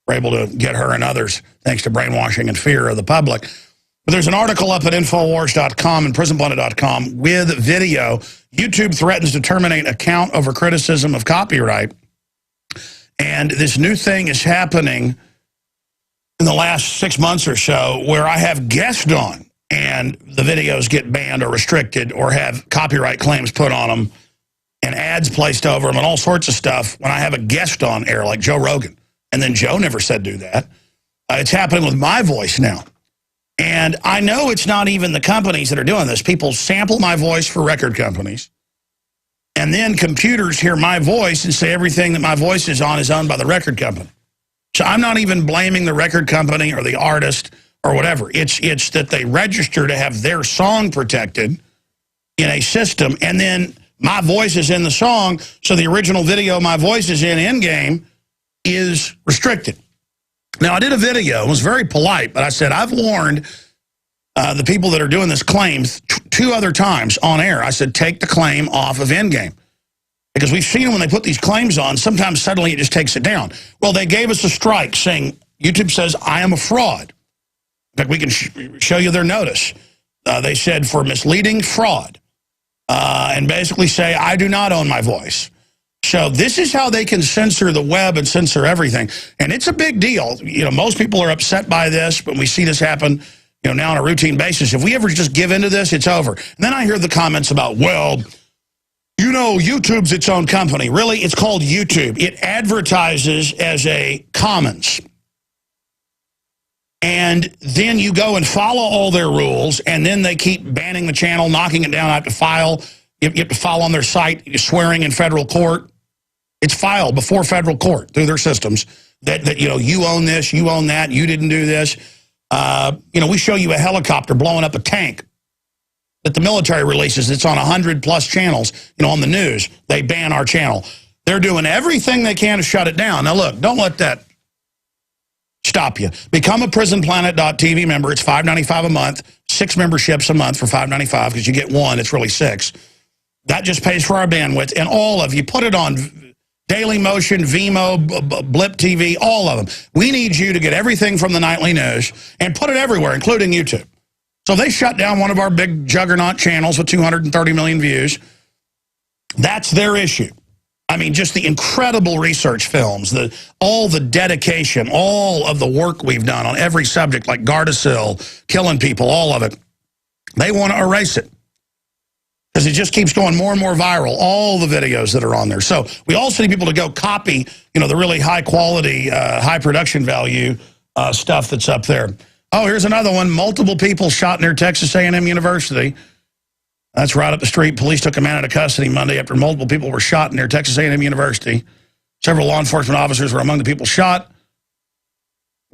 were able to get her and others thanks to brainwashing and fear of the public. But there's an article up at Infowars.com and PrisonPlanet.com with video. YouTube threatens to terminate account over criticism of copyright. And this new thing is happening in the last 6 months or so where I have guests on and the videos get banned or restricted or have copyright claims put on them and ads placed over them and all sorts of stuff when I have a guest on air like Joe Rogan. And then Joe never said do that. It's happening with my voice now. And I know it's not even the companies that are doing this. People sample my voice for record companies. And then computers hear my voice and say everything that my voice is on is owned by the record company. So I'm not even blaming the record company or the artist or whatever. It's that they register to have their song protected in a system. And then my voice is in the song, so the original video my voice is in game is restricted. Now, I did a video. It was very polite, but I said, I've warned the people that are doing this claim 2 other times on air. I said, take the claim off of Endgame. Because we've seen when they put these claims on, sometimes suddenly it just takes it down. Well, they gave us a strike saying, YouTube says, I am a fraud. In fact, we can show you their notice. They said for misleading fraud. And basically say, I do not own my voice. So this is how they can censor the web and censor everything. And it's a big deal. You know, most people are upset by this, but we see this happen, you know, now on a routine basis. If we ever just give into this, it's over. And then I hear the comments about, well, you know, YouTube's its own company. Really, it's called YouTube. It advertises as a commons. And then you go and follow all their rules, and then they keep banning the channel, knocking it down. I have to file. You have to file on their site, swearing in federal court. It's filed before federal court through their systems that you know, you own this, you own that, you didn't do this. You know, we show you a helicopter blowing up a tank that the military releases. It's on 100+ channels, you know, on the news. They ban our channel. They're doing everything they can to shut it down. Now, look, don't let that stop you. Become a prisonplanet.tv member. It's $5.95 a month, 6 memberships a month for $5.95 because you get 1. It's really 6. That just pays for our bandwidth. And all of you, put it on Daily Motion, Vimeo, Blip TV, all of them. We need you to get everything from the nightly news and put it everywhere, including YouTube. So they shut down one of our big juggernaut channels with 230 million views. That's their issue. I mean, just the incredible research films, all the dedication, all of the work we've done on every subject, like Gardasil, killing people, all of it. They want to erase it because it just keeps going more and more viral, all the videos that are on there. So we also need people to go copy, you know, the really high quality, high production value stuff that's up there. Oh, here's another one. Multiple people shot near Texas A&M University. That's right up the street. Police took a man out of custody Monday after multiple people were shot near Texas A&M University. Several law enforcement officers were among the people shot.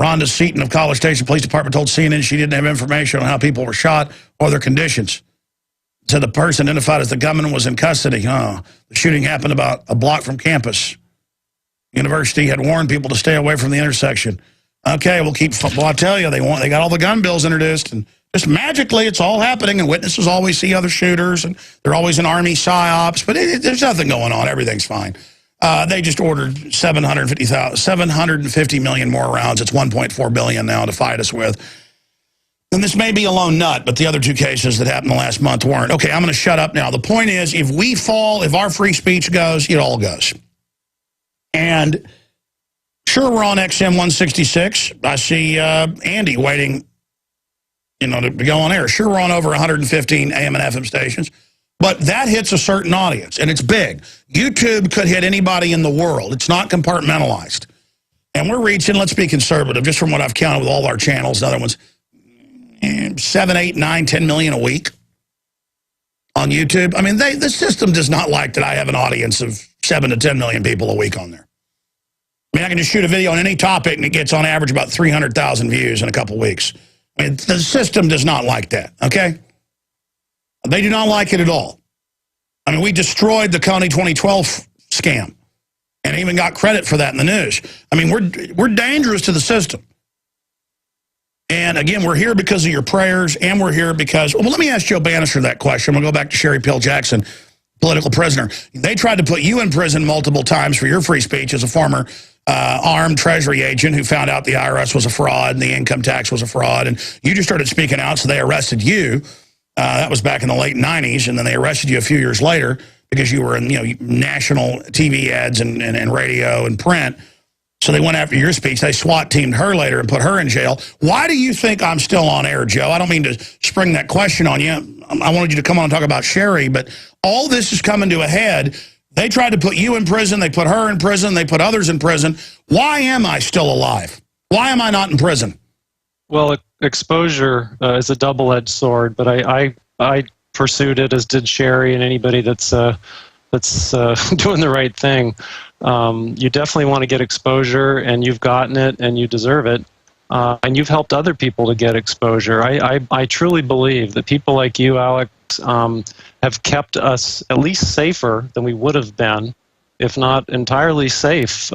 Rhonda Seaton of College Station Police Department told CNN she didn't have information on how people were shot or their conditions. Said the person identified as the gunman was in custody. The shooting happened about a block from campus. University had warned people to stay away from the intersection. Okay, we'll keep. Well, I tell you, they got all the gun bills introduced, and just magically, it's all happening. And witnesses always see other shooters, and they're always in Army psyops. But there's nothing going on. Everything's fine. They just ordered 750 million more rounds. It's 1.4 billion now to fight us with. And this may be a lone nut, but the other 2 cases that happened the last month weren't. Okay, I'm going to shut up now. The point is, if we fall, if our free speech goes, it all goes. And sure, we're on XM 166. I see Andy waiting, you know, to go on air. Sure, we're on over 115 AM and FM stations. But that hits a certain audience, and it's big. YouTube could hit anybody in the world. It's not compartmentalized. And we're reaching, let's be conservative, just from what I've counted with all our channels and other ones, 7, 8, 9, 10 million a week on YouTube. I mean, the system does not like that I have an audience of 7 to 10 million people a week on there. I mean, I can just shoot a video on any topic, and it gets on average about 300,000 views in a couple weeks. I mean, the system does not like that, okay? They do not like it at all. I mean, we destroyed the Coney 2012 scam and even got credit for that in the news. I mean, we're dangerous to the system. And, again, we're here because of your prayers, and we're here because... Well, let me ask Joe Banister that question. We'll go back to Sherry Pill Jackson, political prisoner. They tried to put you in prison multiple times for your free speech as a former armed Treasury agent who found out the IRS was a fraud and the income tax was a fraud, and you just started speaking out, so they arrested you. That was back in the late 90s, and then they arrested you a few years later because you were in, you know, national TV ads and radio and print. So they went after your speech. They SWAT teamed her later and put her in jail. Why do you think I'm still on air, Joe? I don't mean to spring that question on you. I wanted you to come on and talk about Sherry, but all this is coming to a head. They tried to put you in prison. They put her in prison. They put others in prison. Why am I still alive? Why am I not in prison? Well, exposure is a double-edged sword, but I pursued it, as did Sherry and anybody that's doing the right thing. You definitely want to get exposure, and you've gotten it, and you deserve it. and you've helped other people to get exposure. I truly believe that people like you, Alex, have kept us at least safer than we would have been, if not entirely safe.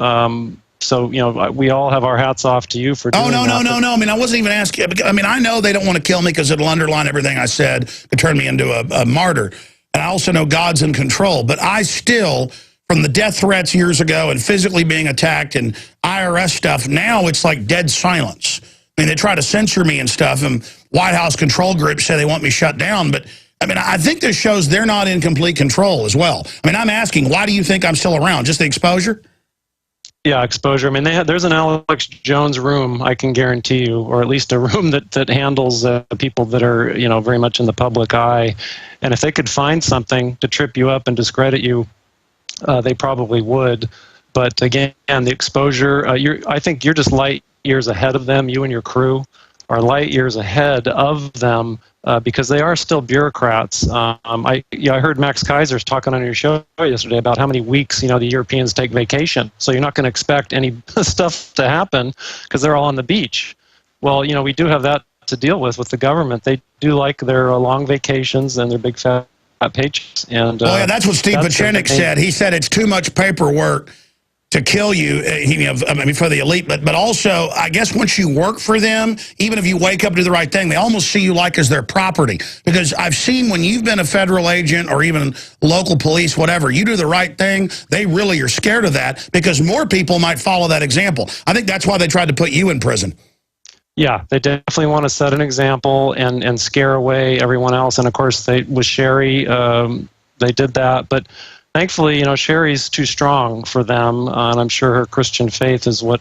So, we all have our hats off to you for doing that. No. I mean, I wasn't even asking. I mean, I know they don't want to kill me because it'll underline everything I said to turn me into a martyr. And I also know God's in control. But I still, from the death threats years ago and physically being attacked and IRS stuff, now it's like dead silence. I mean, they try to censor me and stuff, and White House control groups say they want me shut down. But, I mean, I think this shows they're not in complete control as well. I mean, I'm asking, why do you think I'm still around? Just the exposure? Yeah, exposure. I mean, there's an Alex Jones room, I can guarantee you, or at least a room that handles people that are, very much in the public eye. And if they could find something to trip you up and discredit you, they probably would. But again, the exposure, I think you're just light years ahead of them. You and your crew are light years ahead of them because they are still bureaucrats. I heard Max Kaiser's talking on your show yesterday about how many weeks the Europeans take vacation. So you're not going to expect any stuff to happen because they're all on the beach. Well, we do have that to deal with the government. They do like their long vacations and their big fat paychecks. And yeah, that's what Steve Pachenik said. He said it's too much paperwork to kill you, for the elite, but also, I guess once you work for them, even if you wake up to do the right thing, they almost see you like as their property. Because I've seen when you've been a federal agent or even local police, whatever, you do the right thing, they really are scared of that because more people might follow that example. I think that's why they tried to put you in prison. Yeah, they definitely want to set an example and scare away everyone else. And of course, with Sherry, they did that, but thankfully, Sherry's too strong for them, and I'm sure her Christian faith is what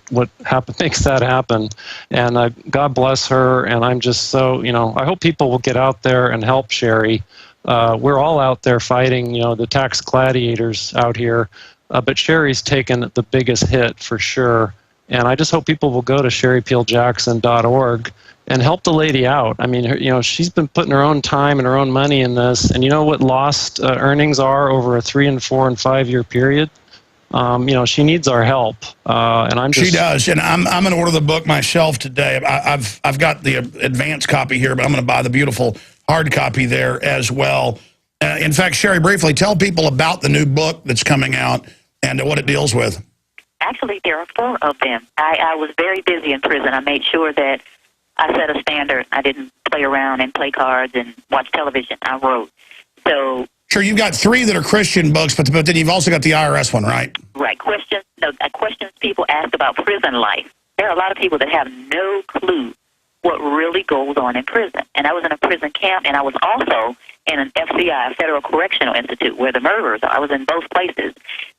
makes that happen. And God bless her, and I'm just so, I hope people will get out there and help Sherry. We're all out there fighting, the tax gladiators out here, but Sherry's taken the biggest hit for sure. And I just hope people will go to sherrypeeljackson.org and help the lady out. I mean, she's been putting her own time and her own money in this. And you know what lost earnings are over a 3 and 4 and 5 year period? She needs our help. And she does. And I'm going to order the book myself today. I've got the advanced copy here, but I'm going to buy the beautiful hard copy there as well. In fact, Sherry, briefly, tell people about the new book that's coming out and what it deals with. Actually, there are 4 of them. I was very busy in prison. I made sure that I set a standard. I didn't play around and play cards and watch television. I wrote. So sure, you've got 3 that are Christian books, but then you've also got the IRS one, right? Right. Questions people ask about prison life. There are a lot of people that have no clue what really goes on in prison. And I was in a prison camp, and I was also in an FCI, Federal Correctional Institute, where the murderers are. I was in both places.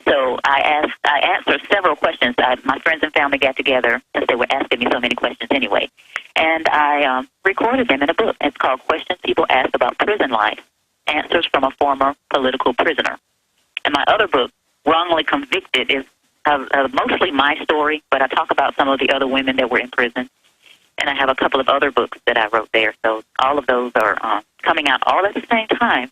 So I answered several questions. My friends and family got together because they were asking me so many questions anyway. And I recorded them in a book. It's called Questions People Ask About Prison Life, Answers from a Former Political Prisoner. And my other book, Wrongly Convicted, is mostly my story, but I talk about some of the other women that were in prison. And I have a couple of other books that I wrote there. So all of those are coming out all at the same time.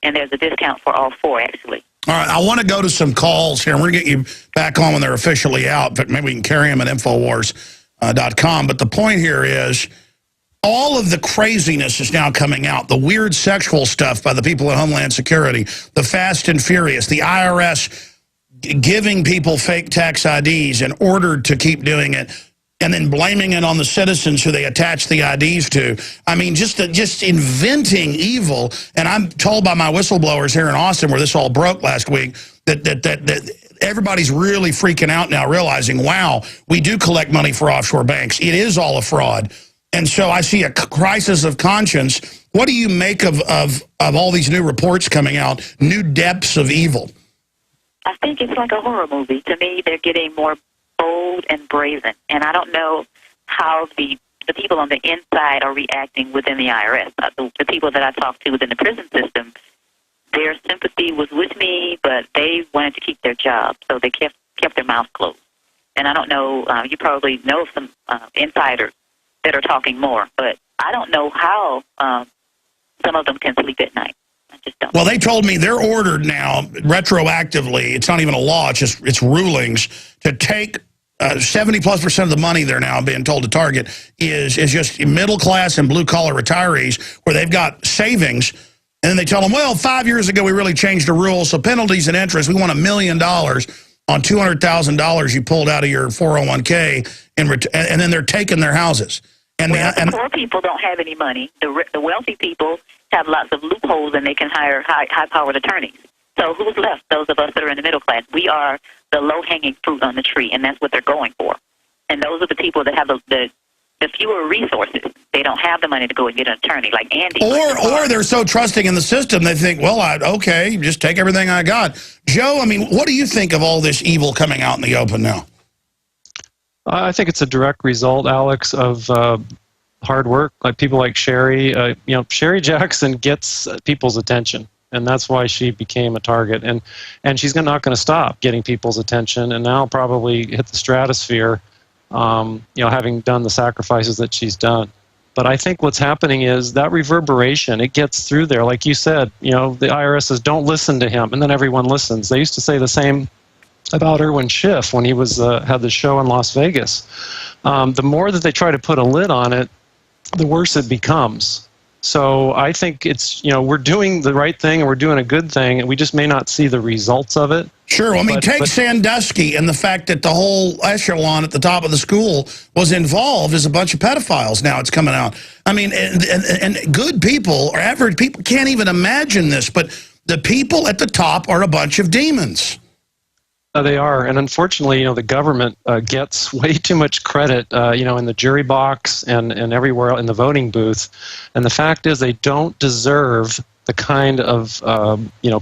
And there's a discount for all 4, actually. All right, I want to go to some calls here. We're going to get you back on when they're officially out. In fact, maybe we can carry them at Infowars.com. But the point here is all of the craziness is now coming out. The weird sexual stuff by the people at Homeland Security, the Fast and Furious, the IRS giving people fake tax IDs and ordered to keep doing it, and then blaming it on the citizens who they attach the IDs to. I mean, just inventing evil. And I'm told by my whistleblowers here in Austin, where this all broke last week, that everybody's really freaking out now, realizing, wow, we do collect money for offshore banks. It is all a fraud. And so I see a crisis of conscience. What do you make of all these new reports coming out, new depths of evil? I think it's like a horror movie. To me, they're getting more bold and brazen. And I don't know how the people on the inside are reacting within the IRS. The people that I talked to within the prison system, their sympathy was with me, but they wanted to keep their job, so they kept their mouth closed. And I don't know, you probably know some insiders that are talking more, but I don't know how some of them can sleep at night. I just don't. Well, they told me they're ordered now, retroactively, it's not even a law, it's rulings, to take 70+% of the money they're now being told to target is just middle class and blue collar retirees where they've got savings, and then they tell them, well, 5 years ago we really changed the rules, so penalties and interest, we want $1 million on $200,000 you pulled out of your 401k, and then they're taking their houses. And the poor people don't have any money. The wealthy people have lots of loopholes, and they can hire high-powered attorneys. So who's left? Those of us that are in the middle class. We are the low-hanging fruit on the tree, and that's what they're going for. And those are the people that have the fewer resources. They don't have the money to go and get an attorney like Andy. Or they're so trusting in the system, they think, well, okay, just take everything I got. Joe, I mean, what do you think of all this evil coming out in the open now? I think it's a direct result, Alex, of hard work. Like people like Sherry. Sherry Jackson gets people's attention, and that's why she became a target. And she's not going to stop getting people's attention, and now probably hit the stratosphere. Having done the sacrifices that she's done. But I think what's happening is that reverberation, it gets through there. Like you said, the IRS says, don't listen to him, and then everyone listens. They used to say the same about Irwin Schiff when he was had the show in Las Vegas. The more that they try to put a lid on it, the worse it becomes. So I think it's, we're doing the right thing and we're doing a good thing, and we just may not see the results of it. Sure. Well, I mean, take Sandusky and the fact that the whole echelon at the top of the school was involved as a bunch of pedophiles. Now it's coming out. I mean, and good people or average people can't even imagine this, but the people at the top are a bunch of demons. They are, and unfortunately, the government gets way too much credit, in the jury box and everywhere in the voting booth. And the fact is, they don't deserve the kind of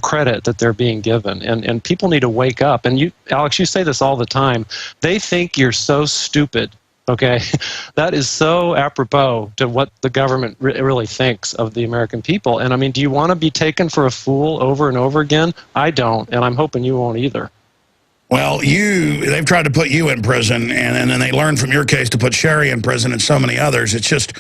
credit that they're being given. And people need to wake up. And you, Alex, you say this all the time. They think you're so stupid. Okay, that is so apropos to what the government really thinks of the American people. And I mean, do you want to be taken for a fool over and over again? I don't, and I'm hoping you won't either. Well, they've tried to put you in prison, and then they learned from your case to put Sherry in prison and so many others. It's just,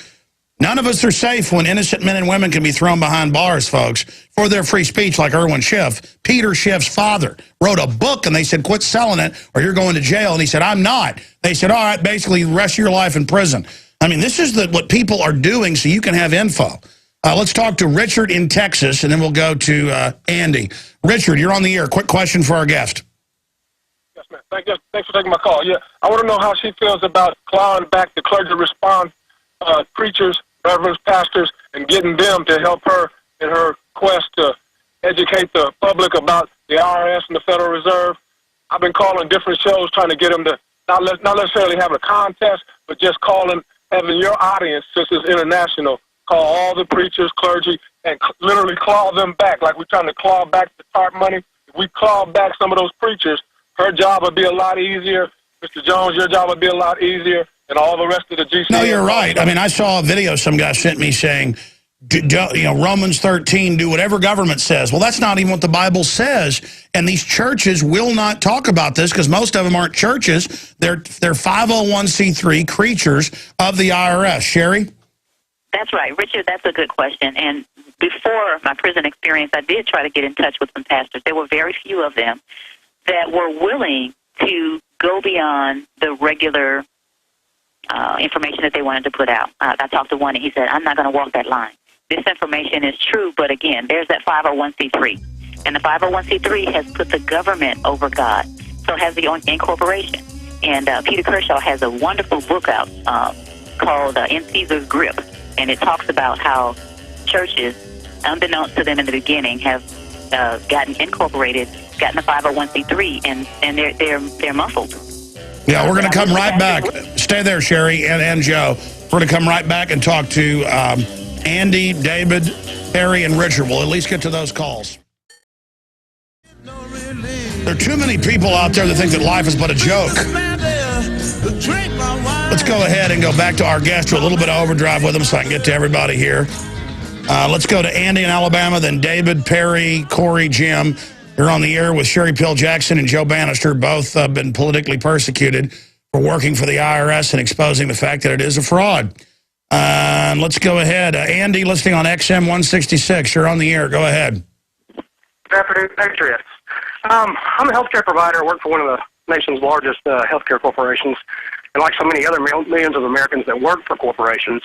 none of us are safe when innocent men and women can be thrown behind bars, folks, for their free speech, like Irwin Schiff. Peter Schiff's father wrote a book, and they said, quit selling it, or you're going to jail. And he said, I'm not. They said, all right, basically, the rest of your life in prison. I mean, this is what people are doing so you can have info. Let's talk to Richard in Texas, and then we'll go to Andy. Richard, you're on the air. Quick question for our guest. Yes, man. Thanks for taking my call. Yeah, I want to know how she feels about clawing back the clergy response, preachers, reverends, pastors, and getting them to help her in her quest to educate the public about the IRS and the Federal Reserve. I've been calling different shows trying to get them to not necessarily have a contest, but just having your audience, since it's international, call all the preachers, clergy, and literally claw them back like we're trying to claw back the TARP money. If we claw back some of those preachers, her job would be a lot easier. Mr. Jones, your job would be a lot easier, and all the rest of the GC. No, you're right. I mean, I saw a video some guy sent me saying, Romans 13, do whatever government says. Well, that's not even what the Bible says. And these churches will not talk about this because most of them aren't churches. They're 501c3 creatures of the IRS. Sherry? That's right. Richard, that's a good question. And before my prison experience, I did try to get in touch with some pastors. There were very few of them that were willing to go beyond the regular information that they wanted to put out. I talked to one, and he said, I'm not going to walk that line. This information is true, but again, there's that 501c3. And the 501c3 has put the government over God. So has the incorporation. And Peter Kershaw has a wonderful book out called In Caesar's Grip. And it talks about how churches, unbeknownst to them in the beginning, have gotten incorporated, gotten a 501c3, and they're muffled. Yeah, we're going to come right back. Stay there, Sherry and Joe. We're going to come right back and talk to Andy, David, Harry, and Richard. We'll at least get to those calls. There are too many people out there that think that life is but a joke. Let's go ahead and go back to our guest with a little bit of overdrive with them so I can get to everybody here. Let's go to Andy in Alabama, then David, Perry, Corey, Jim. You're on the air with Sherry Pill Jackson and Joe Banister. Both have been politically persecuted for working for the IRS and exposing the fact that it is a fraud. Let's go ahead. Andy, listening on XM 166. You're on the air. Go ahead. Good afternoon, Patriots. I'm a healthcare provider. I work for one of the nation's largest healthcare corporations, and like so many other millions of Americans that work for corporations,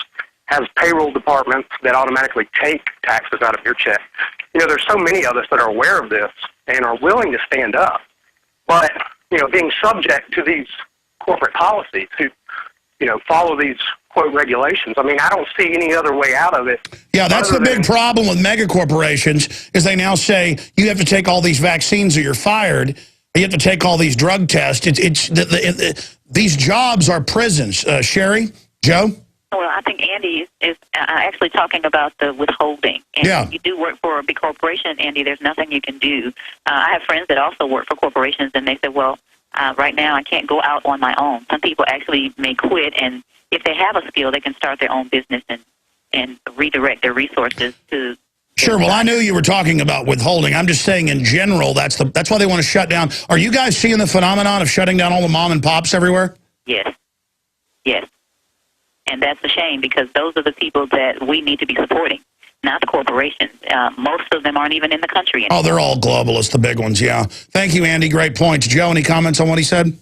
has payroll departments that automatically take taxes out of your check. You know, there's so many of us that are aware of this and are willing to stand up, but, you know, being subject to these corporate policies who, you know, follow these, quote, regulations. I mean, I don't see any other way out of it. Yeah, that's the big problem with mega corporations is they now say you have to take all these vaccines or you're fired. You have to take all these drug tests. These jobs are prisons. Sherry, Joe? Well, I think Andy is actually talking about the withholding. And if you do work for a big corporation, Andy, there's nothing you can do. I have friends that also work for corporations, and they said, well, right now I can't go out on my own. Some people actually may quit, and if they have a skill, they can start their own business and redirect their resources to... Sure, well, I knew you were talking about withholding. I'm just saying in general, that's why they want to shut down. Are you guys seeing the phenomenon of shutting down all the mom and pops everywhere? Yes. Yes. And that's a shame because those are the people that we need to be supporting, not the corporations. Most of them aren't even in the country anymore. Oh, they're all globalists, the big ones, yeah. Thank you, Andy. Great points. Joe, any comments on what he said?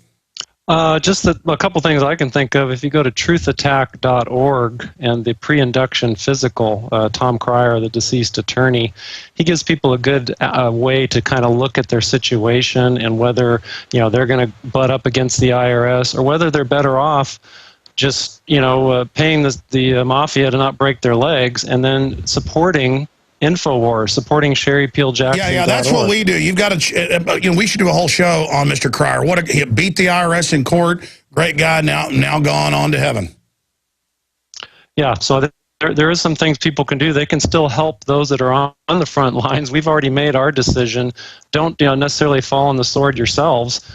Just a couple things I can think of. If you go to truthattack.org and the pre-induction physical, Tom Cryer, the deceased attorney, he gives people a good way to kind of look at their situation and whether they're going to butt up against the IRS or whether they're better off just paying the mafia to not break their legs and then supporting InfoWars, supporting Sherry Peel Jackson. Yeah, that's what we do. You've got to, we should do a whole show on Mr. Cryer. He beat the IRS in court. Great guy, now gone on to heaven. Yeah, so there is some things people can do. They can still help those that are on the front lines. We've already made our decision. Don't necessarily fall on the sword yourselves.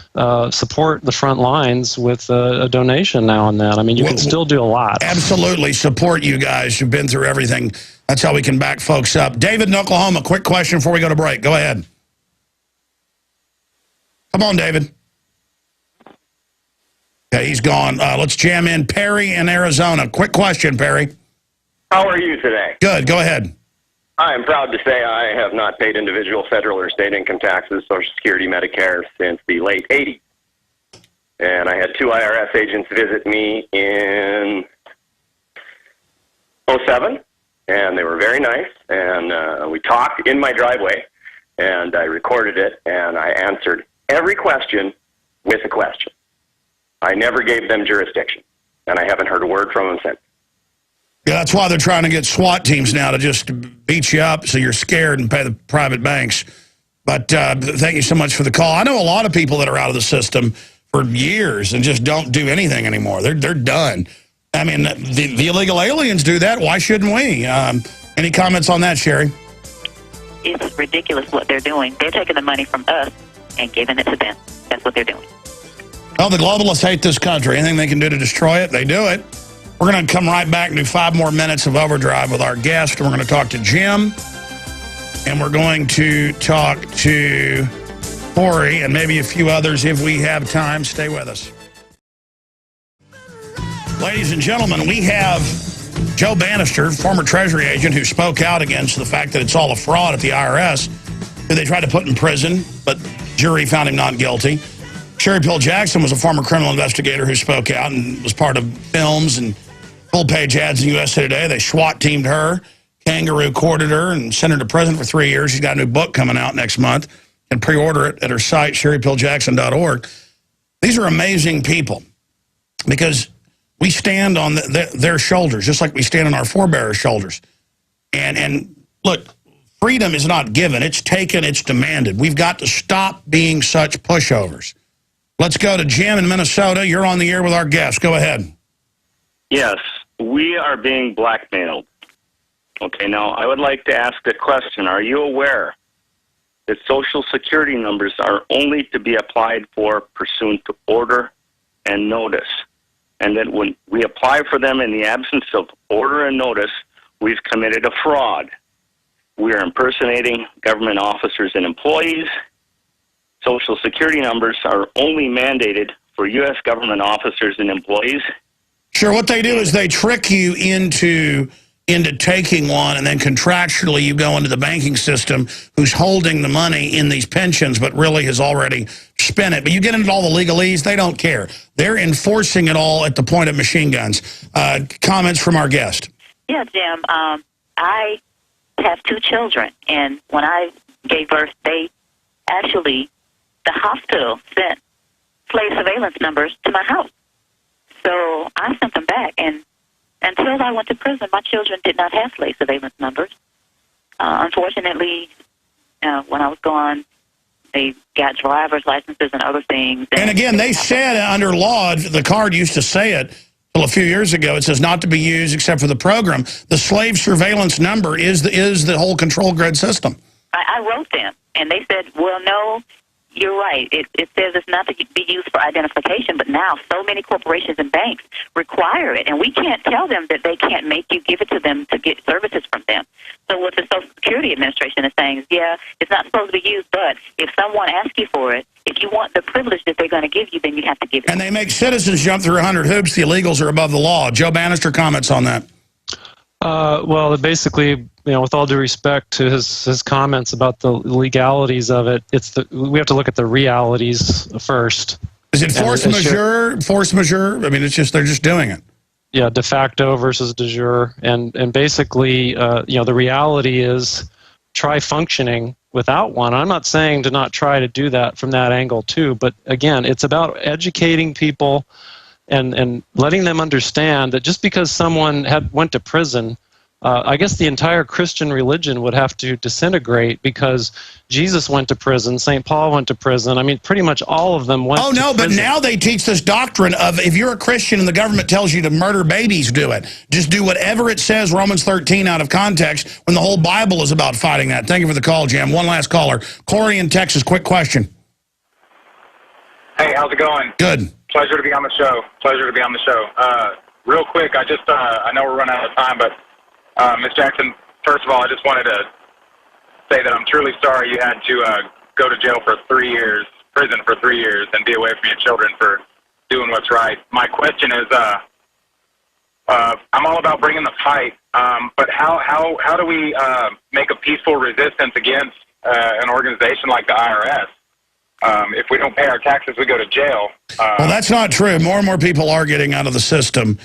Support the front lines with a donation now and then. I mean, you can still do a lot. Absolutely. Support you guys who've been through everything. That's how we can back folks up. David in Oklahoma, quick question before we go to break. Go ahead. Come on, David. Okay, he's gone. Let's jam in Perry in Arizona. Quick question, Perry. How are you today? Good. Go ahead. I am proud to say I have not paid individual federal or state income taxes, Social Security, Medicare since the late 80s. And I had 2 IRS agents visit me in 2007. And they were very nice, and we talked in my driveway, and I recorded it, and I answered every question with a question. I never gave them jurisdiction, and I haven't heard a word from them since. Yeah, that's why they're trying to get SWAT teams now to just beat you up so you're scared and pay the private banks. But thank you so much for the call. I know a lot of people that are out of the system for years and just don't do anything anymore. They're done. I mean, the illegal aliens do that. Why shouldn't we? Any comments on that, Sherry? It's ridiculous what they're doing. They're taking the money from us and giving it to them. That's what they're doing. Well, the globalists hate this country. Anything they can do to destroy it, they do it. We're going to come right back and do 5 more minutes of Overdrive with our guest. We're going to talk to Jim, and we're going to talk to Corey and maybe a few others if we have time. Stay with us. Ladies and gentlemen, we have Joe Banister, former Treasury agent, who spoke out against the fact that it's all a fraud at the IRS, who they tried to put in prison, but jury found him not guilty. Sherry Peel Jackson was a former criminal investigator who spoke out and was part of films and full-page ads in USA Today. They SWAT-teamed her, kangaroo courted her, and sent her to prison for 3 years. She's got a new book coming out next month. You can pre-order it at her site, sherrypeeljackson.org. These are amazing people because we stand on their shoulders, just like we stand on our forebears' shoulders. And look, freedom is not given. It's taken. It's demanded. We've got to stop being such pushovers. Let's go to Jim in Minnesota. You're on the air with our guest. Go ahead. Yes, we are being blackmailed. Okay, now I would like to ask a question. Are you aware that Social Security numbers are only to be applied for pursuant to order and notice? And that when we apply for them in the absence of order and notice, we've committed a fraud. We are impersonating government officers and employees. Social Security numbers are only mandated for U.S. government officers and employees. Sure, what they do is they trick you into into taking one, and then contractually you go into the banking system who's holding the money in these pensions but really has already spent it. But you get into all the legalese, they don't care. They're enforcing it all at the point of machine guns. Comments from our guest. Yeah, Jim. I have 2 children, and when I gave birth, the hospital sent slave surveillance numbers to my house. So I sent them back, and until I went to prison, my children did not have slave surveillance numbers. Unfortunately, when I was gone, they got driver's licenses and other things. And again, they said under law, the card used to say it till a few years ago, it says not to be used except for the program. The slave surveillance number is the whole control grid system. I wrote them, and they said, well, no, you're right. It says it's not to be used for identification, but now so many corporations and banks require it, and we can't tell them that they can't make you give it to them to get services from them. So what the Social Security Administration is saying is, yeah, it's not supposed to be used, but if someone asks you for it, if you want the privilege that they're going to give you, then you have to give it. And they make citizens jump through 100 hoops. The illegals are above the law. Joe Banister, comments on that. Well, basically, with all due respect to his comments about the legalities of it, we have to look at the realities first. Is it force majeure? Force majeure? I mean, it's just they're just doing it. Yeah, de facto versus de jure, and basically, the reality is try functioning without one. I'm not saying to not try to do that from that angle too, but again, it's about educating people and letting them understand that just because someone went to prison, I guess the entire Christian religion would have to disintegrate because Jesus went to prison, St. Paul went to prison. I mean, pretty much all of them went to prison. Oh, no, but now they teach this doctrine of if you're a Christian and the government tells you to murder babies, do it. Just do whatever it says, Romans 13, out of context, when the whole Bible is about fighting that. Thank you for the call, Jim. One last caller. Corey in Texas, quick question. Hey, how's it going? Good. Pleasure to be on the show. Pleasure to be on the show. Real quick, I know we're running out of time, but Ms. Jackson, first of all, I just wanted to say that I'm truly sorry you had to go to jail for 3 years, prison for 3 years, and be away from your children for doing what's right. My question is, I'm all about bringing the fight, but how do we make a peaceful resistance against an organization like the IRS? If we don't pay our taxes, we go to jail. Well, that's not true. More and more people are getting out of the system.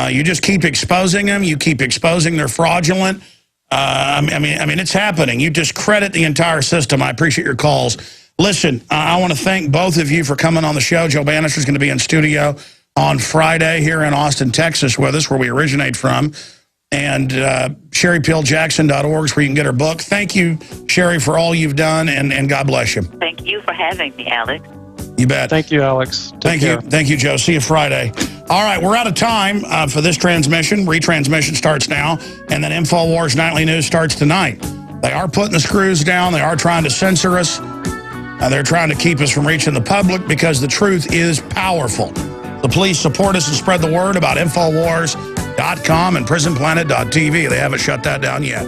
You just keep exposing them. You keep exposing they're fraudulent. I mean, it's happening. You discredit the entire system. I appreciate your calls. Listen, I want to thank both of you for coming on the show. Joe Banister is going to be in studio on Friday here in Austin, Texas with us, where we originate from. And SherryPillJackson.org is where you can get her book. Thank you, Sherry, for all you've done, and God bless you. Thank you for having me, Alex. You bet. Thank you, Alex. Thank you, Joe. See you Friday. All right, we're out of time for this transmission. Retransmission starts now, and then InfoWars Nightly News starts tonight. They are putting the screws down. They are trying to censor us. They're trying to keep us from reaching the public because the truth is powerful. So please support us and spread the word about InfoWars.com and PrisonPlanet.tv. They haven't shut that down yet.